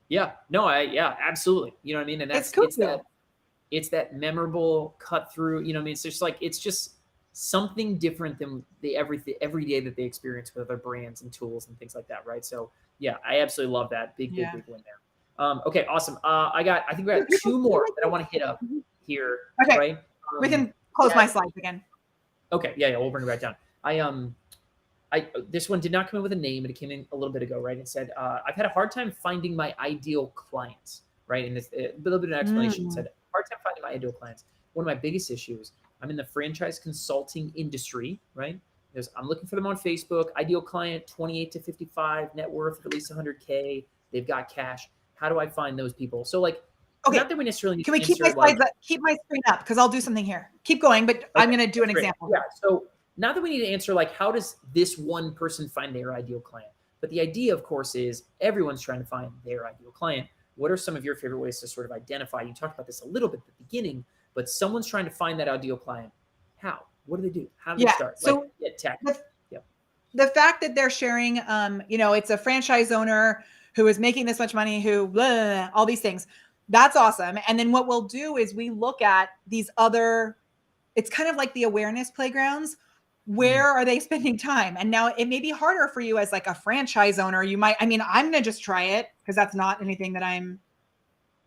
Yeah. No, absolutely. You know what I mean? And that's, cool. it's that memorable cut through, you know what I mean? It's just something different than every day that they experience with other brands and tools and things like that. Right. So yeah, I absolutely love that. Big win there. Okay. Awesome. I think we got two more that I want to hit up here. Okay. Right. We can close my slides again. Okay. Yeah. We'll bring it back down. This one did not come in with a name, and it came in a little bit ago, right? It said, I've had a hard time finding my ideal clients, right? And it's a little bit of an explanation. It said, hard time finding my ideal clients. One of my biggest issues, I'm in the franchise consulting industry, right? I'm looking for them on Facebook. Ideal client, 28 to 55, net worth of at least 100K. They've got cash. How do I find those people? So like, okay, not that we necessarily need can we to keep my slides up? Keep my screen up, because I'll do something here. Keep going, but I'm going to do an example. Yeah. So not that we need to answer like, how does this one person find their ideal client? But the idea, of course, is everyone's trying to find their ideal client. What are some of your favorite ways to sort of identify? You talked about this a little bit at the beginning, but someone's trying to find that ideal client. How? What do they do? How do they start? So the fact that they're sharing, it's a franchise owner who is making this much money, all these things. That's awesome. And then what we'll do is we look at these other, it's kind of like the awareness playgrounds. Where are they spending time? And now it may be harder for you as like a franchise owner. I'm going to just try it because that's not anything that I don't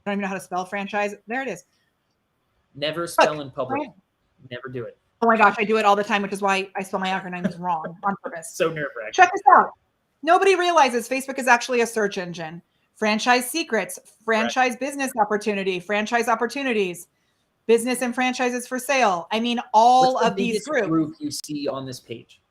even know how to spell franchise. There it is. Never spell in public. Never do it. Oh my gosh, I do it all the time, which is why I spell my acronyms wrong on purpose. So nerve-wracking. Check this out. Nobody realizes Facebook is actually a search engine. Franchise secrets, franchise business opportunity, franchise opportunities, business and franchises for sale. I mean, all of these groups you see on this page.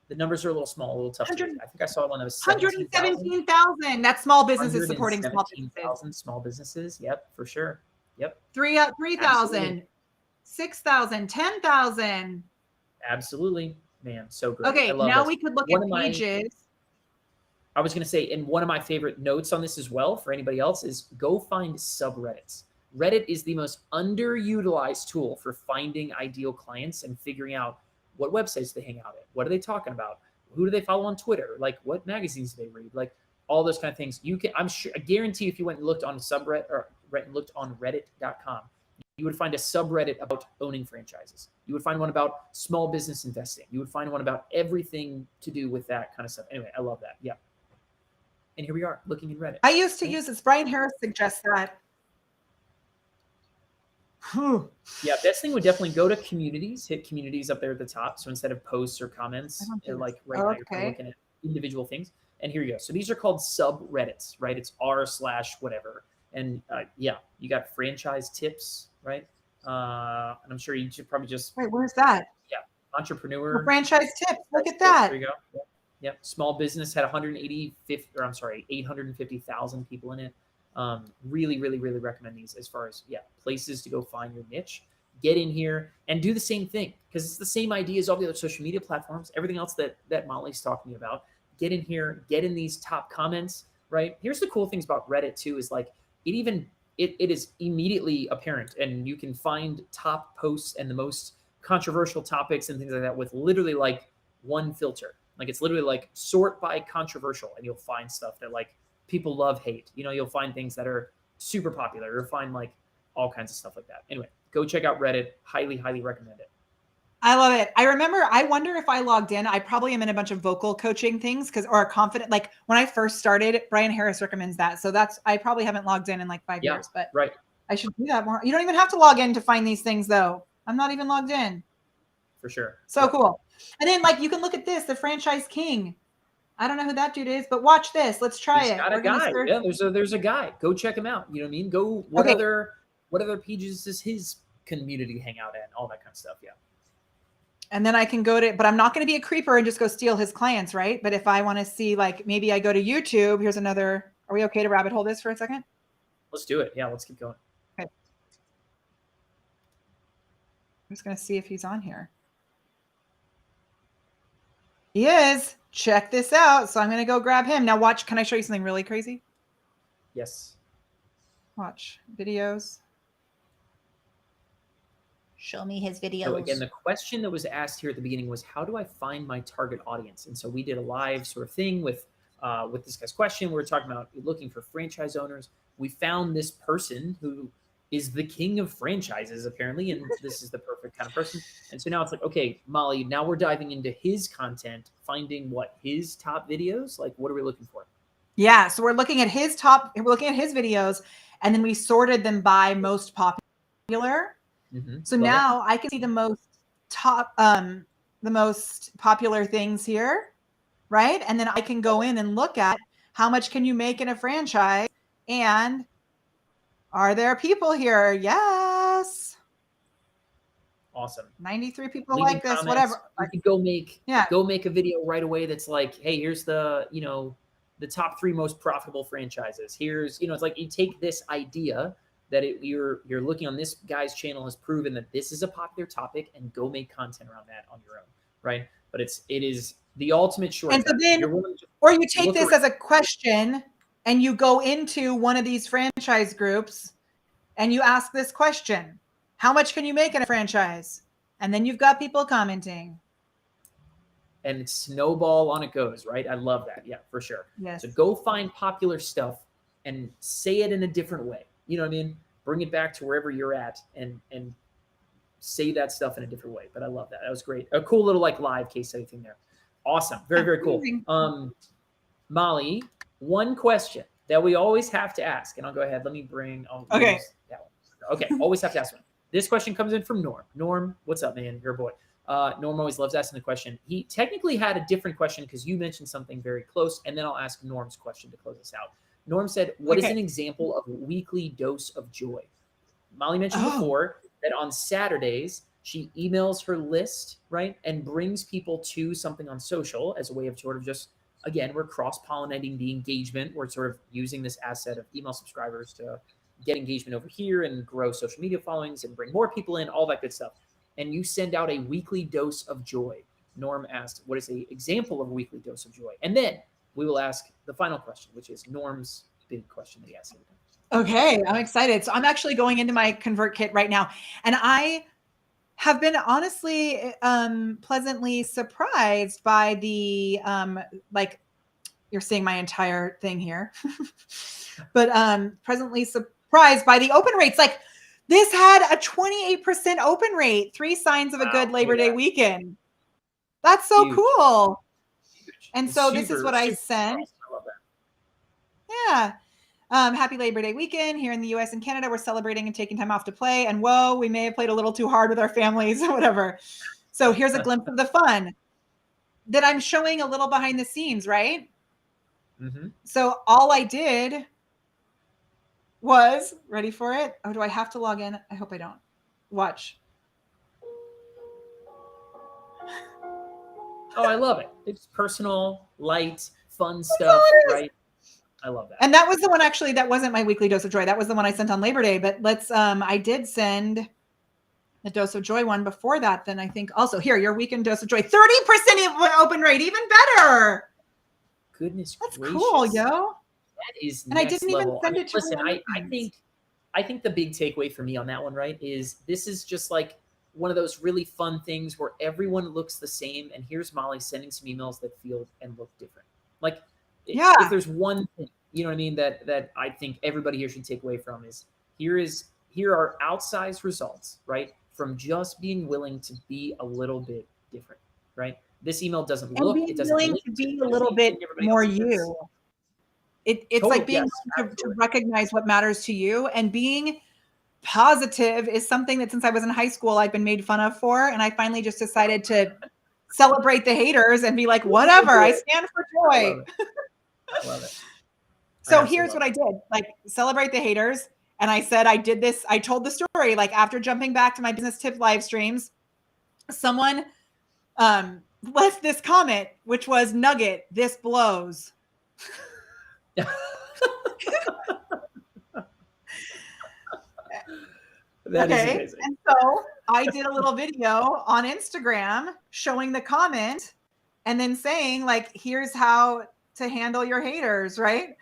The numbers are a little small, a little tough. I think I saw one that was 117,000. That's small businesses supporting small businesses. Small businesses. Yep, for sure. Yep. 3,000, 6,000, 10,000. Absolutely, man. So great. Okay, now we could look at pages. I was going to say, and one of my favorite notes on this as well for anybody else is go find subreddits. Reddit is the most underutilized tool for finding ideal clients and figuring out what websites they hang out at. What are they talking about? Who do they follow on Twitter? Like what magazines do they read? Like all those kind of things. I guarantee if you went and looked on subreddit or looked on reddit.com, you would find a subreddit about owning franchises. You would find one about small business investing. You would find one about everything to do with that kind of stuff. Anyway, I love that. Yeah. And here we are looking in Reddit. I used to use this. Brian Harris suggests that. Yeah, best thing would definitely go to communities, hit communities up there at the top. So instead of posts or comments, like now you're looking at individual things. And here you go. So these are called subreddits, right? It's r/whatever. And yeah, you got franchise tips, right? And I'm sure you should probably just Wait, where's that? Yeah, entrepreneur. The franchise tips. Look at There that. you go. Yep. Small business had 850,000 people in it. Really, really, really recommend these as far as places to go find your niche. Get in here and do the same thing, because it's the same idea as all the other social media platforms, everything else that Molly's talking about. Get in here, get in these top comments, right? Here's the cool things about Reddit too, is like it is immediately apparent, and you can find top posts and the most controversial topics and things like that with literally like one filter. Like it's literally like sort by controversial, and you'll find stuff that like people love, hate. You'll find things that are super popular. You'll find like all kinds of stuff like that. Anyway, go check out Reddit. Highly, highly recommend it. I love it. I wonder if I logged in, I probably am in a bunch of vocal coaching things or a confident, like when I first started, Brian Harris recommends that. So I probably haven't logged in like 5 years, but right. I should do that more. You don't even have to log in to find these things though. I'm not even logged in. For sure. So cool. And then like, you can look at this, the franchise king. I don't know who that dude is, but watch this. Let's try it. Got a guy. Yeah, there's a guy. Go check him out. You know what I mean? Go. What other pages does his community hang out in? All that kind of stuff. Yeah. And then I can go to, but I'm not going to be a creeper and just go steal his clients, right? But if I want to see, like, maybe I go to YouTube. Here's another. Are we okay to rabbit hole this for a second? Let's do it. Yeah, let's keep going. Okay. I'm just going to see if he's on here. He is. Check this out. So I'm going to go grab him. Now watch. Can I show you something really crazy? Yes. Watch videos. Show me his videos. So again, the question that was asked here at the beginning was, how do I find my target audience? And so we did a live sort of thing with this guy's question. We were talking about looking for franchise owners. We found this person who is the king of franchises, apparently, and this is the perfect kind of person. And so now it's like, okay, Molly, now we're diving into his content, finding his top videos. Like, what are we looking for? Yeah, so we're looking at his videos, and then we sorted them by most popular. Mm-hmm. So now I can see the most popular things here, right? And then I can go in and look at how much can you make in a franchise, and are there people here? Yes. Awesome. 93 people Leaving like this, comments. whatever. You can go make a video right away that's like, hey, here's the top 3 most profitable franchises. Here's, it's like you take this idea that you're looking on this guy's channel has proven that this is a popular topic, and go make content around that on your own, right? But it is the ultimate shortcut. And so then, or you take this as a question and you go into one of these franchise groups and you ask this question: how much can you make in a franchise? And then you've got people commenting. And it's snowball on it goes, right? I love that. Yeah, for sure. Yes. So go find popular stuff and say it in a different way. You know what I mean? Bring it back to wherever you're at and say that stuff in a different way. But I love that. That was great. A cool little like live case study thing there. Awesome. Very, very cool. Molly, one question that we always have to ask, and I'll go ahead. Let me bring okay. That one. Okay, always have to ask one. This question comes in from Norm. Norm, what's up, man? You're a boy. Norm always loves asking the question. He technically had a different question because you mentioned something very close, and then I'll ask Norm's question to close us out. Norm said, what is an example of a weekly dose of joy? Molly mentioned before that on Saturdays, she emails her list, right? And brings people to something on social as a way of sort of just, again, we're cross-pollinating the engagement. We're sort of using this asset of email subscribers to get engagement over here and grow social media followings and bring more people in, all that good stuff. And you send out a weekly dose of joy. Norm asked, what is an example of a weekly dose of joy? And then we will ask the final question, which is Norm's big question that he asks every time. Okay, I'm excited. So I'm actually going into my Convert Kit right now. And I have been honestly pleasantly surprised by the, like, you're seeing my entire thing here, but pleasantly surprised by the open rates. Like, this had a 28% open rate, 3 signs of a good Labor Day weekend. That's so cool. And so this is what I sent. I love that. Yeah. Happy Labor Day weekend here in the US and Canada. We're celebrating and taking time off to play. And whoa, we may have played a little too hard with our families or whatever. So here's a glimpse of the fun that I'm showing a little behind the scenes, right? Mm-hmm. So all I did was, ready for it? Oh, do I have to log in? I hope I don't. Watch. Oh, I love it. It's personal, light, fun stuff, right? I love that. And that was the one, actually, that wasn't my weekly dose of joy. That was the one I sent on Labor Day. But I did send the dose of joy one before that. Then I think also here, your weekend dose of joy, 30% open rate, even better. Goodness That's gracious. cool, yo. That is And next I didn't level. even send it to listen, her. I think the big takeaway for me on that one, right, is this is just like one of those really fun things where everyone looks the same, and here's Molly sending some emails that feel and look different. Like, if there's one thing, you know what I mean, that I think everybody here should take away from is here are outsized results, right, from just being willing to be a little bit different, right? This email doesn't look, it doesn't willing to be a little bit more you. It's Totally, like being yes, to recognize what matters to you, and being positive is something that since I was in high school, I've been made fun of for. And I finally just decided to celebrate the haters and be like, whatever, I stand for joy. I love it. So here's what I did, like, celebrate the haters. And I said, I did this. I told the story, like, after jumping back to my business tip live streams, someone left this comment, which was, Nugget, this blows. That is amazing. And so I did a little video on Instagram showing the comment and then saying, like, here's how to handle your haters, right?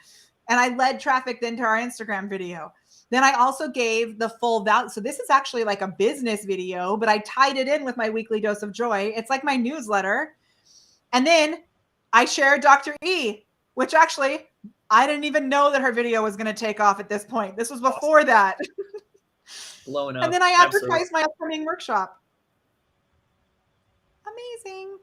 And I led traffic then to our Instagram video. Then I also gave the full value. So this is actually like a business video, but I tied it in with my weekly dose of joy. It's like my newsletter. And then I shared Dr. E, which actually I didn't even know that her video was going to take off at this point. This was before that. Blowing up. And then I advertised my upcoming workshop. Amazing.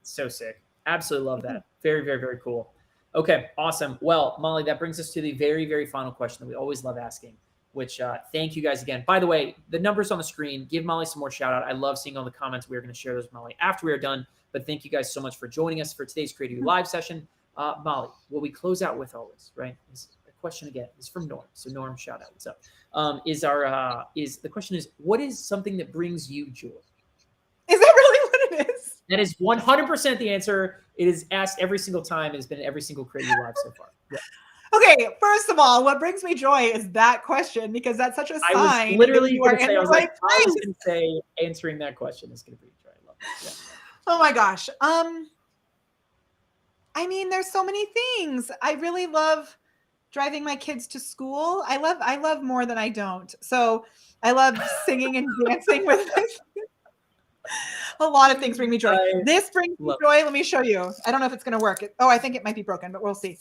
So sick. Absolutely love that. Very, very, very cool. Okay, awesome. Well, Molly, that brings us to the very, very final question that we always love asking, which thank you guys again. By the way, the numbers on the screen, give Molly some more shout out. I love seeing all the comments. We're going to share those with Molly after we are done. But thank you guys so much for joining us for today's Creative Live session. Molly, what we close out with always, right? Is a question again. Is from Norm. So Norm, shout out. What's up? The question is, what is something that brings you joy? Is that really what it is? That is 100% the answer. It is asked every single time. It has been every single Creative Live so far. Yeah. Okay, first of all, what brings me joy is that question, because that's such a sign. I was literally going to say, right answering that question is going to be joy. I love it. Yeah. Oh my gosh. I mean, there's so many things. I really love driving my kids to school. I love more than I don't. So I love singing and dancing with them. A lot of things bring me joy. This brings me joy. Let me show you. I don't know if it's going to work. I think it might be broken, but we'll see.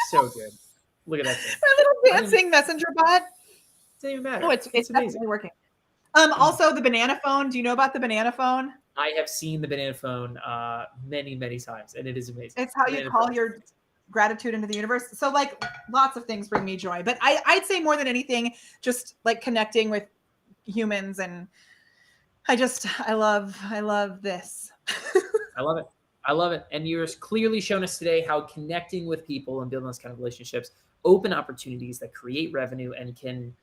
So good. Look at that thing. My little dancing messenger bot. Doesn't even matter. Oh, it's definitely working. Also, the banana phone. Do you know about the banana phone? I have seen the banana phone many, many times, and it is amazing. It's how you call your gratitude into the universe. So, like, lots of things bring me joy. But I'd say more than anything, just like connecting with humans, and I love this. I love it. I love it. And you're clearly shown us today how connecting with people and building those kind of relationships open opportunities that create revenue and can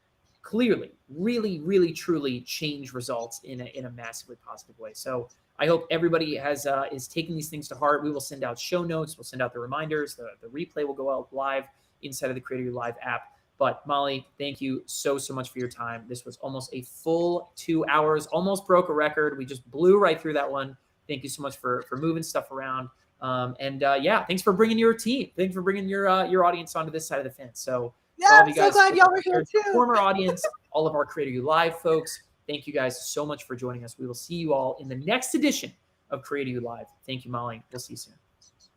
clearly, really, really, truly change results in a massively positive way. So I hope everybody is taking these things to heart. We will send out show notes. We'll send out the reminders. The replay will go out live inside of the Creative Live app. But Molly, thank you so much for your time. This was almost a full 2 hours, almost broke a record. We just blew right through that one. Thank you so much for moving stuff around. Thanks for bringing your team. Thanks for bringing your audience onto this side of the fence. So yeah, I'm so glad y'all were here too. Former audience, all of our Creative Live folks, thank you guys so much for joining us. We will see you all in the next edition of Creative Live. Thank you, Molly. We'll see you soon.